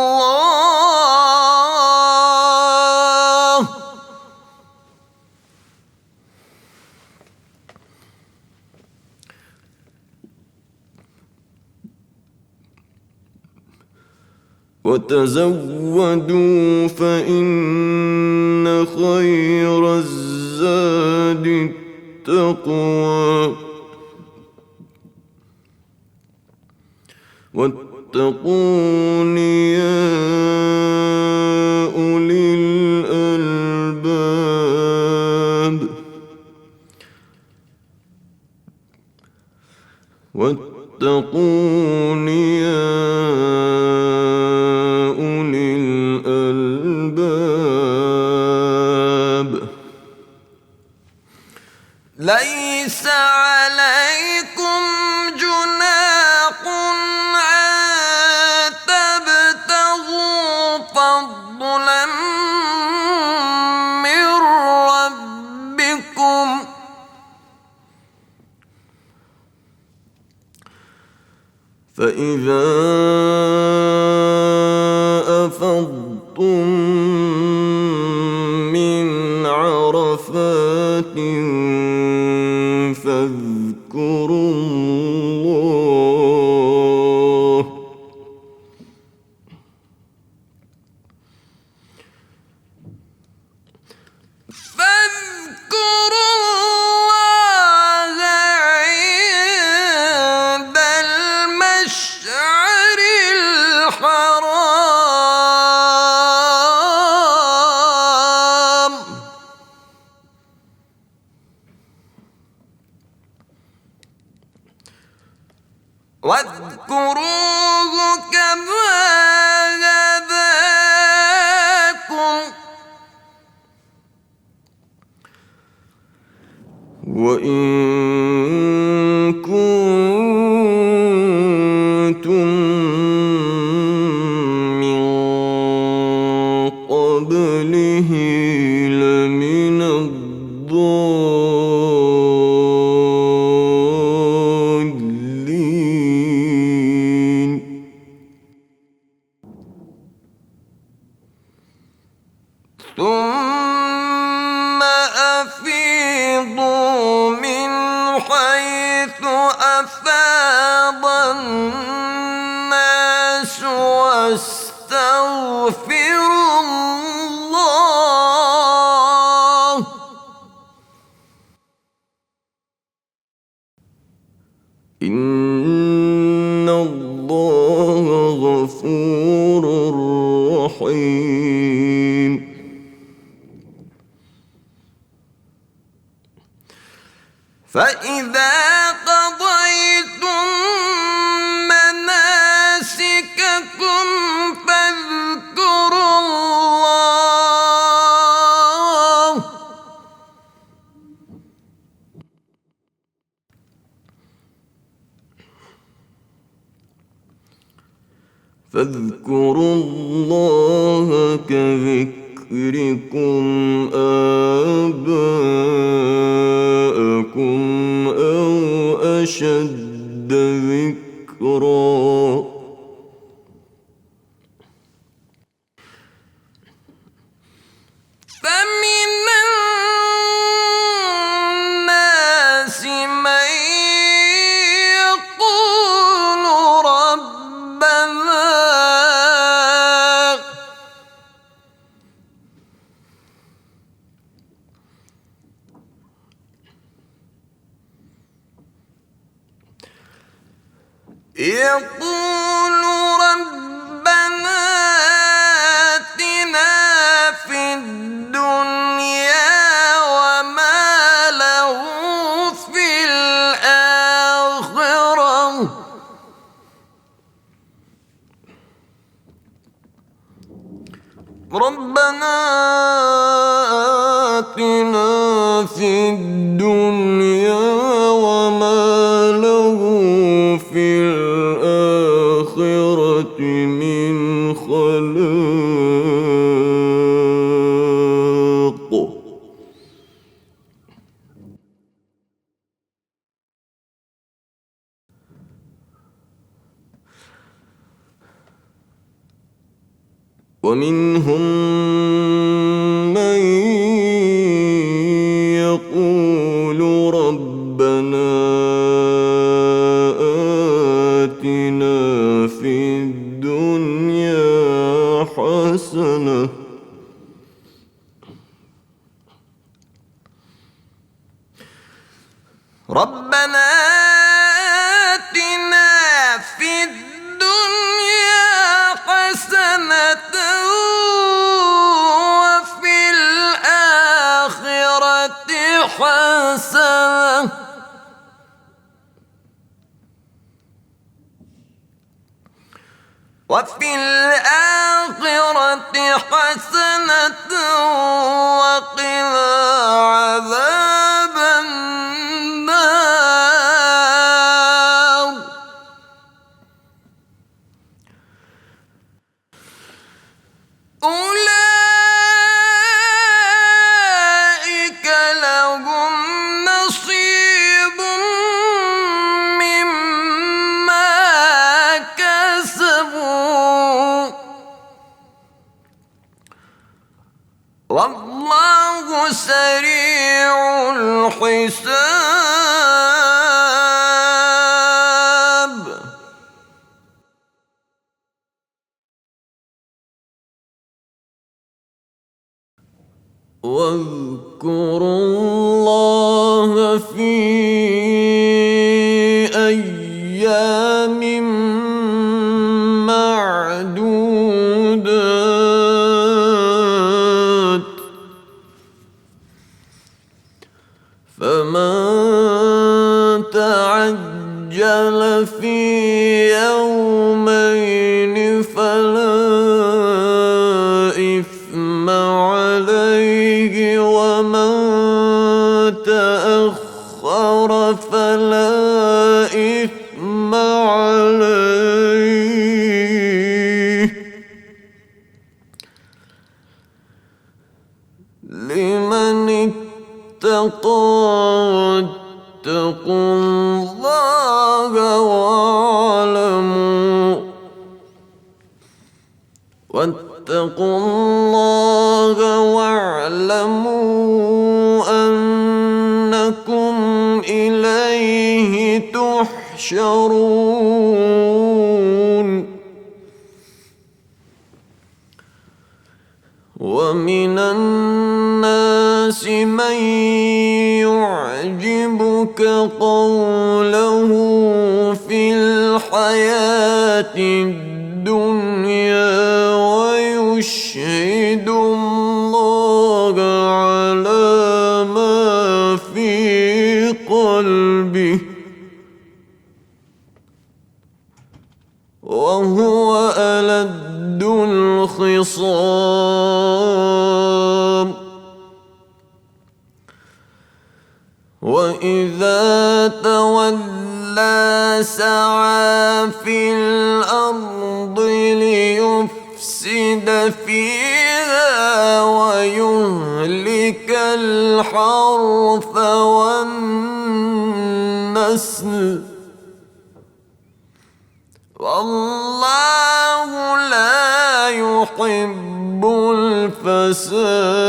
وتزودوا فإن خير الزاد التقوى واتقون يا أولي الألباب واتقون يا أولي الألباب
ليس عليكم جناح أن تبتغوا فضلا من ربكم
فإذا أفضتم من عرفات فاذكروا الله
عند المشعر الحرام واذكروه كما هداكم
وإن كنتم من قبله لمن الضالين.
1
إن الله غفور رحيم
فإذا قضيتم مناسككم فاذكروا
الله كذكركم آباءكم أو أشد ذكرا
فمن الناس من يقول ربنا آتنا في الدنيا وما له في الآخرة ربنا آتنا في الدنيا وما له في الآخرة من خلاق ومنهم من يقول ربنا آتنا في الدنيا حسنة ربنا آتنا في الدنيا حسنة وفي الآخرة حسنة وقنا عذاب النار أولئك لهم نصيب مما كسبوا والله سريع الحساب
واذكروا الله في أيام معدودات فمن تعجل في يومين فلا إثم عليه ومن تأخر فلا إثم عليه لمن اتقى واتقوا الله واعلموا أنكم إليه تحشرون ومن الناس من يعجبك يحسنك قوله في الحياة الدنيا ويشهد الله على ما في قلبه وهو ألد الخصام وإذا تولى سعى في الأرض ليفسد فيها ويهلك الحرث والنسل والله لا يحب الفساد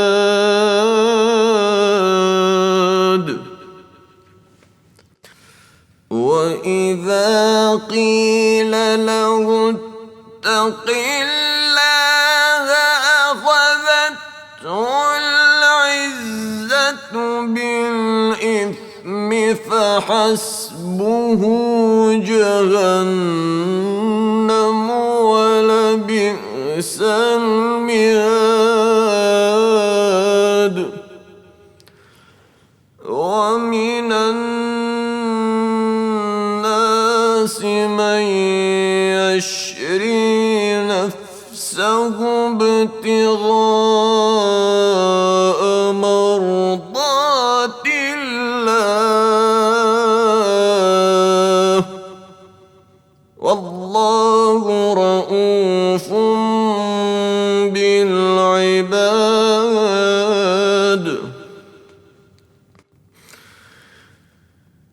وإذا قيل له اتق الله أخذته العزة بالإثم فحسبه جهنم ولبئس المهاد ومن الناس من يشري نفسه ابتغاء مرضات الله والله رؤوف بالعباد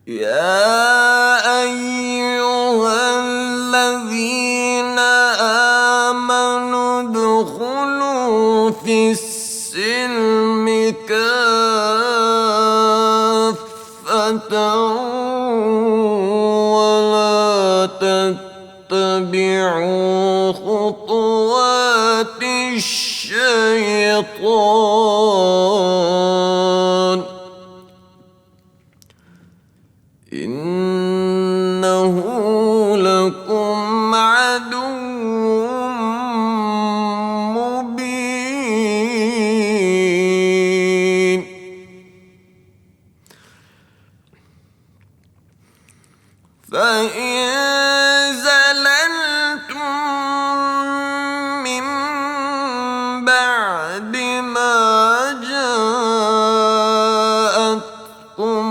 يا أيها الذين آمنوا ادخلوا في السلم كافة ولا تتبعوا خطوات الشيطان إنه لكم عدو مبين فإن زللتم من بعد ما جاءتكم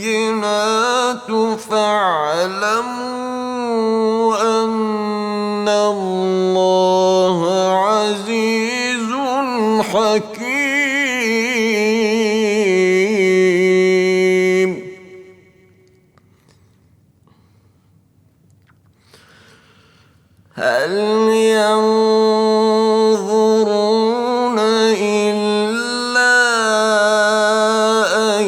البينات فاعلموا أن الله عزيز حكيم هل ينظرون إلا أن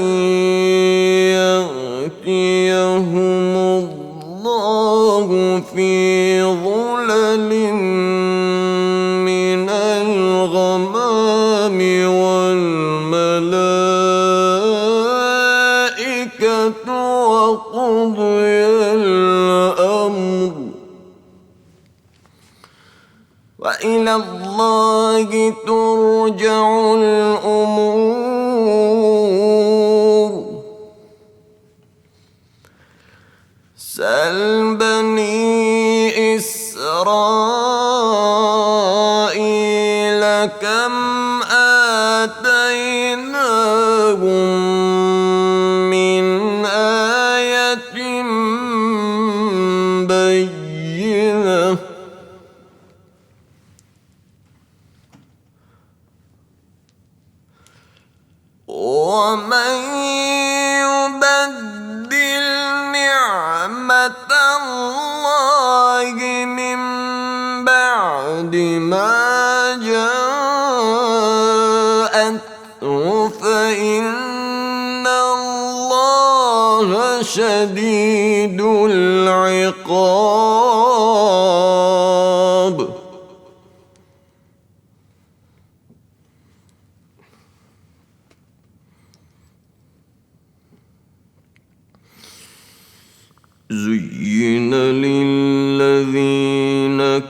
يأتيهم الله في ظلل من الغمام والملائكة وقضي الأمر وإلى الله ترجع الأمور سل بني إسرائيل كم آتيناهم من آية بينة ومن يبدل نعمة الله من بعد ما جاءته فإن الله شديد العقاب
زين للذين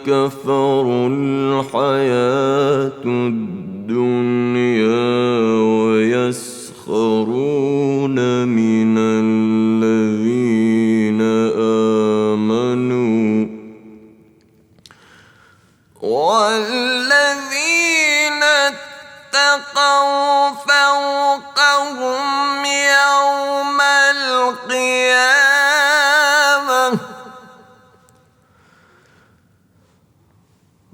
كفروا الحياة الدنيا ويسخرون من الذين آمنوا
والذين اتقوا فوقهم يوم القيامة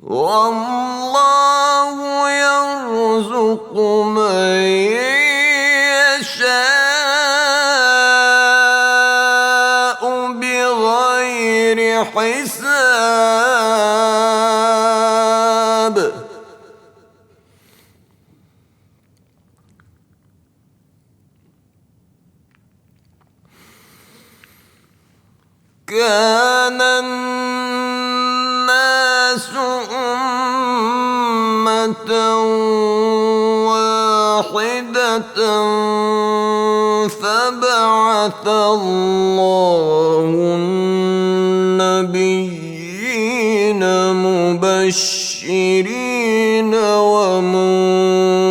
والله يرزق من يشاء بغير حساب كان الناس أمة واحدة فبعث الله النبيين مبشرين ومنذرين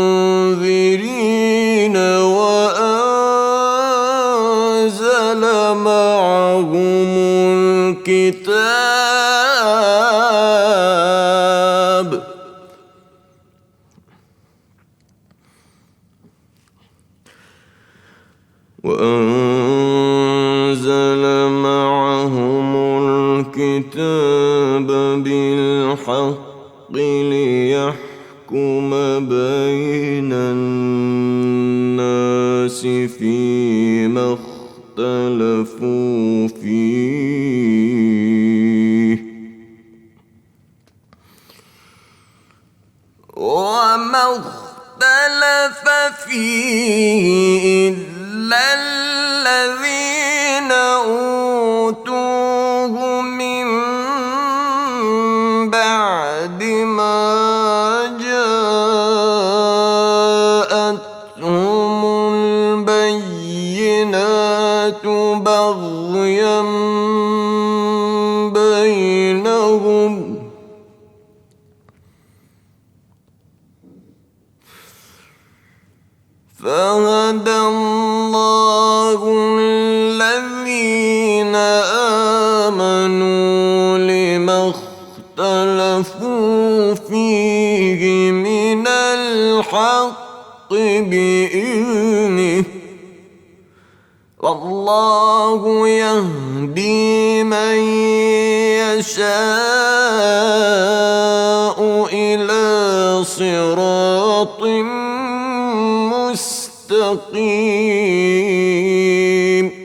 وأنزل معهم الكتاب بالحق ليحكم بين الناس فيما اختلفوا فيه وما اختلف فيه إلا الذين أوتوه من بعد ما جاءتهم البينات بغيا بينهم فهدى الله الذين آمنوا لما اختلفوا فيه من الحق بإذنه والله يهدي من يشاء إلى صراط مستقيم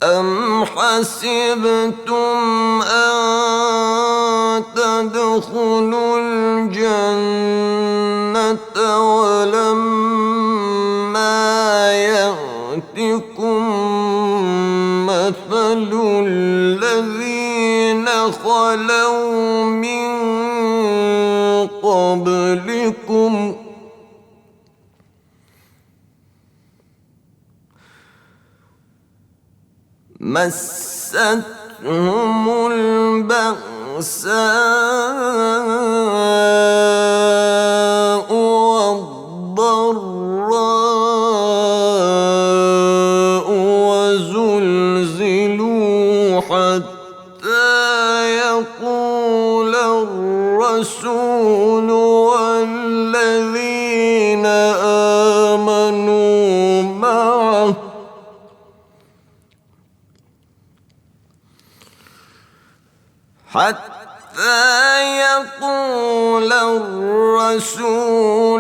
أم حسبتم أن تدخلوا الجنة ولما يأتكم مثل الذين خلوا من قبلكم مستهم البأساء والضراء وزلزلوا حتى يقول الرسول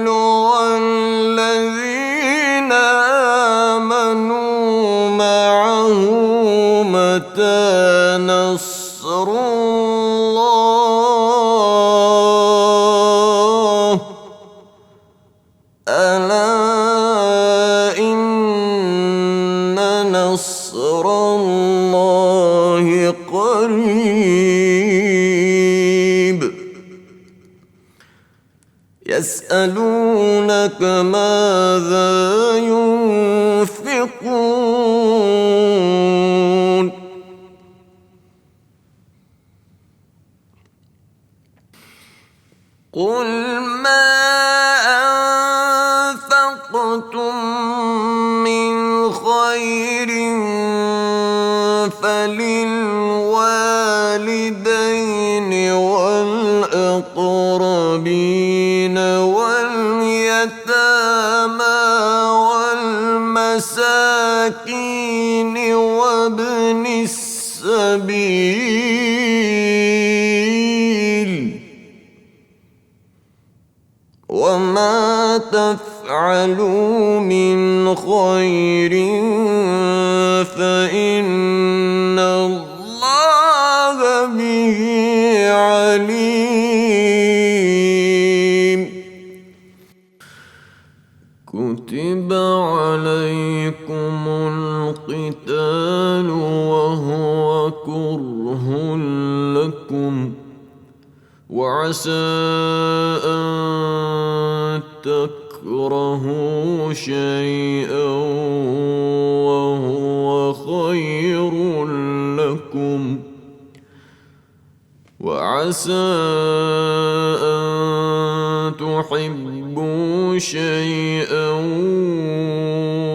والذين آمنوا معه متى نصر الله ألا إن نصر الله قريب يسألونك ماذا ينفقون
قل ما أنفقتم من خير فللوالدين والأقربين واليتامى والمساكين وابن السبيل وما تفعلوا من خير فإن الله به عليم كتب عليكم القتال وهو كره لكم وعسى أن تكرهوا شيئا وهو خير لكم وعسى أن تحبوا شيئا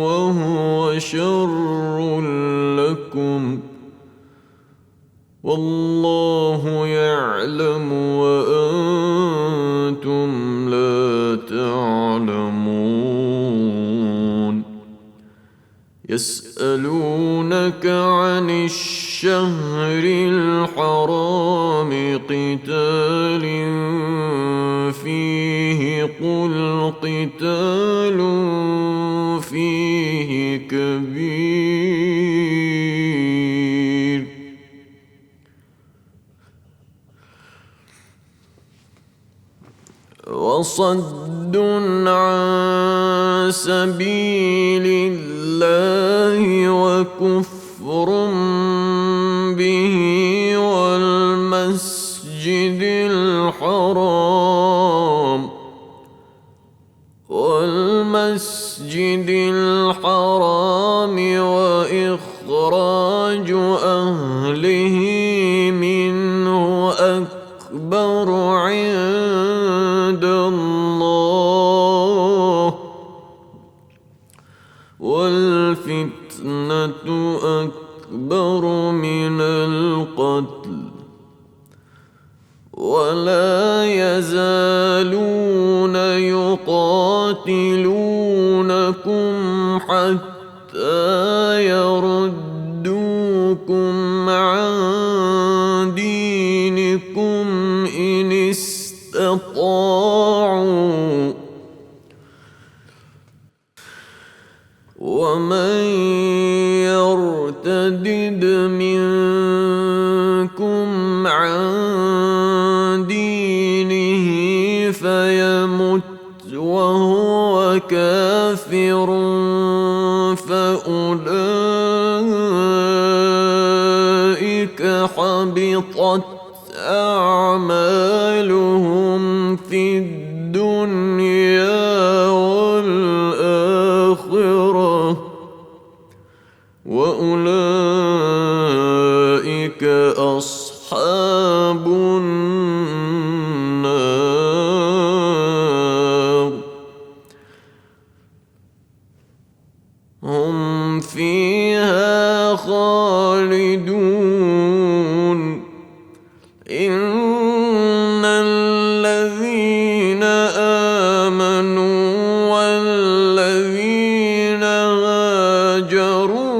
وهو شر لكم والله يعلم وأنتم لا تعلمون يسألونك عن الشهر الحرام قتال فيه قل قتال فيه كبير وصد عن سبيل الله وكفر به والمسجد الحرام وإخراج أهله منه أكبر عند الله والفتنة أكبر من القتل ولا يزالون يقاتلونكم حتى يردوكم عن دينكم إن استطاعوا ومن يرتدد منكم عن دينه فيمت وهو كافر فأولئك حبطت أعمالهم في الدنيا والآخرة وأولئك أصحاب النار هم فيها خالدون إن الذين آمنوا والذين هاجروا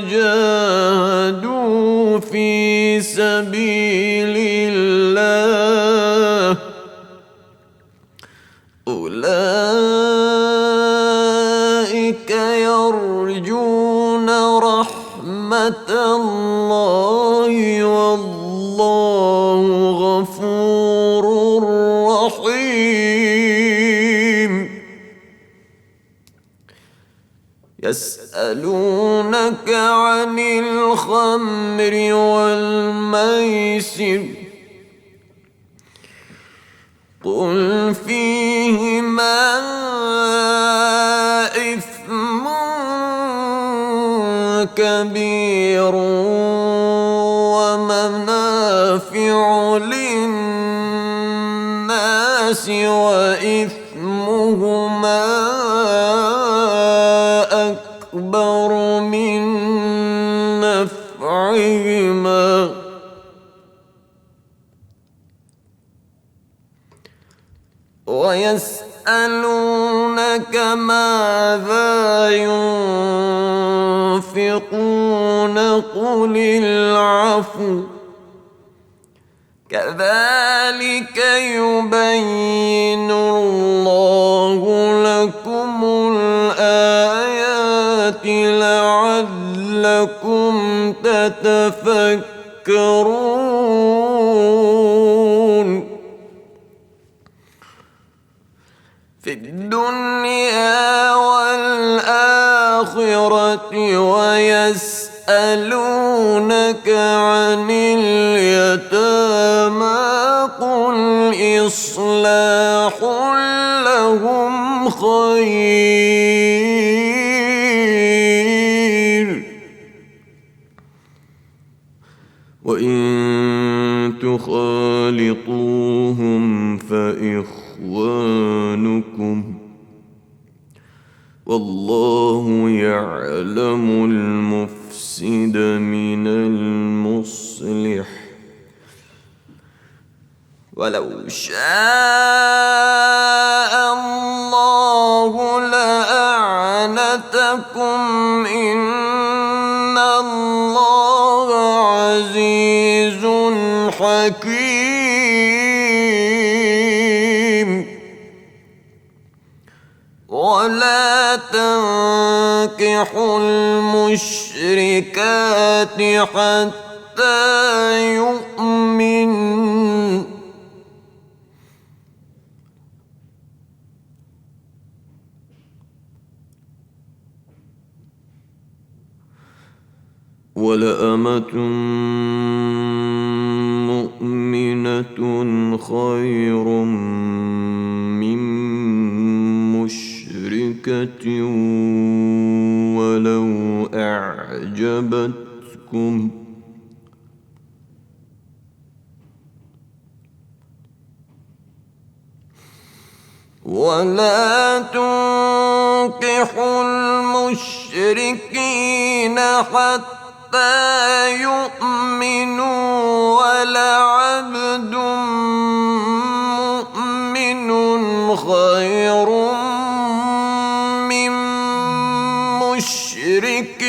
وجاهدوا في سبيل الله أولئك يرجون رحمة الله والله غفور رحيم يسألونك عن الخمر والميسر قل فيهما إثم كبير ومنافع للناس وإثمهما أكبر من نفعهما ويسألونك ماذا ينفقون قل العفو كذلك يبين الله لكم الآيات لعلكم تتفكرون في الدنيا والآخرة ويسألونك عن اليتامى قل إصلاح لهم خير وإن تخالطوهم فإخوانكم والله يعلم المفسد من المصلح ولو شاء الله لأعنتكم إن الله عزيز حكيم ولا تنكحوا المشركات حتى يؤمنوا ولأمة مؤمنة خير من مشركة ولو أعجبتكم ولا تنكحوا المشركين حتى يؤمنوا ولعبد مؤمن خير من مشرك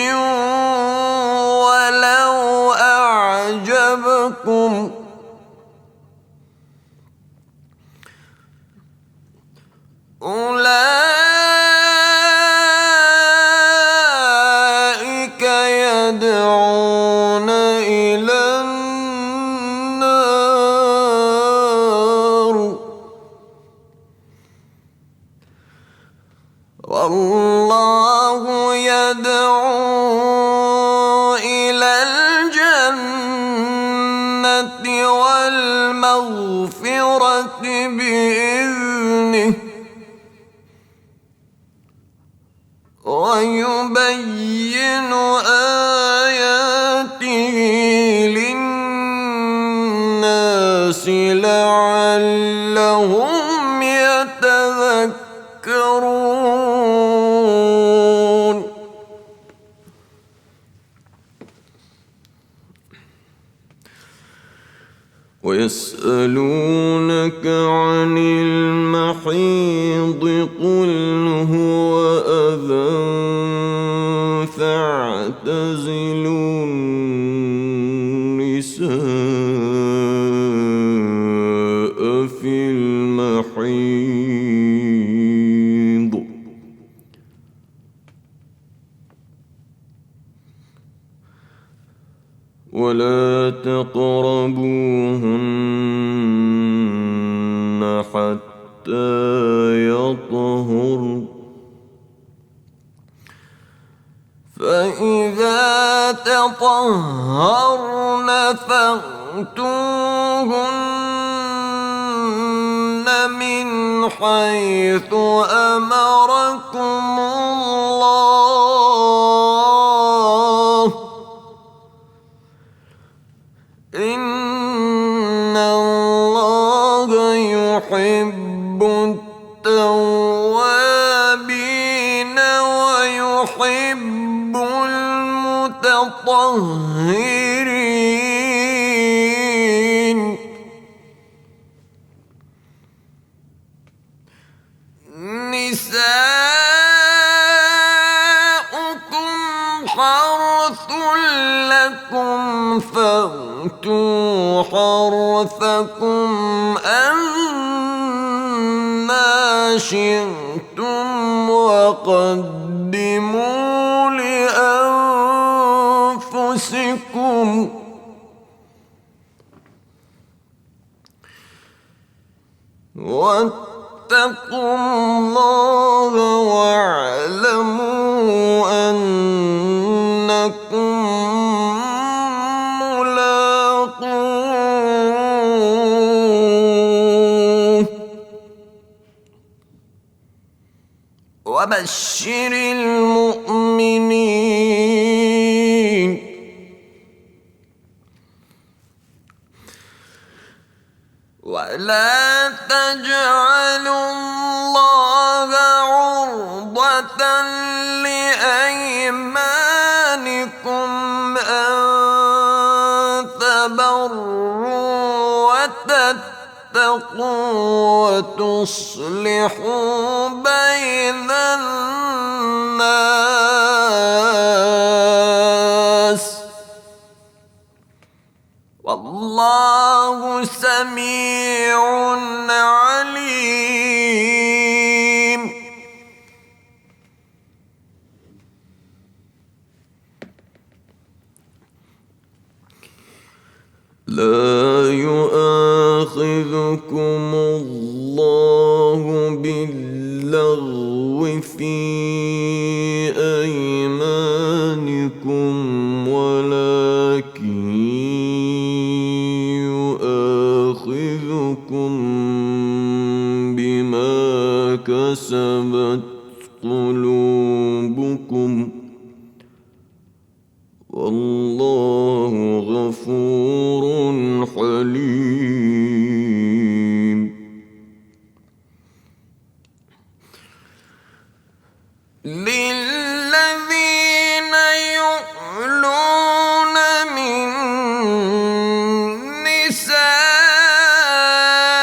ولو أعجبكم أولئك يدعون إلى النار والله يدعو إلى الجنة والمغفرة بإذنه ويبين آياته للناس لعلهم يتذكرون ويسألونك عن المحيض قل هو أذى فاعتزلوا النساء في المحيض ولا تقربوهن حتى يطهرن فإذا تطهرن فأتوهن
حيث أمركم الله إن الله يحب التوابين ويحب المتطهرين نساؤكم حرث لكم فأتوا حرثكم أنى شئتم وقدموا لأنفسكم واتقوا الله واعلموا أنكم ملاقوه وبشر المؤمنين ولا تجعلوا الله عرضة لأيمانكم أن تبروا وتتقوا وتصلحوا بين الناس والله سميع عليم
لا يؤاخذكم الله باللغو في أيمانكم ولكن يؤاخذكم بما كسبت قلوبكم والله غفور حليم للذين يؤلون من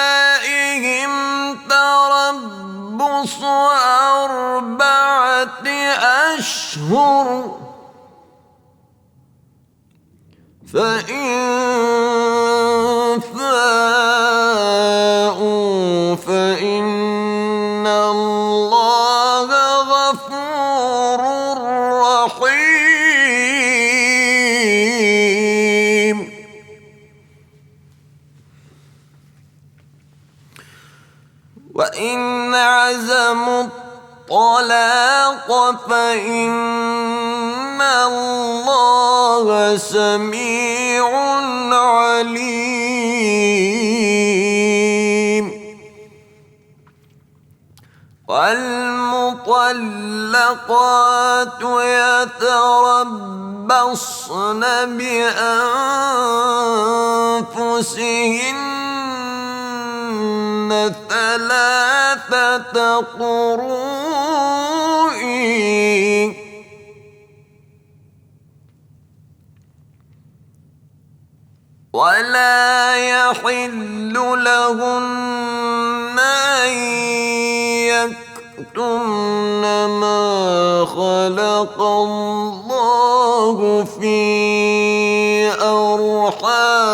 نسائهم تربص 4 أشهر فإن فاءوا فإن الله غفور رحيم وإن عزموا الطلاق فإن الله سميع عليم والمطلقات يتربصن بأنفسهن 3 قروء ولا يحل لهن أن يكتمن ما خلق الله في أرحامهن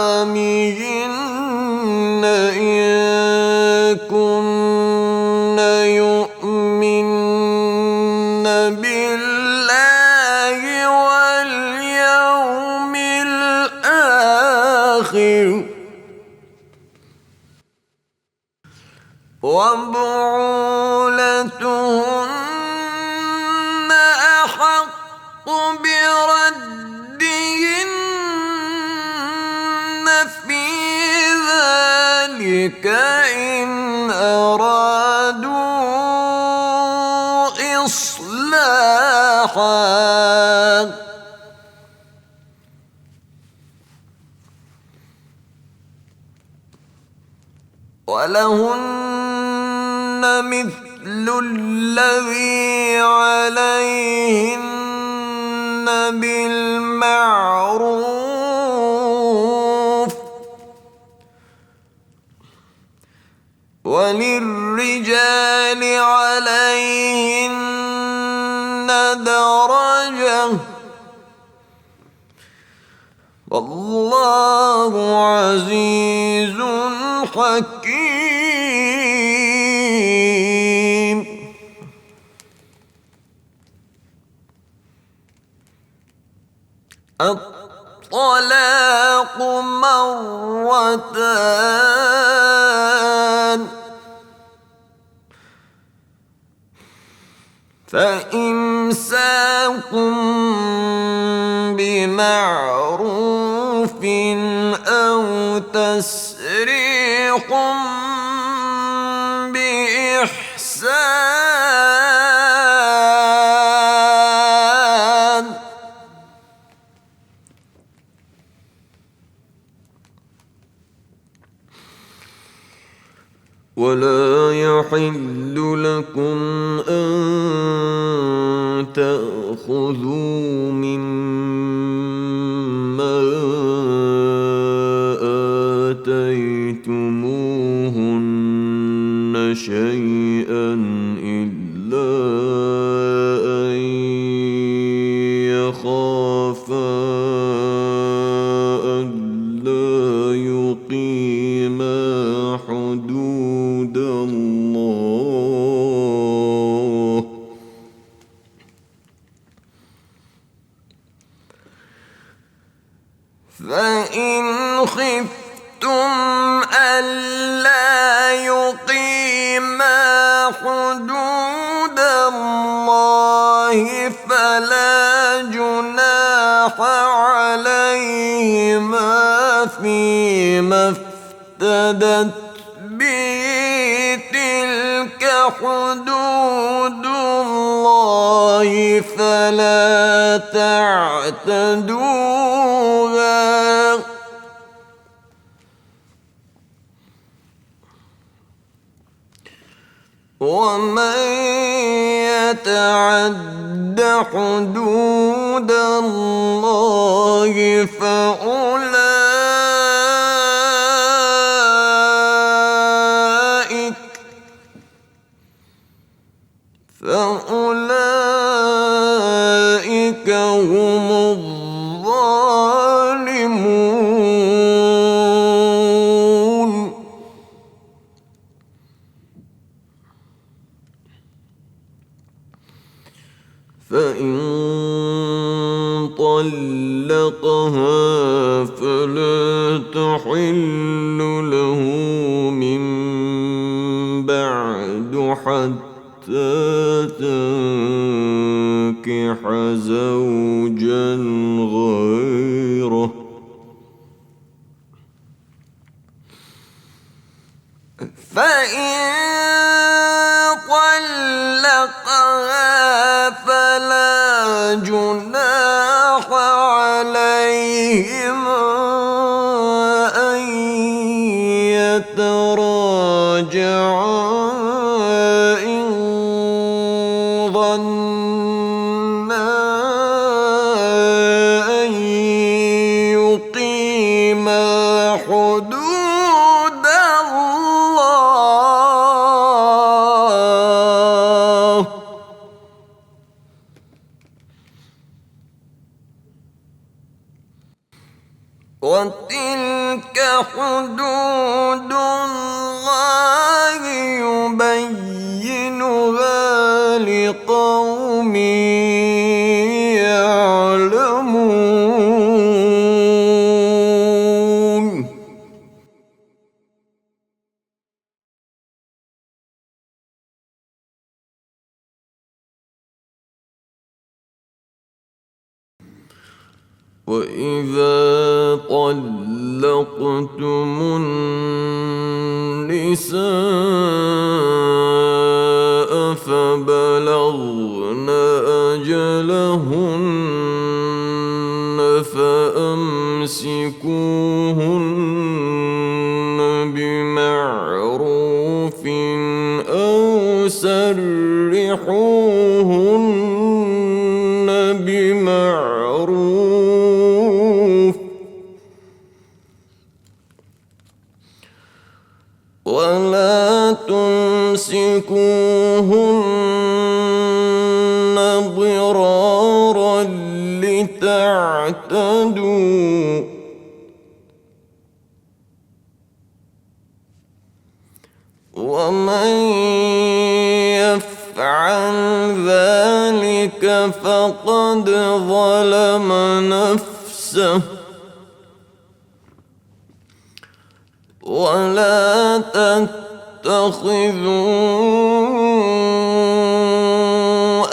إن كن يؤمن بالله واليوم الآخر وبعولتهن أحق بردهن في ذلك إن أراد
إصلاحا ولهن مثل الذي عليهن بالمعروف وللرجال عليهن درجة والله عزيز حكيم. الطلاق مرتان فإمساك بمعروف أو تسريح بإحسان
ولا يحل لكم أن تأخذوا مما آتيتموهن شيئا إلا أن يخافا ألا يقيما حدود الله
فإن خفتم ألا يقيما حدود الله فلا جناح عليهما فيما افتدت به تلك حدود الله فلا تعتدوها ومن يتعد حدود الله فأولئك هم الظالمون.
فإن طلقها فلا تحل له من بعد حتى تنكح زوجا غيره
فإن طلقها فلا جناح عليهما أن يتراجعا إن ظنا أن يقيما حدود الله وتلك حدود الله يبينها لقوم يعلمون.
وإذا طلقتم النساء بلغن أجلهن فأمسكوهن بمعروف أو سرحوهن بمعروف ولا تمسكوهن ضرارا لتعتدوا ومن يفعل ذلك فقد ظلم نفسه ولا تتخذوا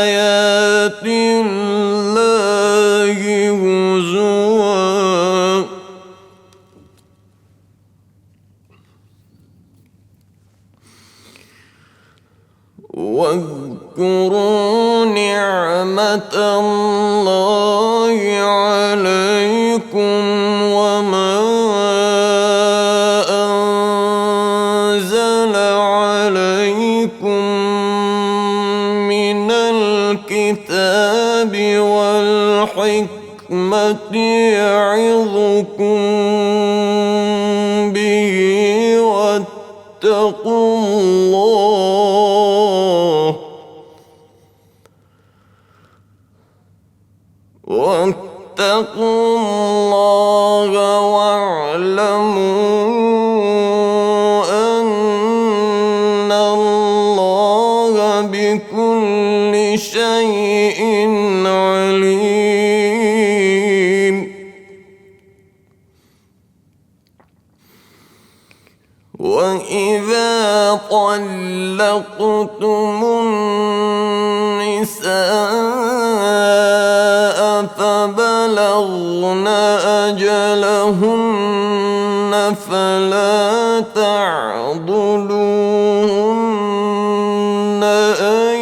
آيات الله هزوا واذكروا نعمة الله عليكم وما أنزل عليكم من الكتاب والحكمة يعظكم به واتقوا الله واعلموا أن الله بكل شيء عليم وإذا طلقتم النساء فبلغن أجلهن فلا تعضلوهن أن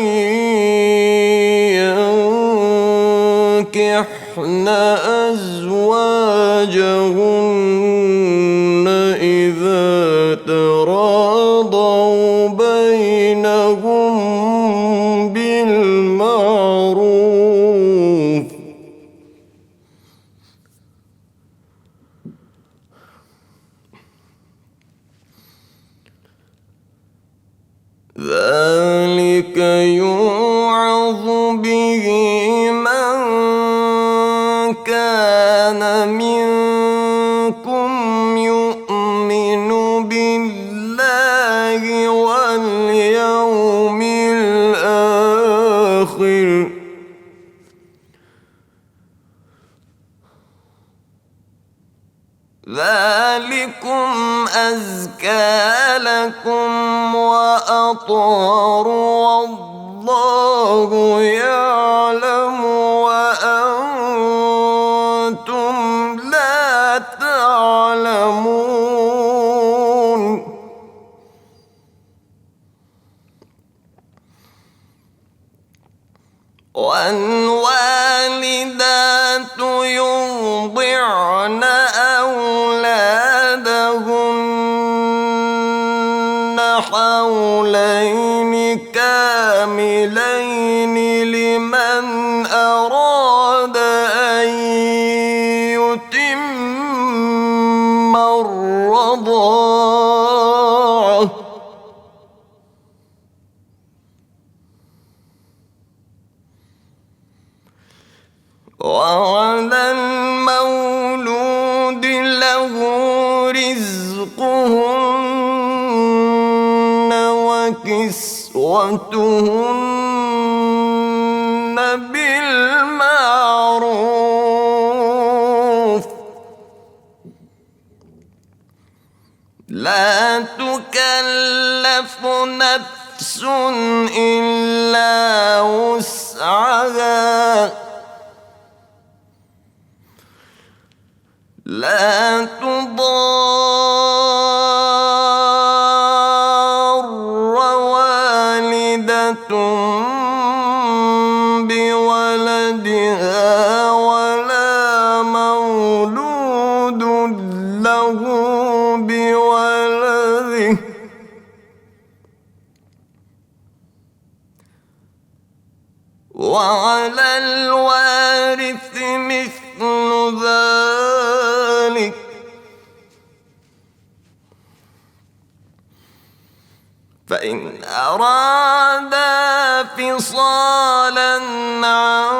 ينكحن أزواجهن إذا تراضوا بينهم بالمعروف ذلك يوعظ به من كان منكم يؤمن بالله واليوم الآخر ذلكم أزكى لكم وأطهر والله يعلم وأنتم لا تعلمون والوالدات يرضعن أولادهن حولين كاملين لمن أراد أن يتم الرضاعة وعلى المولود له رزقهن وكسوتهن بالمعروف لا تكلف نفس إلا وسعها لا تضار والدة
بولدها ولا مولود له بولده وعلى الوارث مثل ذلك فإن أرادا فصالا عن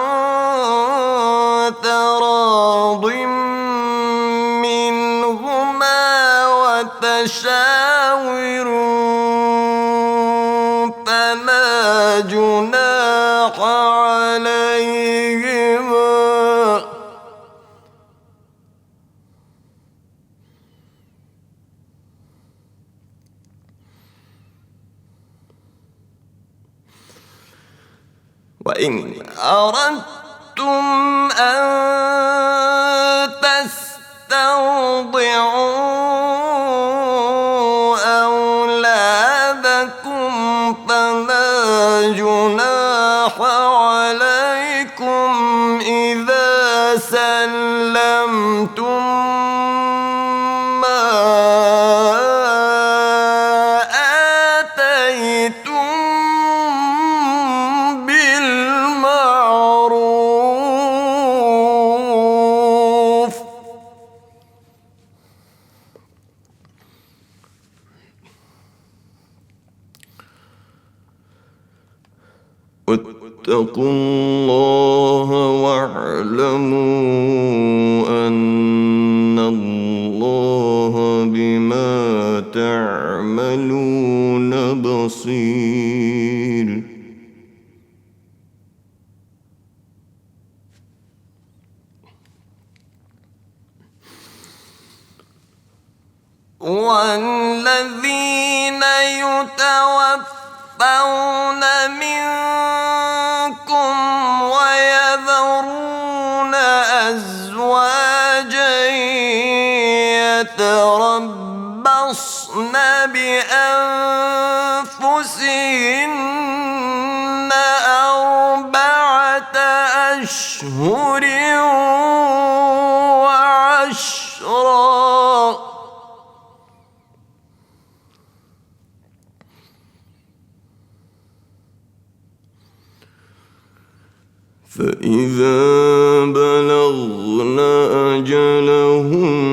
تراض منهما وتشاور فلا جناح عليهما وإن أردتم أن تسترضعوا أولادكم فلا جناح عليكم إذا سلمتم ما آتيتم بالمعروف واتقوا الله واعلموا أن الله بما تعملون بصير والذين يتوفون منكم ويذرون أزواجا يتربصن بأنفسهن أربعة أشهر وعشرا فإذا بلغن أجلهن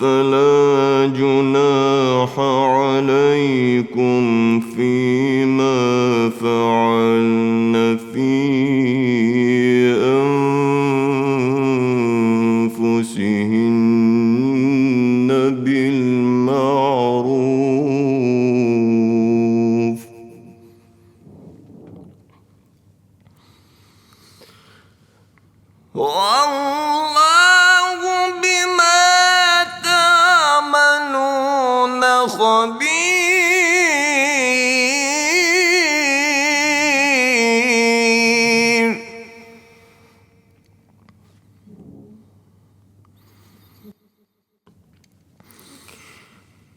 فلا جناح عليكم فيما فعلن في أنفسهن بالمعروف والله بما تعملون خبير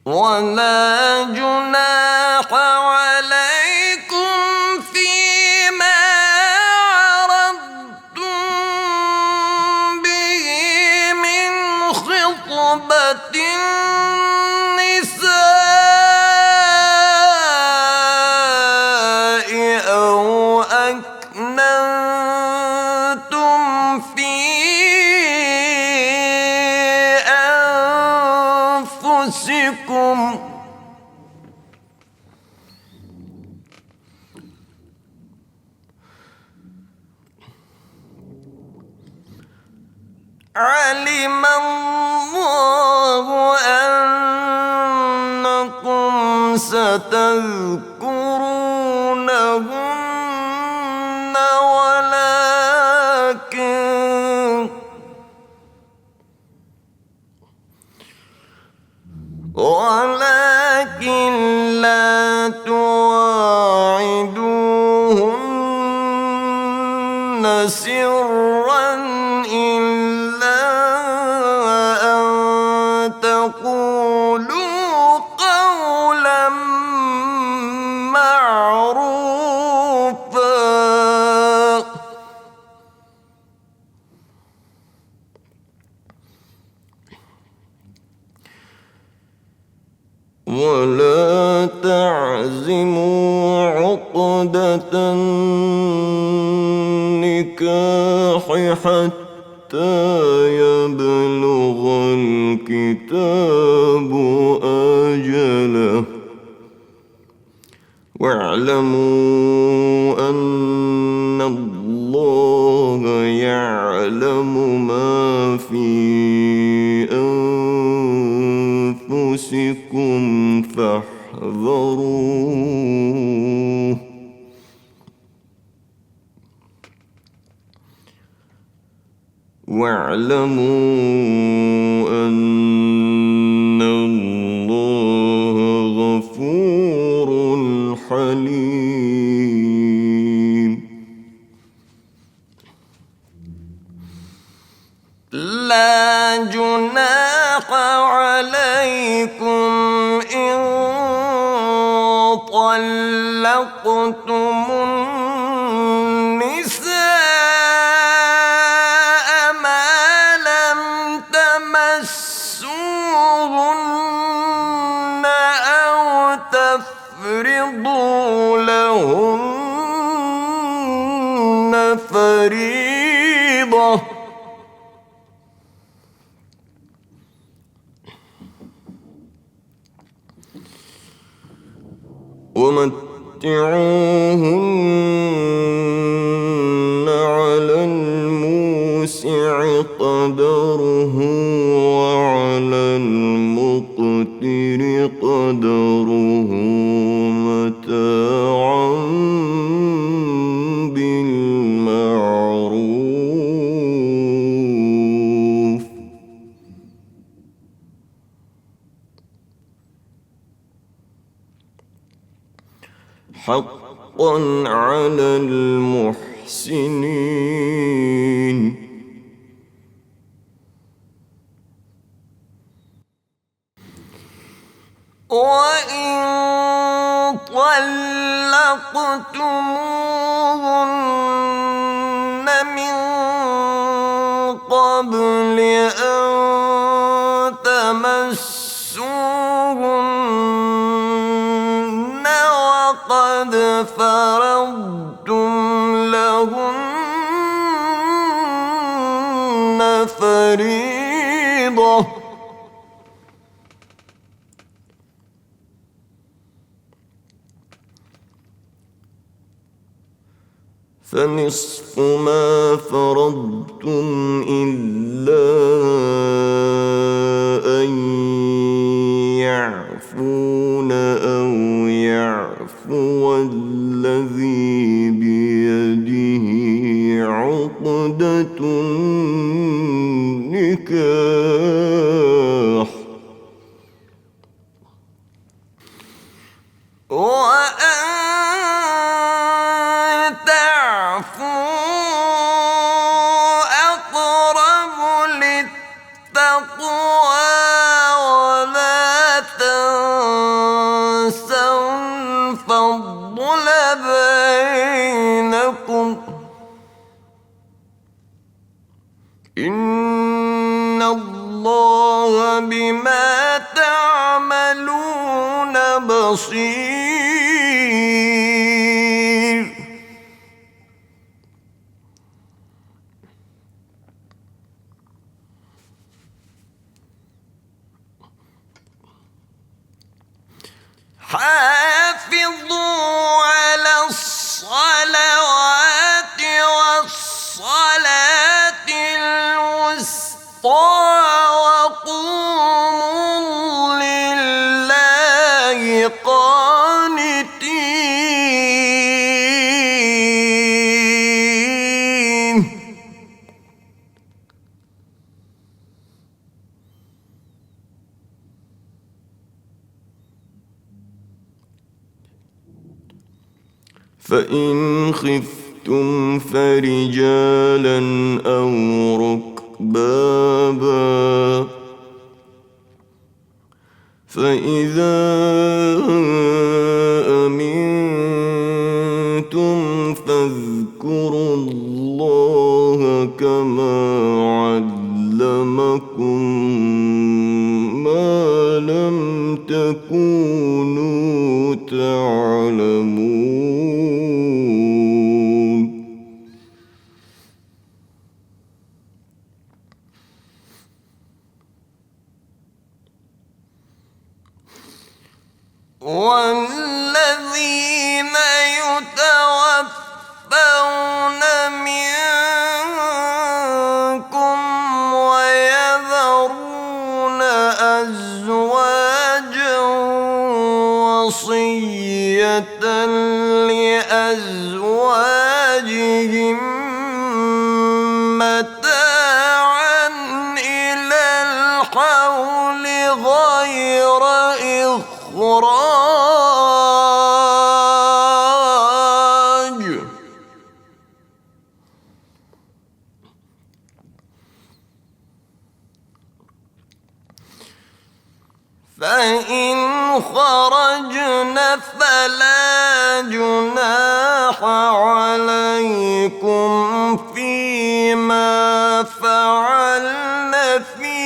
ولا جناح عليكم فيما عرضتم به من خطبة النساء أو أكننتم في أنفسكم علم الله أنكم ستذكرونهن ولكن لا تواعدوهن سرا إلا أن تقولوا قولا معروفا عقدة النكاح حتى يبلغ الكتاب أجله واعلموا أن الله يعلم ما في أنفسكم فاحذروه واعلموا أن الله غفور حليم
لا جناح عليكم إن طلقتم النساء ما لم تمسوهن أو تفرضوا لهن فريضة ومتعوهن على الموسع قدره وعلى المقتر قدره متاعا بالمعروف حقا على المحسنين وإن طلقتموهن من قبل أن تمسوهن وقد فرضتم لهن فريضة فنصف ما فرضتم إلا أن يعفون أو يعفو الذي بيده عقدة النكاح وأن تعفوا أقرب للتقوى ولا تنسوا الفضل بينكم إن الله بما تعملون بصير حافظوا على الصلوات والصلاة الوسطى وقوموا لله قانتين فإن خفتم فرجالا أو ركبابا فإذا أمنتم فاذكروا الله كما علمكم ما لم تكونوا تعلمون
منكم ويذرون أزواجا وصية لأزواجهم متاعا إلى الحول غير إخراج فإن خرجن فلا جناح عليكم فيما فعلن في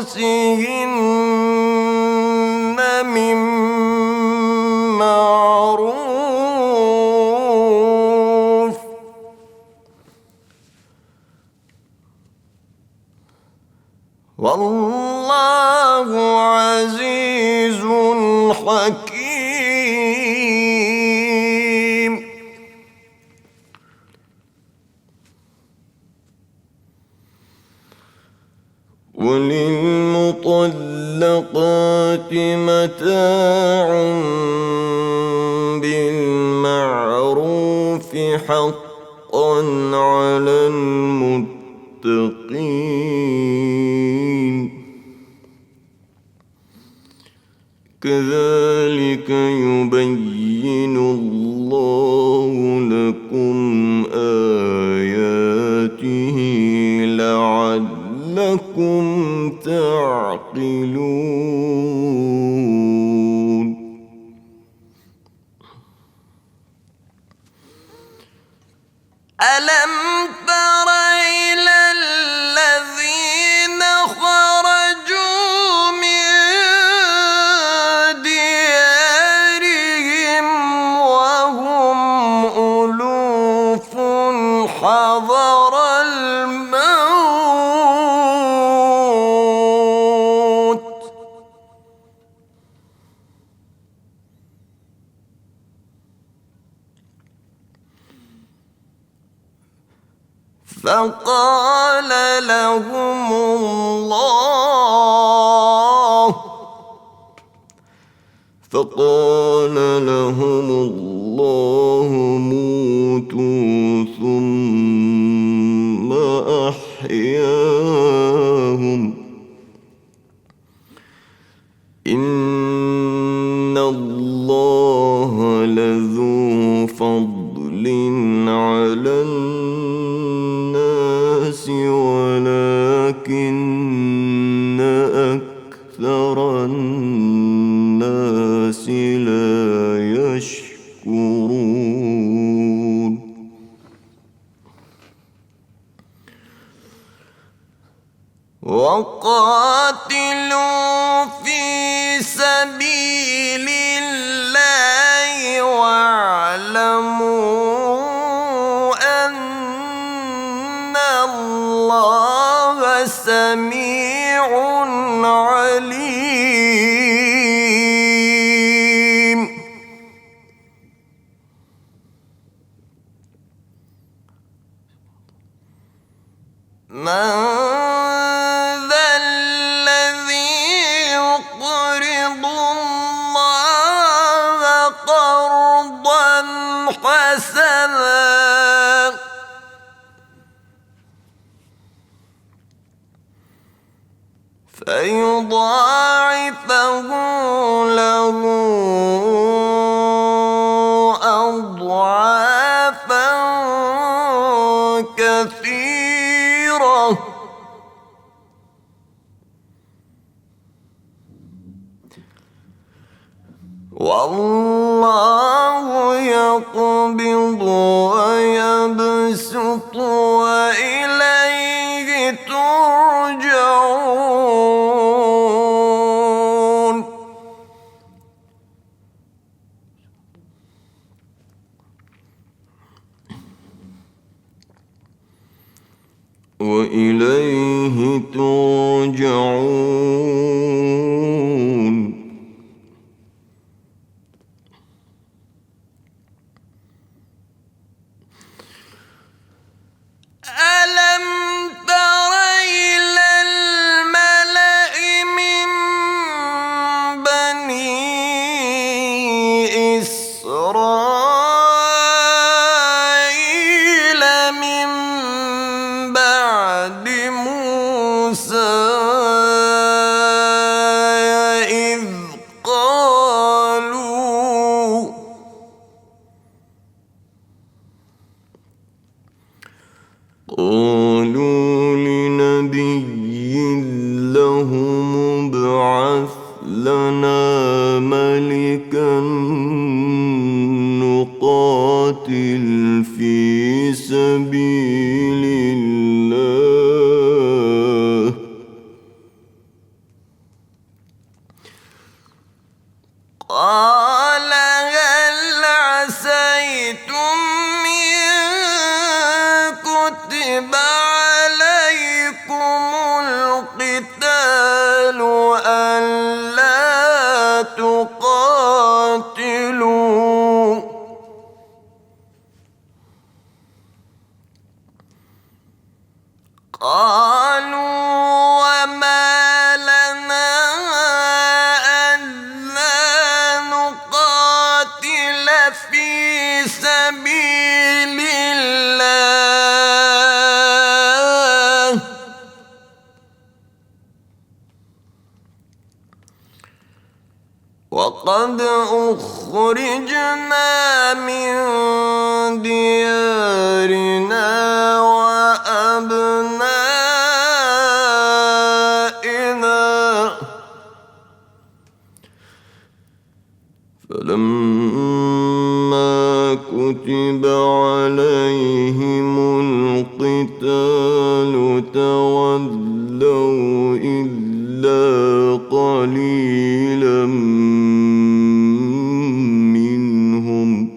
أنفسهن من معروف والله عزيز حكيم
وللمطلقات متاع بالمعروف حقا على المتقين كذلك يبين الله لكم آياته لعلكم تعقلون
ألم تر إلى الذين خرجوا من ديارهم وهم ألوف حذر الموت فقال لهم الله موتوا ثم أحياهم إن الله لذو فضل على الناس ولكن أكثر الناس لا يشكرون وقاتلوا في سبيل الله واعلموا أن الله سميع عليم من ذا الذي يقرض الله قرضا حسنا فيضاعفه له أضعافا كثيرة والله يقبض ويبسط وإليه ترجعون
وإليه ترجعون
إسرائيل من بعد موسى إذ
قالوا لنبي له ابعث لنا ملكا نقاتل في سبيل الله
قال هل عسيتم إن كتب عليكم القتال ألا تقاتلوا قالوا وما لنا ألا نقاتل في سبيل الله وقد أخرجنا من ديارنا وأبنائنا فلما كتب عليهم القتال تولوا إلا قليلا منهم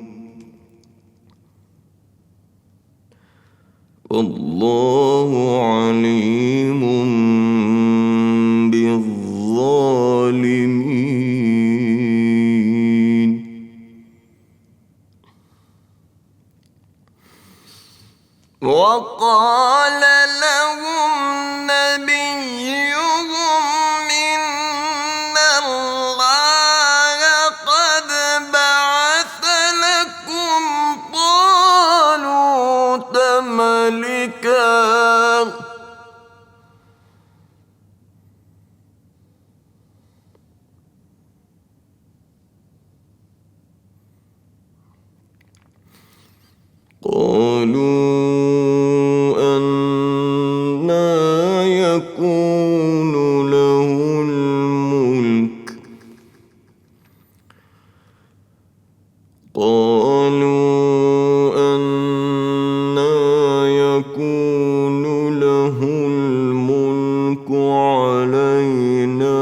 والله عليم بالظالمين وقال لهم نبيهم إن الله قد بعث لكم طالوت ملكا قالوا أنى يكون له الملك قالوا أنى يكون له الملك علينا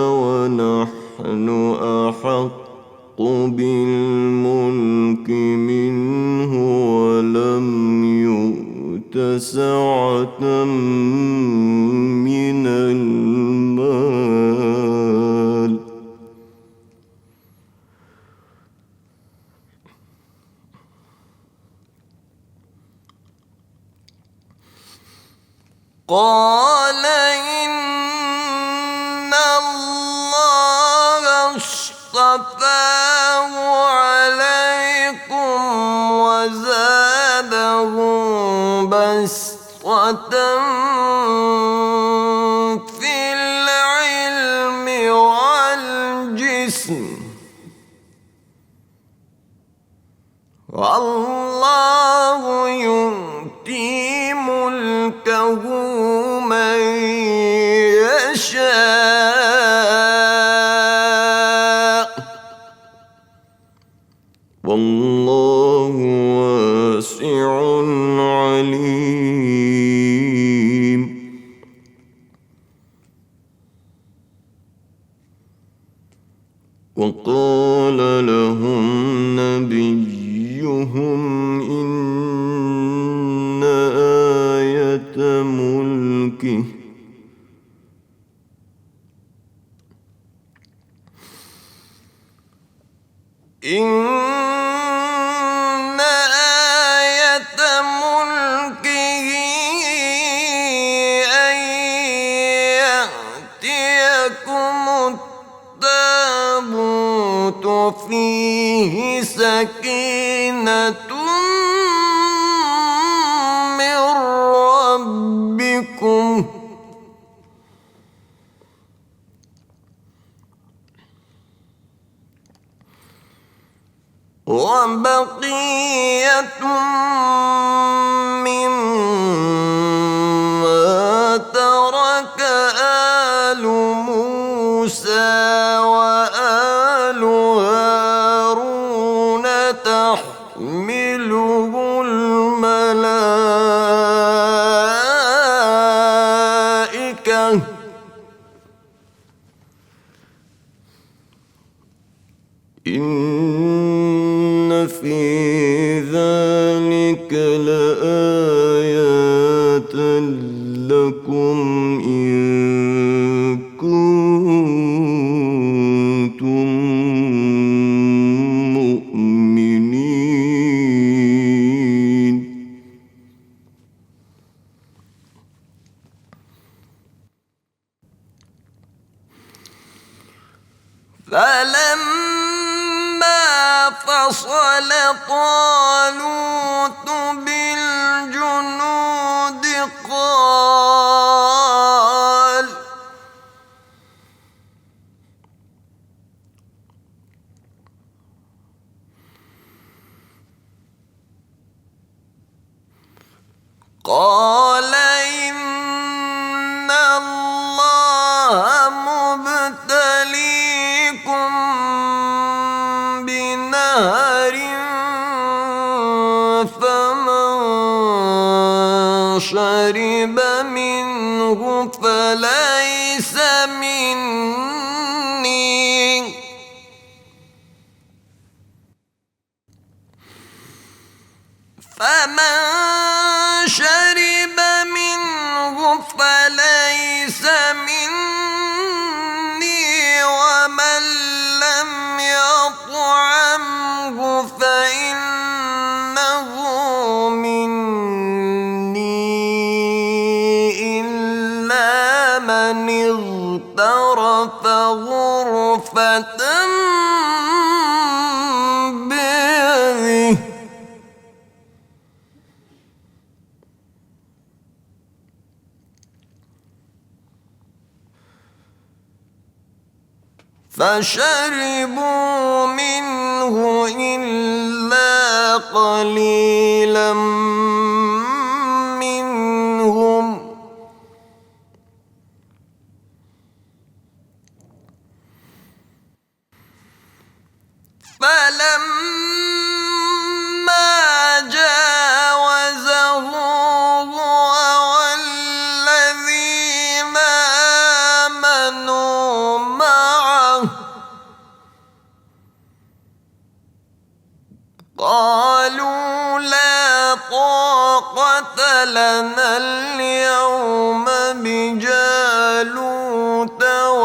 ونحن أحق بالملك منه ولم يؤت سعة من المال قال إن الله اصطفاه عليكم وزاده بسطة في العلم والجسم والله يؤتي ملكه من يشاء والله واسع عليم وقال لهم نبيهم إن آية ملكه إن آية ملكه أن يأتيكم التابوت فيه فيه سكينة من ربكم وبقية مما ترك آل موسى وآل هارون تحمله الملائكة إن في ذلك لآيات لكم إن كنتم مؤمنين فلما فصل طالوت بالجنود قال إن الله مبتليكم بنهر فمن شرب منه فليس مني فمن شرب منه فليس مني ومن لم يطعمه فإنه مني إلا من اغترف غرفة بيده فشربوا منه إلا قليلا منهم فلما جاوزه هو والذين آمنوا معه قالوا لا طاقة لنا اليوم بجالوت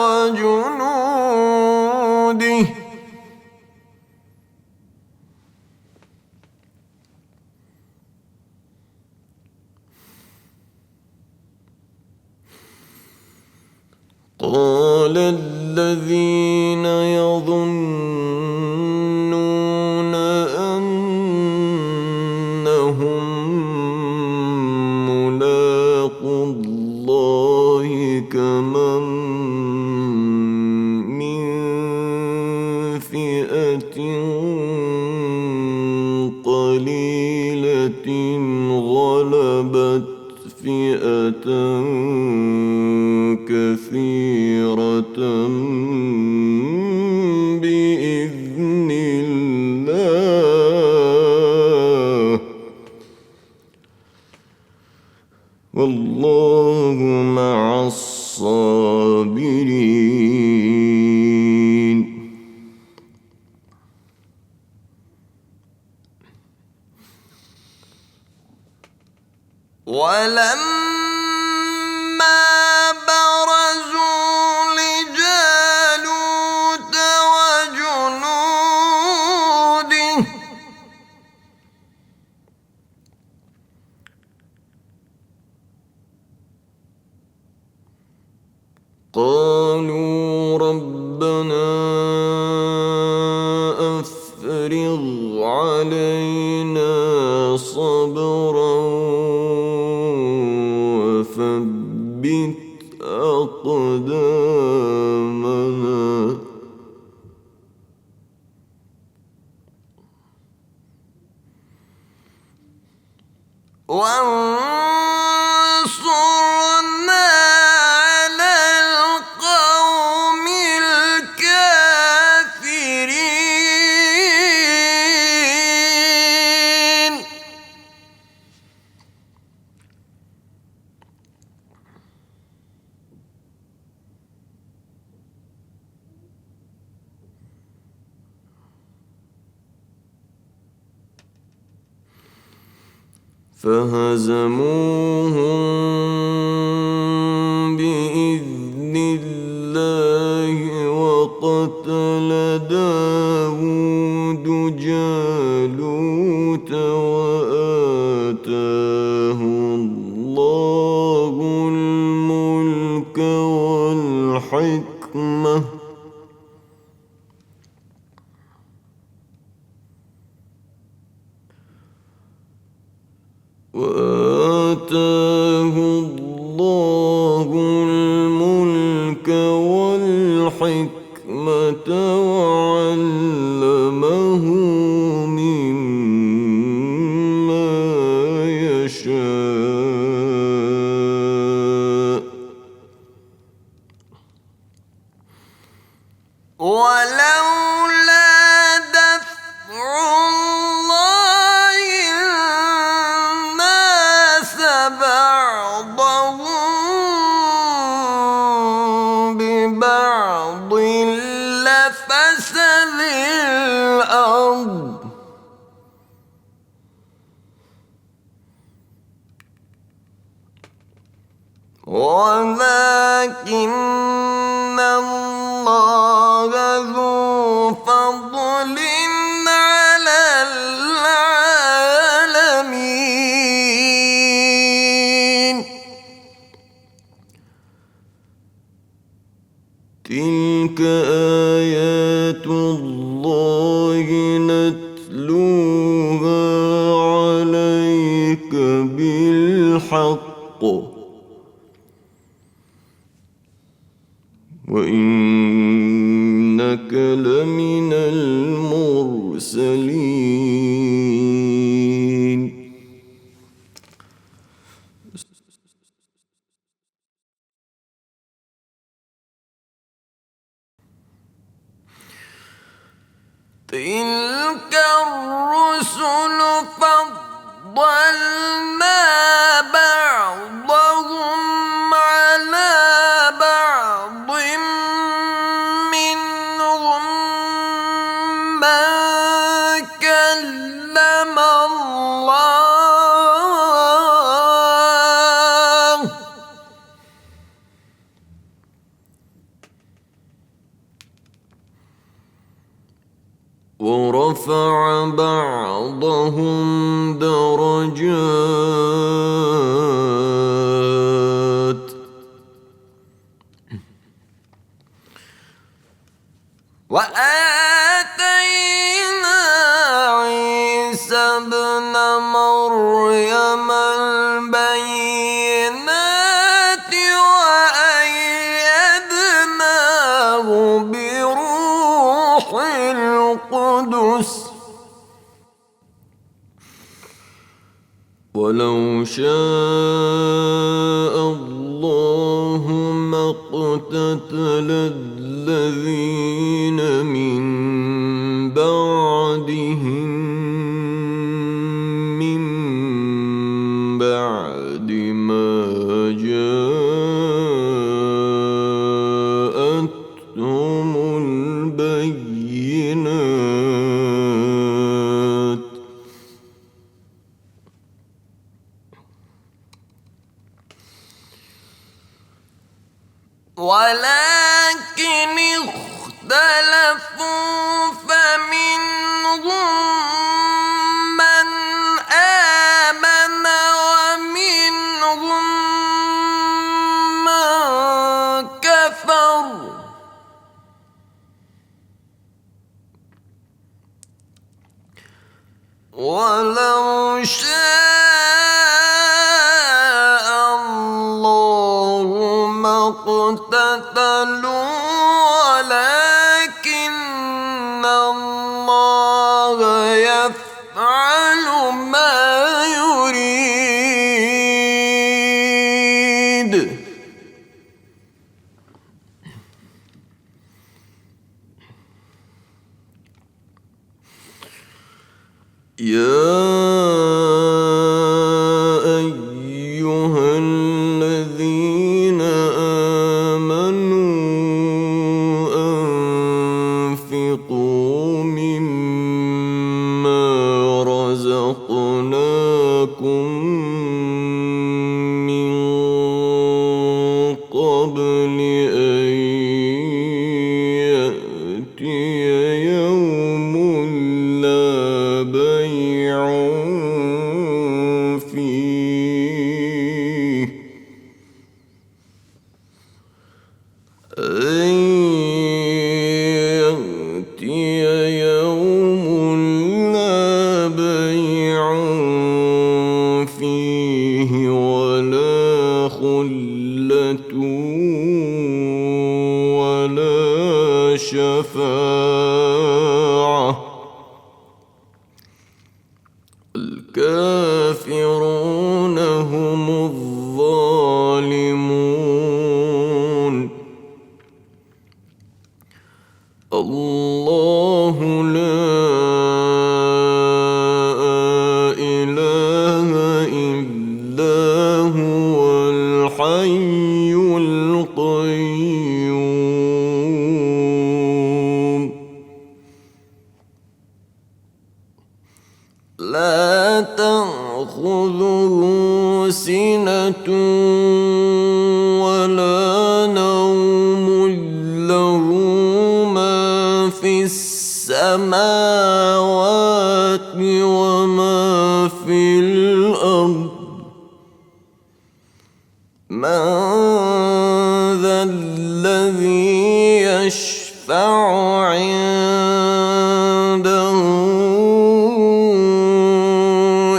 وجنوده قال الذين يظنون أنهم ملاقو الله كمن من فئة قليلة غلبت فئة كثيرة بإذن الله والله مع الصابرين ولما برزوا لجالوت وجنوده قالوا ربنا
أفرغ علينا صبرا وثبت أقدامنا وانصرنا على القوم الكافرين فهزموهم بإذن الله وقتل داود جالوت وآتاه الله الملك والحكمة وعلمه مما يشاء ولولا دفع الله الناس بعضهم ببعض لفسد الأرض ولكن الله ذو فضل على العالمين تلك آيات الله نتلوها عليك بالحق وإنك لمن المرسلين تلك الرسل فضلنا بعضهم على بعض منهم من كلم الله ورفع بعضهم درجات وآتينا عيسى ابن مريم البينات وأيدناه بروح القدس ولو شاء الله ما اقتتل الذين من بعدهم من بعد ما جاءتهم البينات ولكن اختلفوا فمنهم ولو شاء الله ما اقتتلوا ولكن الله يفعل ما يريد. يا أيها الذين آمنوا أنفقوا مما رزقناكم من قبل أن يأتي يوم لا بيع فيه أن يأتي يوم لا بيع فيه ولا خلة ولا شفاعة الكافرون هم الظالمون. الله لا إله إلا هو الحي القيوم لا تأخذه سنة ولا نوم له ما في السماوات وما في الأرض من ذا الذي يشفع عنده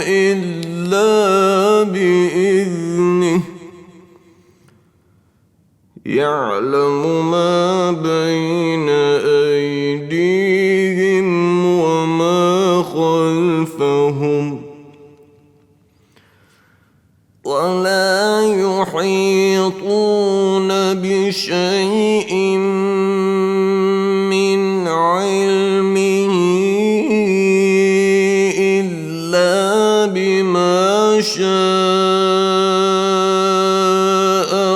إلا بإذنه يعلم ما بين أيديهم وما خلفهم ولا يحيطون بشيء من علمه إلا بما شاء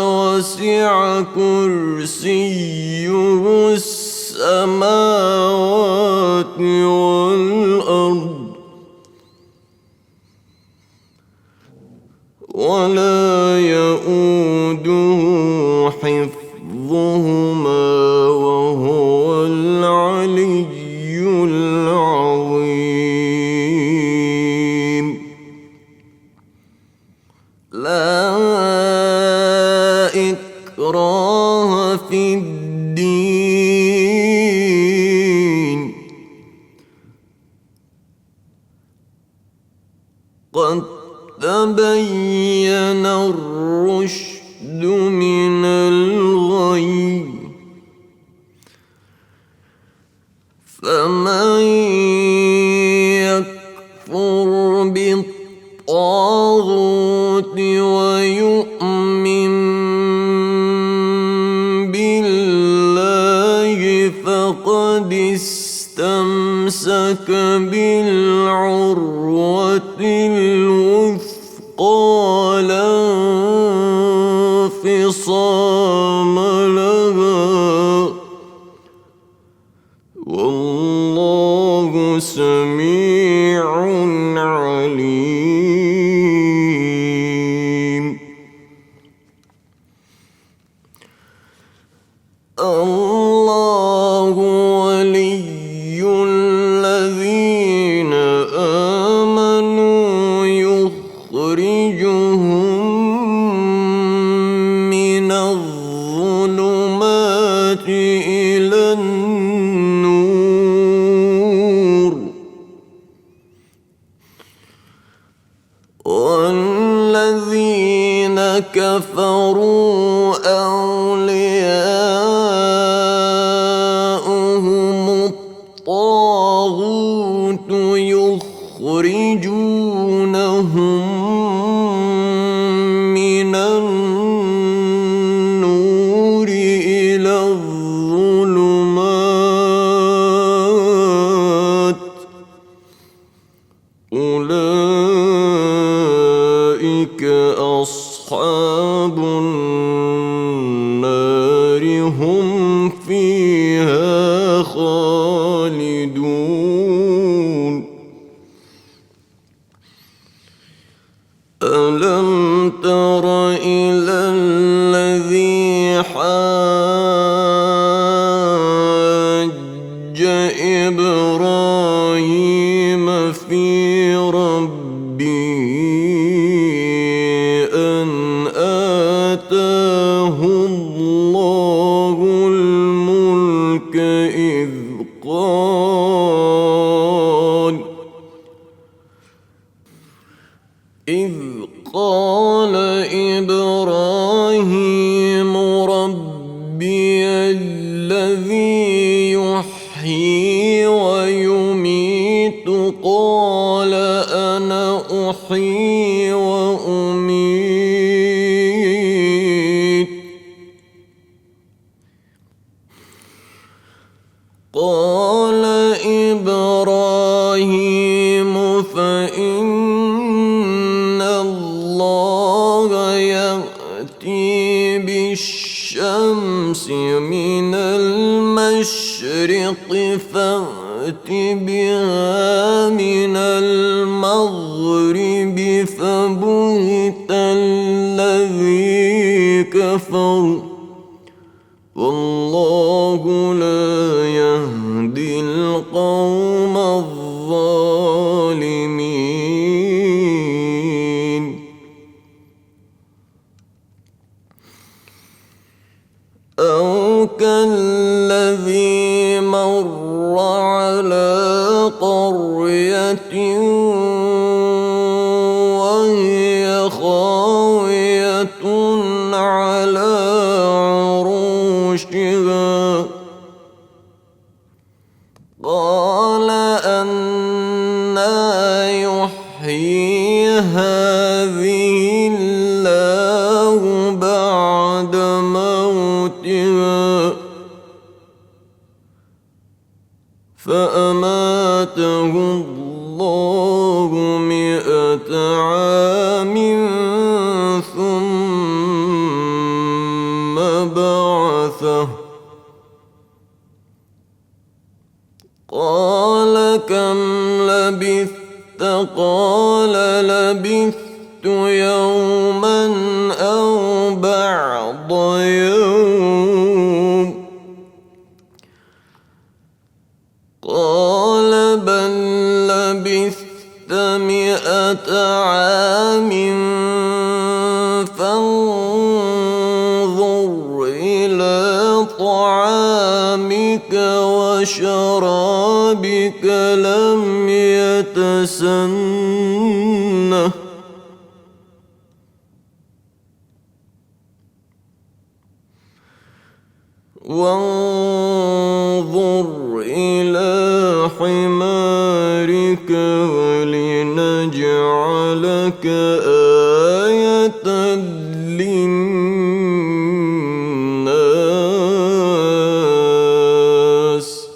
وسع كرسيه السماوات والأرض ولا يؤوده حفظهما وهو العلي العظيم. لا إكراه في الدين قد تبين الرشد من الغي فمن يكفر بالطاغوت ويؤمن بالله فقد استمسك بالعروة الوثقى لا انفصام لها والله سميع عليم. الله ولي الذين آمنوا يخرجهم من الظلمات إلى النور كفروا أولياؤهم الطاغوت يخرجونهم من النور إلى الظلمات أولئك أصحاب النار هم فيها خالدون ألم تر إلى الذي حاج إبراهيم في ربه أن آتاه الله الملك إذ قال إبراهيم ربي الذي يحيي ويميت قال أنا أحيي وأميت قال إبراهيم فإن الله يأتي بالشمس من المشرق فأت بها من المغرب فبهت الذي كفر والله لا يهدي القوم الظالمين أو كالذي مر على قرية وهي خاوية على عروشها قال أنى يحيي هذه الله بعد موتها فأماته الله 100 عام ثم بعثه قال كم لبثت قال لبثت يوما أو بعض يوم قال بل لبثت 100 عام فانظر إلى طعامك وشرابك لم يتسنه وانظر إلى حمارك ولنجعلك آية للناس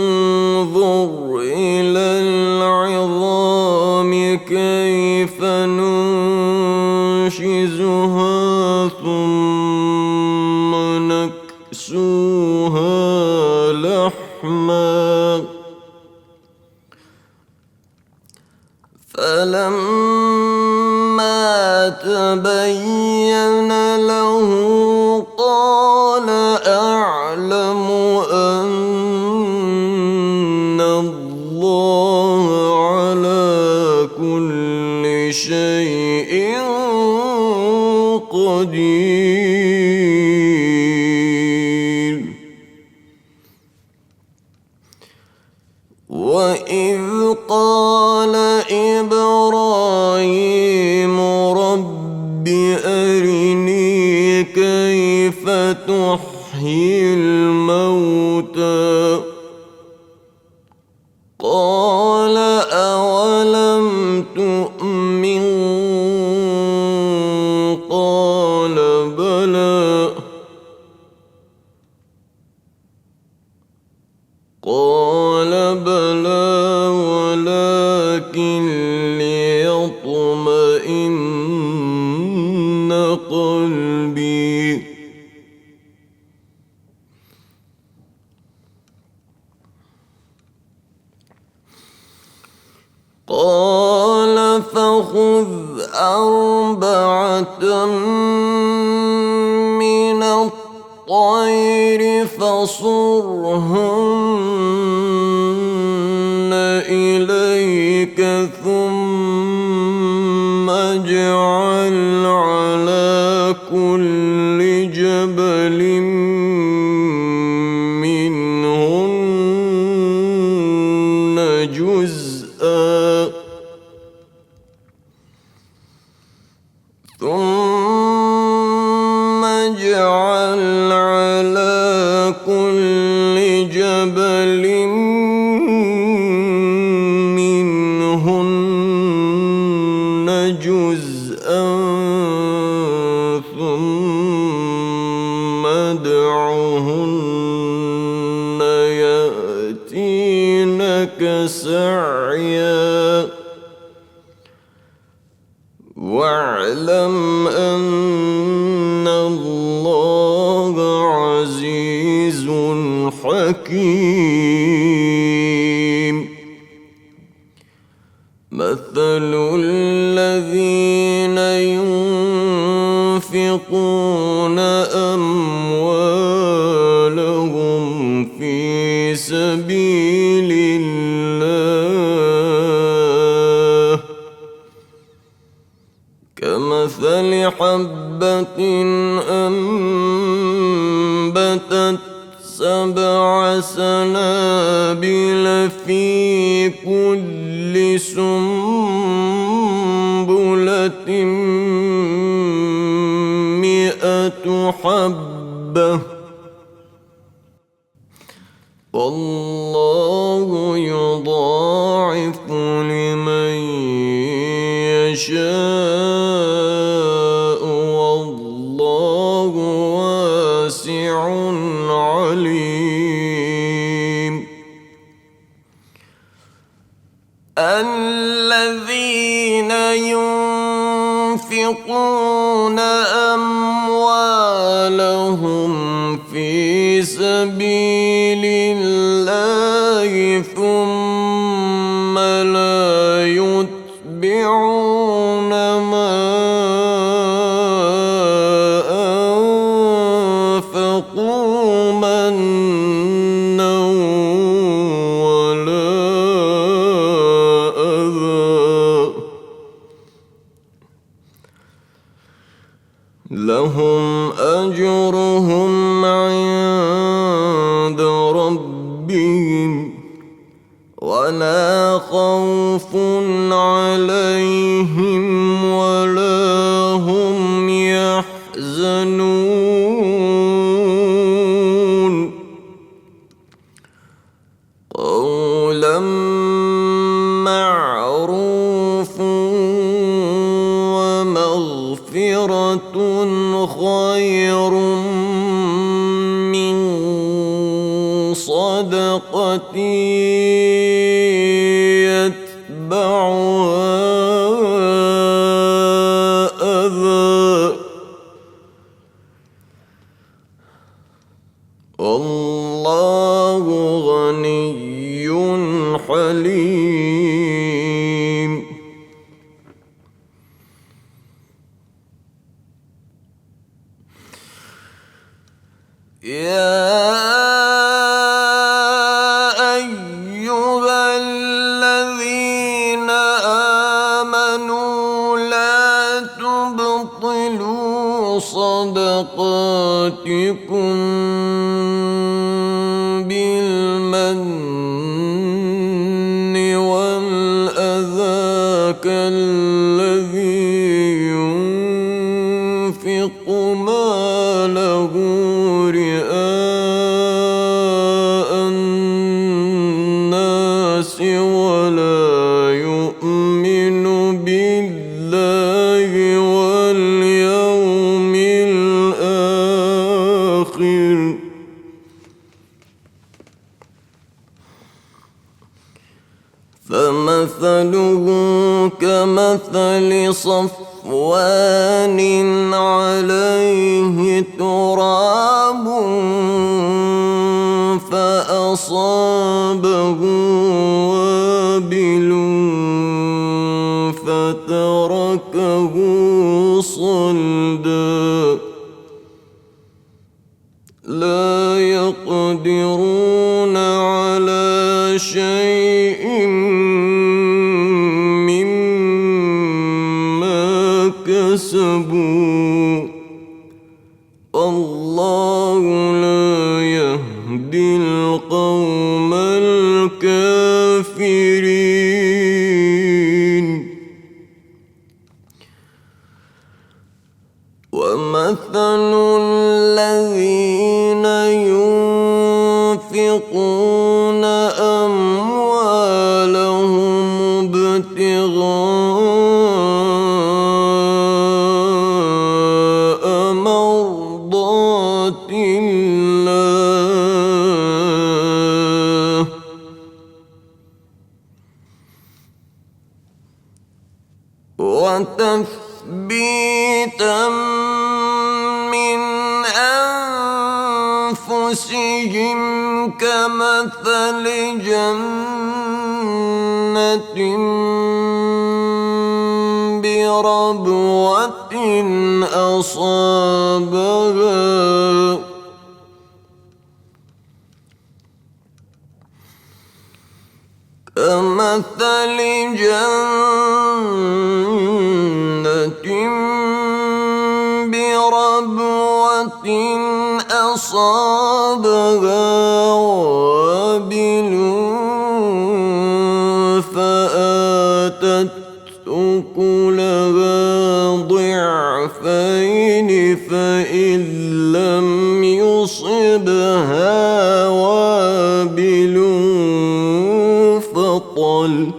وانظر إلى العظام كيف ننشزها ثم نكسوها لحما فلما تبين له قال أعلم أن الله على كل شيء قدير كيف تحيي الموتى قال أولم تؤمن قال بلى ولكن ليطمئن قلبي قال فخذ أربعة من الطير فصرهن إليك ثم اجعل على كل جبل منهن جزءا ثم اجعل على كل جبل منهن جزءا ثم ادعهن يأتينك سعيا واعلم أن الله عزيز حكيم مثل الذين ينفقون أموالهم في سبيل الله كمثل حبة أنبتت 7 سنابل في كل سنبلة 100 حبة والله يضاعف لمن يشاء والله واسع عليم الذين ينفقون أموالهم في سبيل الله ثم لا يتبعون ما أنفقوا منا ولا أذى لهم أجرهم عند ربهم ولا خوف عليهم ولا هم يحزنون قولا معروفا ومغفرة خير من صدقة يتبعها أذى والله غني حليم يا أيها الذين آمنوا لا تبطلوا صدقاتكم بالمن والأذى كالذي ينفق ماله رئاء الناس ولا يؤمن بالله واليوم الآخر فمثله كمثل صفوان عليه تراب فأصابه وابل فتركه صلدا لا يقدرون على شيء مما كسبوا والله لا يهدي القوم الكافرين ومثل الذين ينفقون أموالهم ابتغاء مرضات الله وتثبيتا من أنفسهم كمثل جنة بربوة أصابها كمثل جنة بربوة أصابها وابل فآتت أكلها ضعفين فإن لم يصبها وابل فطل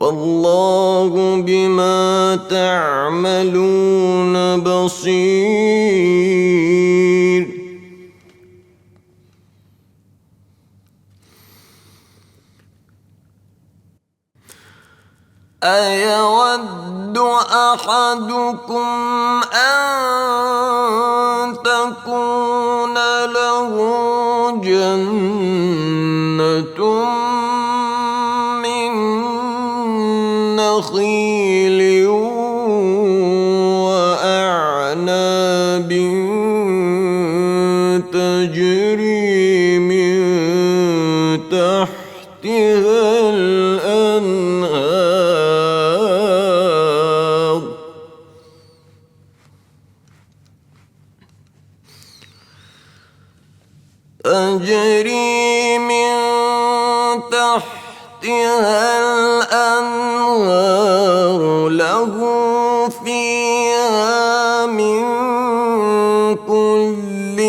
والله بما تعملون بصير أيود أحدكم أن تكون له جنة من نخيل وأعناب تجري من تحتها الأنهار تجري من تحتها الأنهار له فيها من كل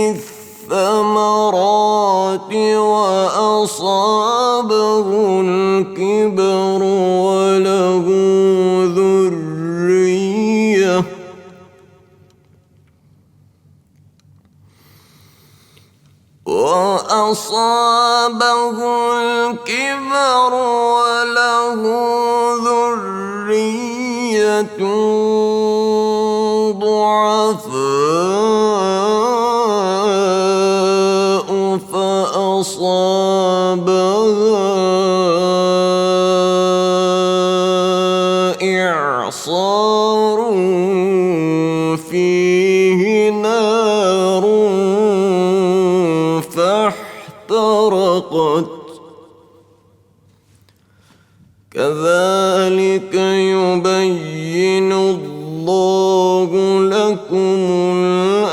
الثمرات وأصابه الكبر وله ذرية ضعفاء فأصابها إعصار فيه نار فاحترقت كذلك يبين الله لكم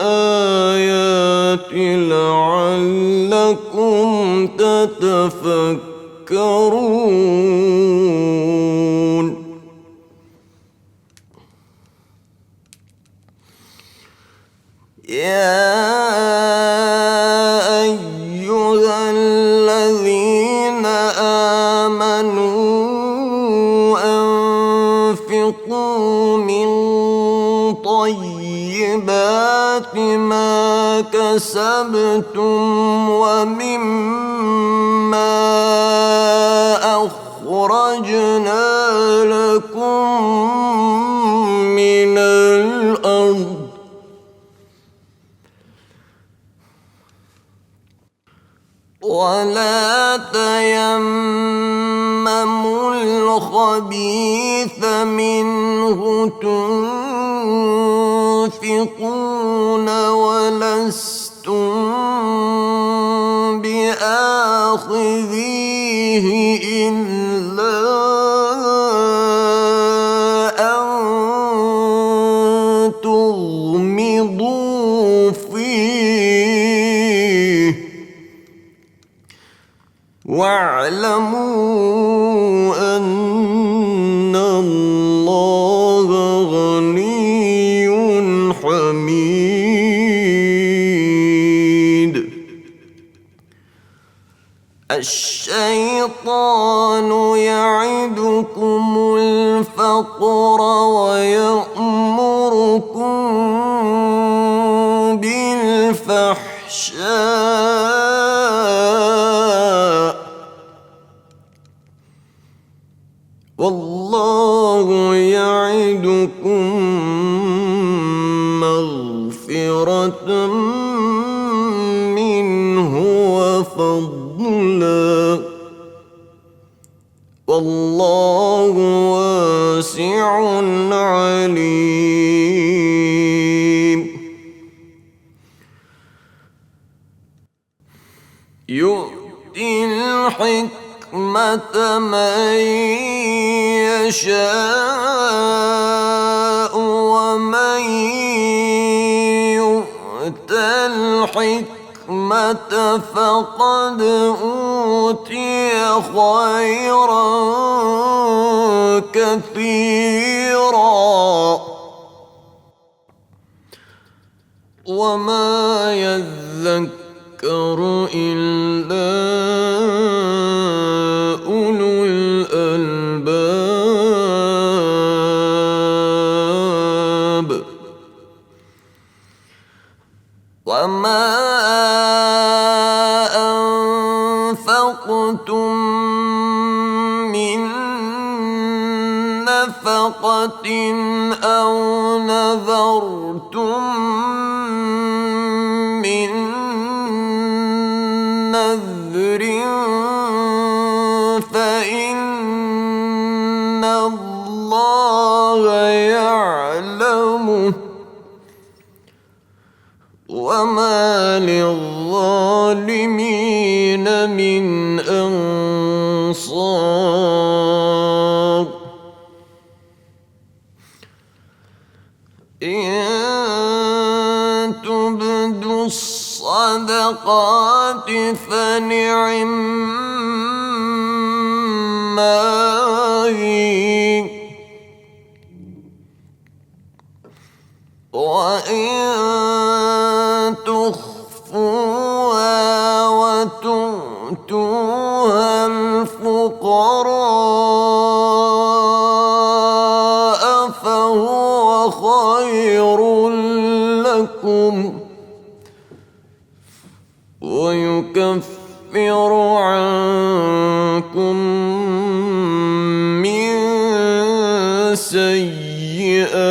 الآيات لعلكم تتفكرون يا أيها الذين آمنوا أنفقوا من طيبات ما كسبتم ومما أخرجنا لكم من الأرض ولا تيمموا الخبيث منه تنفقون ولستم بآخذيه إلا أن تغمضوا فيه واعلموا أن الله غني حميد. الشيطان يعدكم الفقر ويأمركم بالفحشاء والله يعدكم مغفرة منه وفضلا والله واسع عليم. يؤتي الحكمة من يشاء ومن يؤت الحكمة فقد أوتي خيرا كثيرا وما يذكر إلا أولو الألباب. وما أنفقتم من نفقة أو نذرتم من نذر فإن الله يعلمه وما للظالمين من أنصار. إن تبدوا الصدقات فنعما هي وإن تخفوها وتؤتوها الفقراء فهو خير لكم ويكفر عنكم من سيئاتكم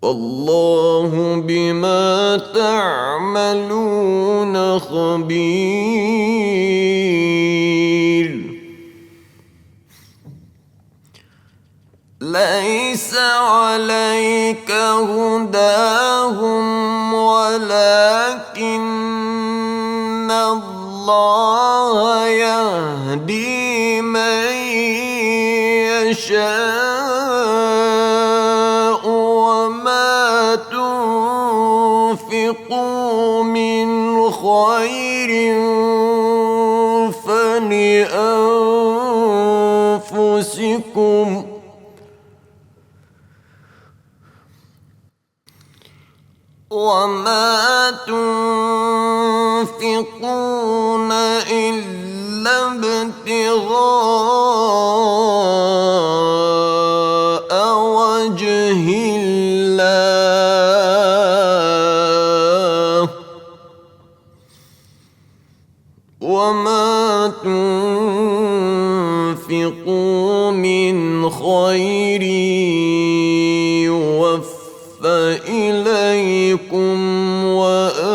والله بما تعملون خبير. ليس عليك هداهم ولكن الله يهدي من يشاء وما تنفقوا من خير فلأنفسكم وما تنفقون إلا ابتغاء وجه الله وما تنفقوا من خير يوفى إليكم وأنتم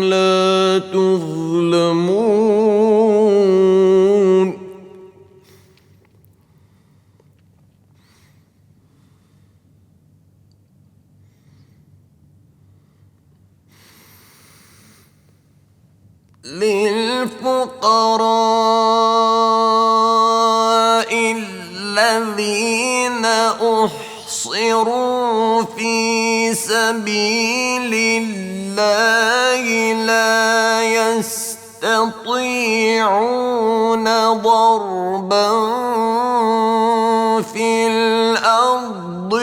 لا تظلمون للفقراء الذين أحصروا في سبيل الله لا يستطيعون ضربا في الأرض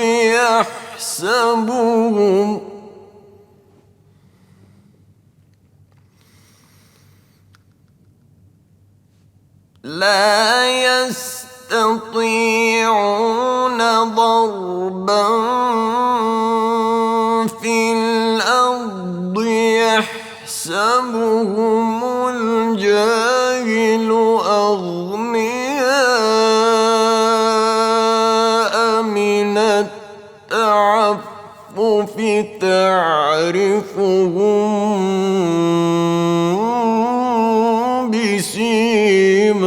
يحسبهم الجاهل أغنياء من التعفف تعرفهم بسيماهم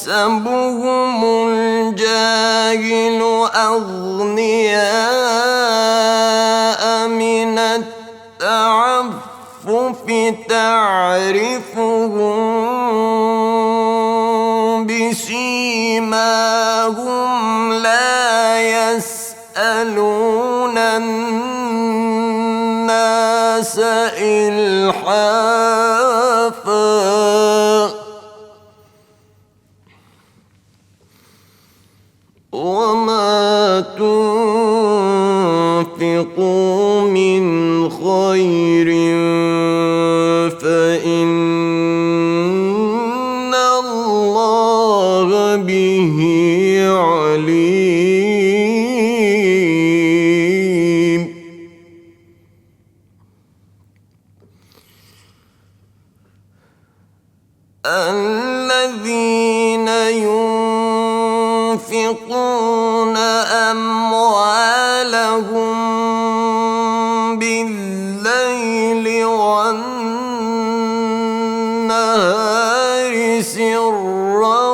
يحسبهم الجاهل أغنياء من التعفف تعرفهم بسيماهم لا يسألون الناس إلحافا وما تنفقوا من خير فإن الله به عليم الذين ينفقون أموالهم بالليل والنهار سرا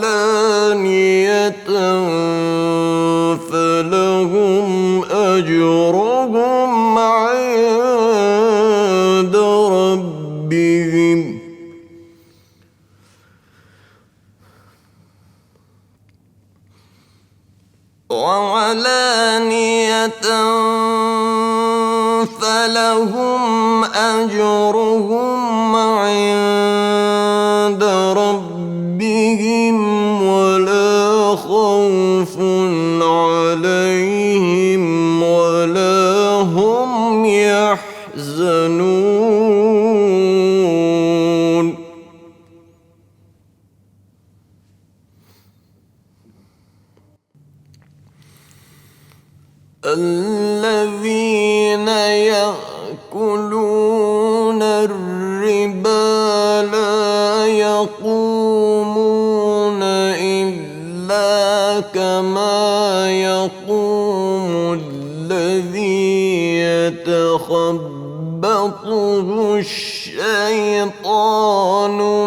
وعلانية فلهم أجرهم عند ربهم وعلانية فلهم أجرهم عند ربهم ولا خوف عليهم ولا هم يحزنون الذين يأكلون الربا لا يقومون إلا كما يقوم الذي يتخبطه الشيطان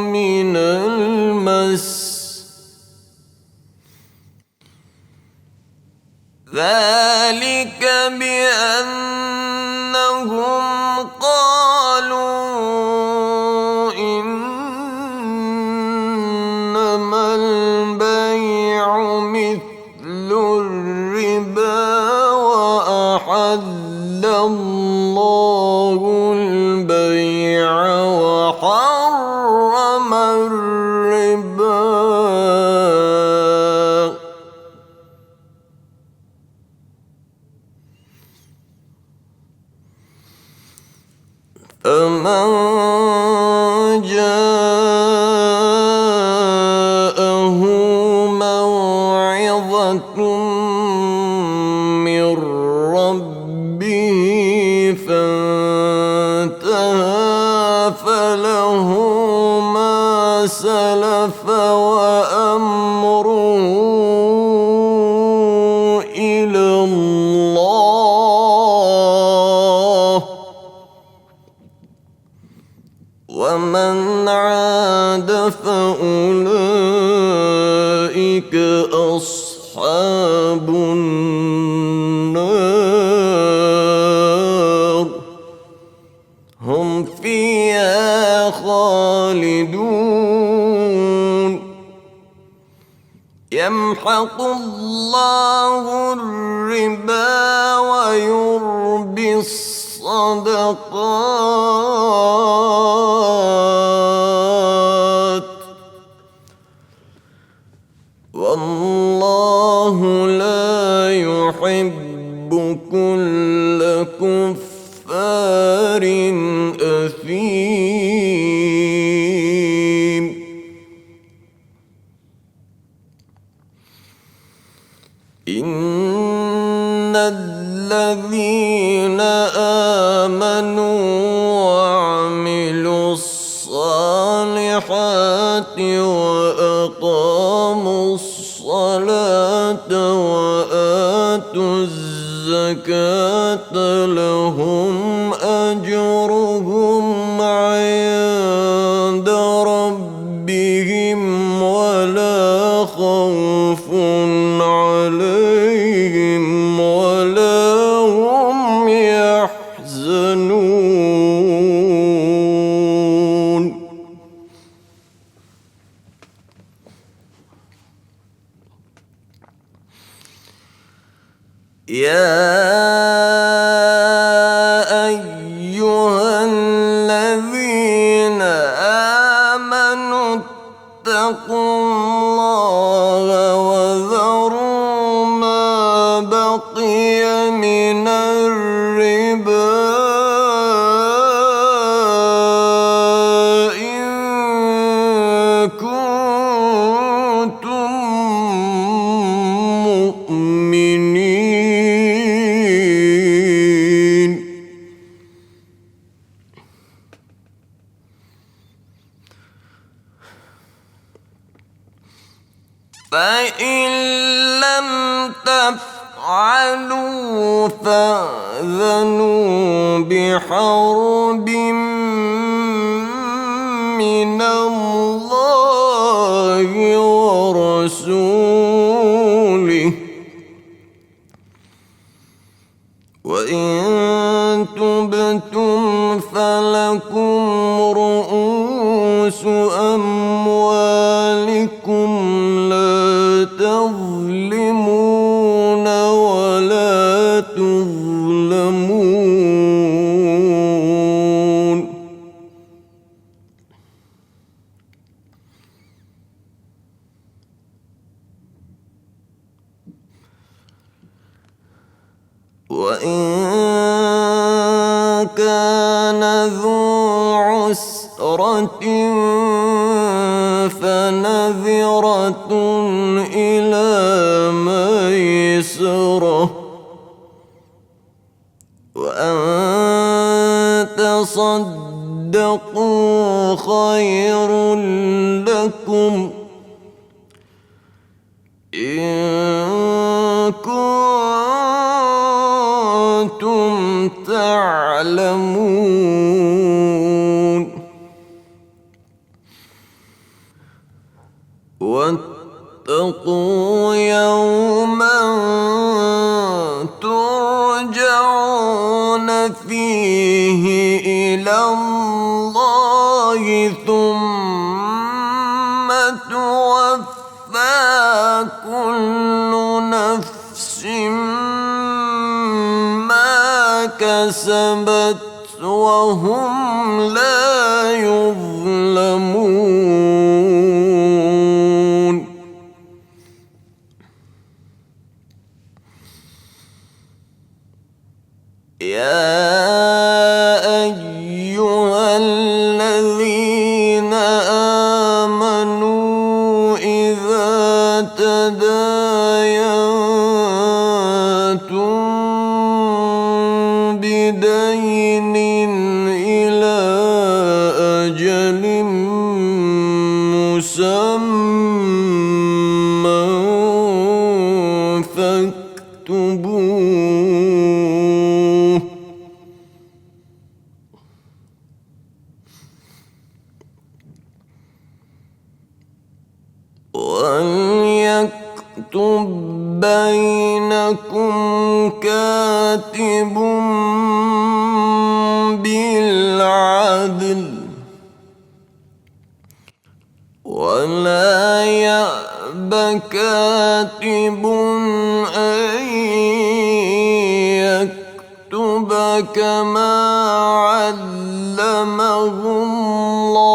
من المس ذلك بأنهم قالوا إنما البيع مثل الربا وأحل الله من جاءه موعظة من ربه فانتهى فله ما سلف وأمره إلى الله ومن عاد فأولئك أصحاب النار هم فيها خالدون يمحق الله الربا ويربي الصدقات والله لا يحب كل كفار أثيم إن الذين آمنوا وعملوا الصالحات وأقاموا الصلاة وآتوا الزكاة لهم أجرهم عند ربهم ولا خوف عليهم ولا هم يحزنون يا أيها الذين آمنوا اتقوا الله وذروا ما بقي من الربا إن كنتم مؤمنين فإن لم تفعلوا فأذنوا بحرب من الله ورسوله وإن تبتم فلكم رؤوس أموالكم لا تظلمون ولا تظلمون وإن كان ذو عسرة فنذرة إلى ميسرة وأن تصدقوا خير لكم إن كنتم تعلمون واتقوا يوما ترجعون فيه إلى الله ثم توفى كل نفس ما كسبت وهم لا يظلمون يا أيها بدين إلى أجل مسمى فاكتبوه وليكتب بينكم كاتب بالعدل ولا يأب كاتب أن يكتب كما علمه الله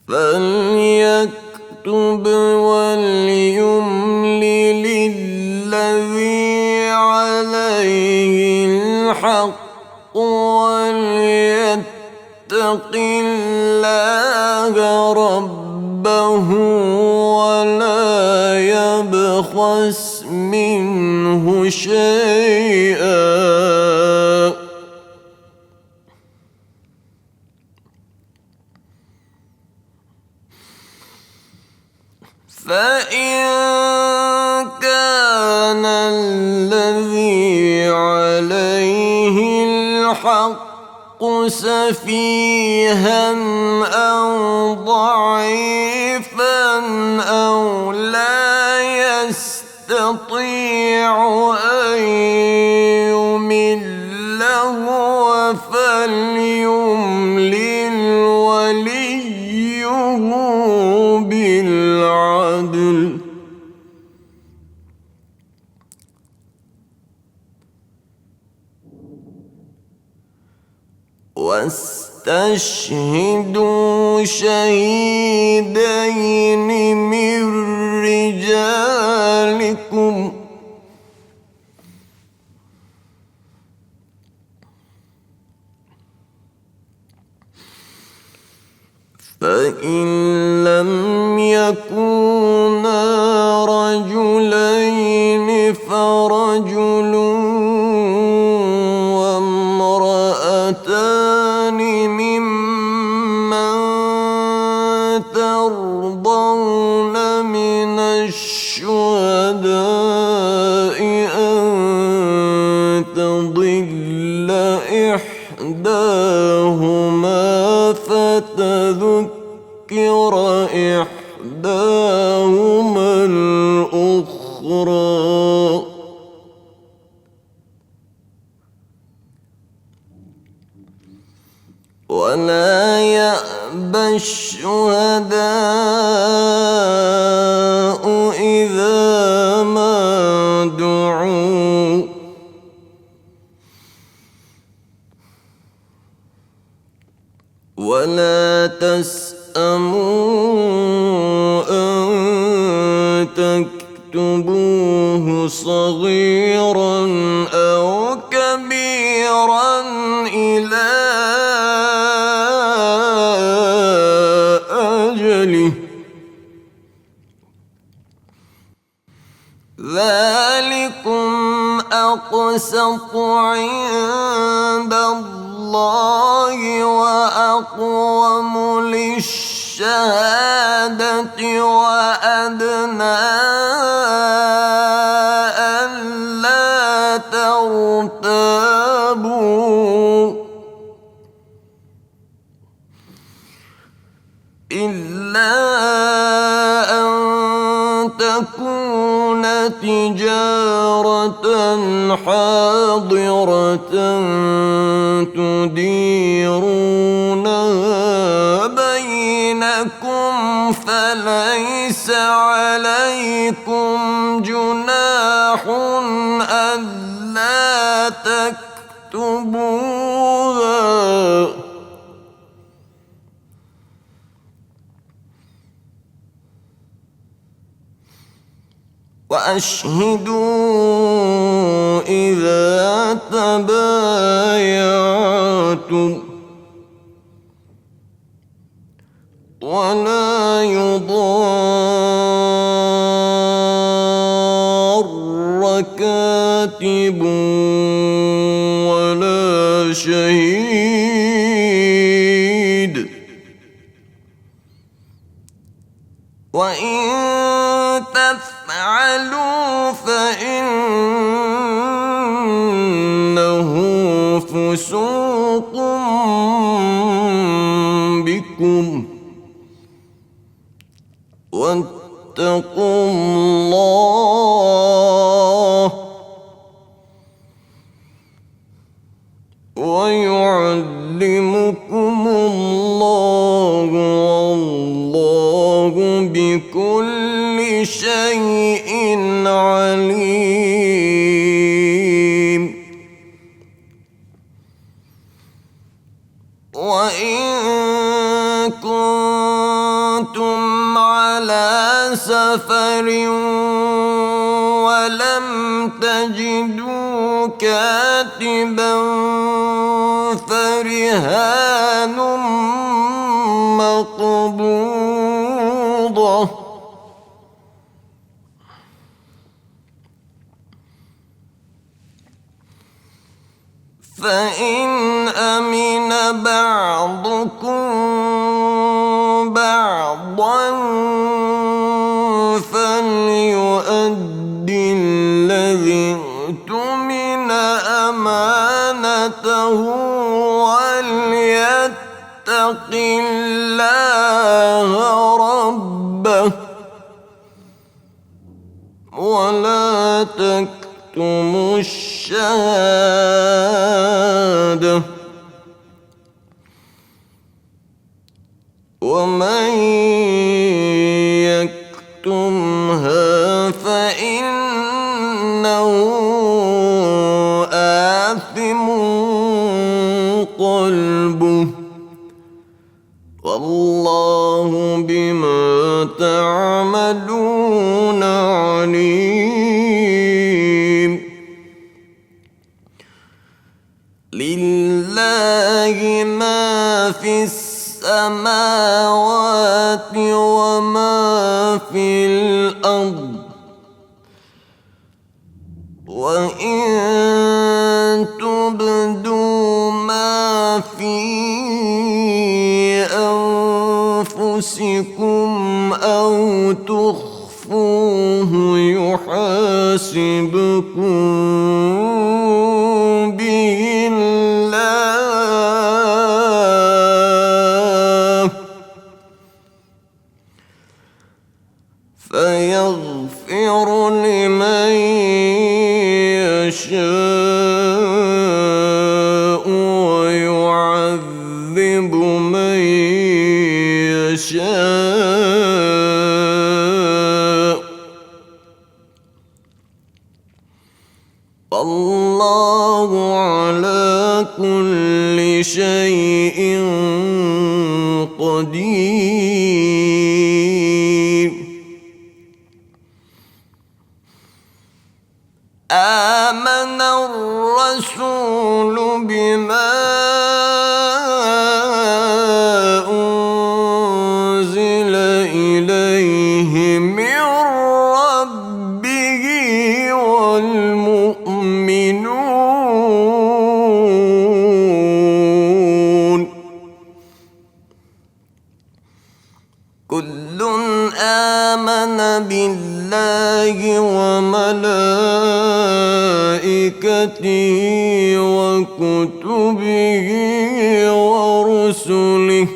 فليكتب وليملل الذي عليه الحق وليتق الله ربه ولا يبخس منه شيئا فإن كان الذي عليه الحق سفيها أو ضعيفا أو لا يستطيع أن يمل هو فليملل وليه بالعدل واستشهدوا شهيدين من رجالكم فإن لم يكونا رجلين فرجل وامرأتان ممن ترضون من الشهداء أن تضل إحداهما فتذكر إحداهما الأخرى ولا يأبى الشهداء إذا ما دعوا ولا تسأموا أن تكتبوه صغيرا أو كبيرا إلى أجله ذلكم أقسط عند الله وأقوم للشهادة وأدنى ألا ترتابوا إلا أن تكون تجارة حاضرة تديرونها بينكم فليس عليكم جناح ألا تكتبوها وأشهدوا إذا تبايعتم ولا يضار وإن تفعلوا فإنه فسوق بكم واتقوا الله ويعلمكم الله والله بكل شيء عليم. وإن كنتم على سفر ولم تجدوا كاتبا فرهان مقبوضة فإن أمن بعضكم بعضا فليؤدي الذي اؤتمن أمانته وليتق الله ربه ولا تكتموا الشهادة ومن يكتمها فإنه آثم قلبه والله بما تعملون عليم. لله ما في السماوات وما في الأرض وإن تبدوا ما في أنفسكم أو تخفوه يحاسبكم به الله فيغفر لمن يشاء ويعذب من يشاء والله على كل شيء قدير. آمن الرسول بما أنزل إليه من ربه والمؤمنون كل آمن بالله وملائكته وكتبه ورسله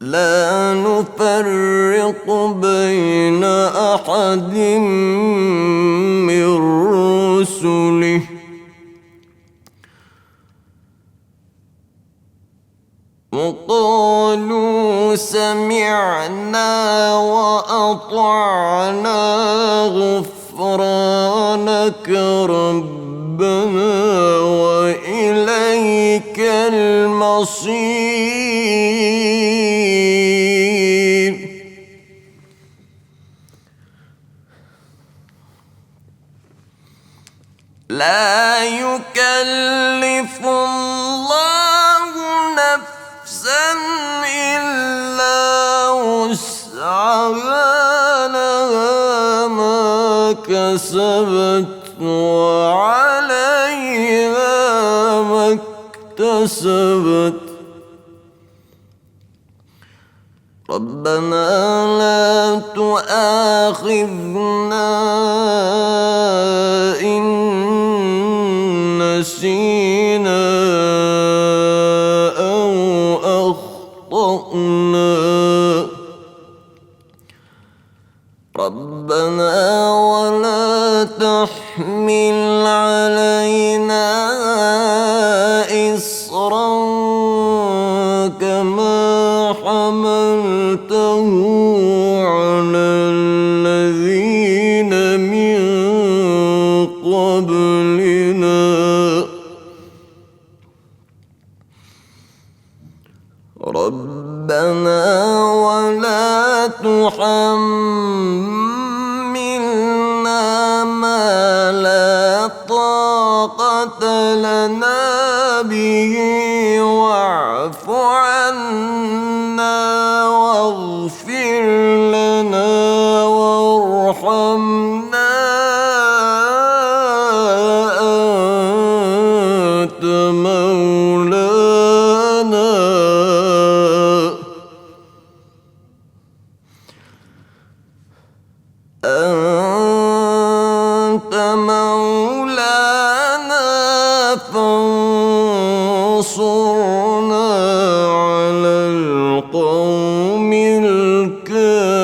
لا نفرق بين أحد من رسله وقالوا سمعنا وأطعنا غفرانك ربنا وإليك المصير. لا يكلف الله نفسا إلا وسعها لها ما كسبت وعليها ما اكتسبت ربنا لا تؤاخذنا إن نسينا أو أخطأنا ربنا ولا تحمل علينا إصرا كما حملته على الذين من قبلنا ربنا ولا تحملنا ما لا طاقة لنا به واعف عنا واغفر لنا وارحمنا أنت مولانا فانصرنا على القوم الكافرين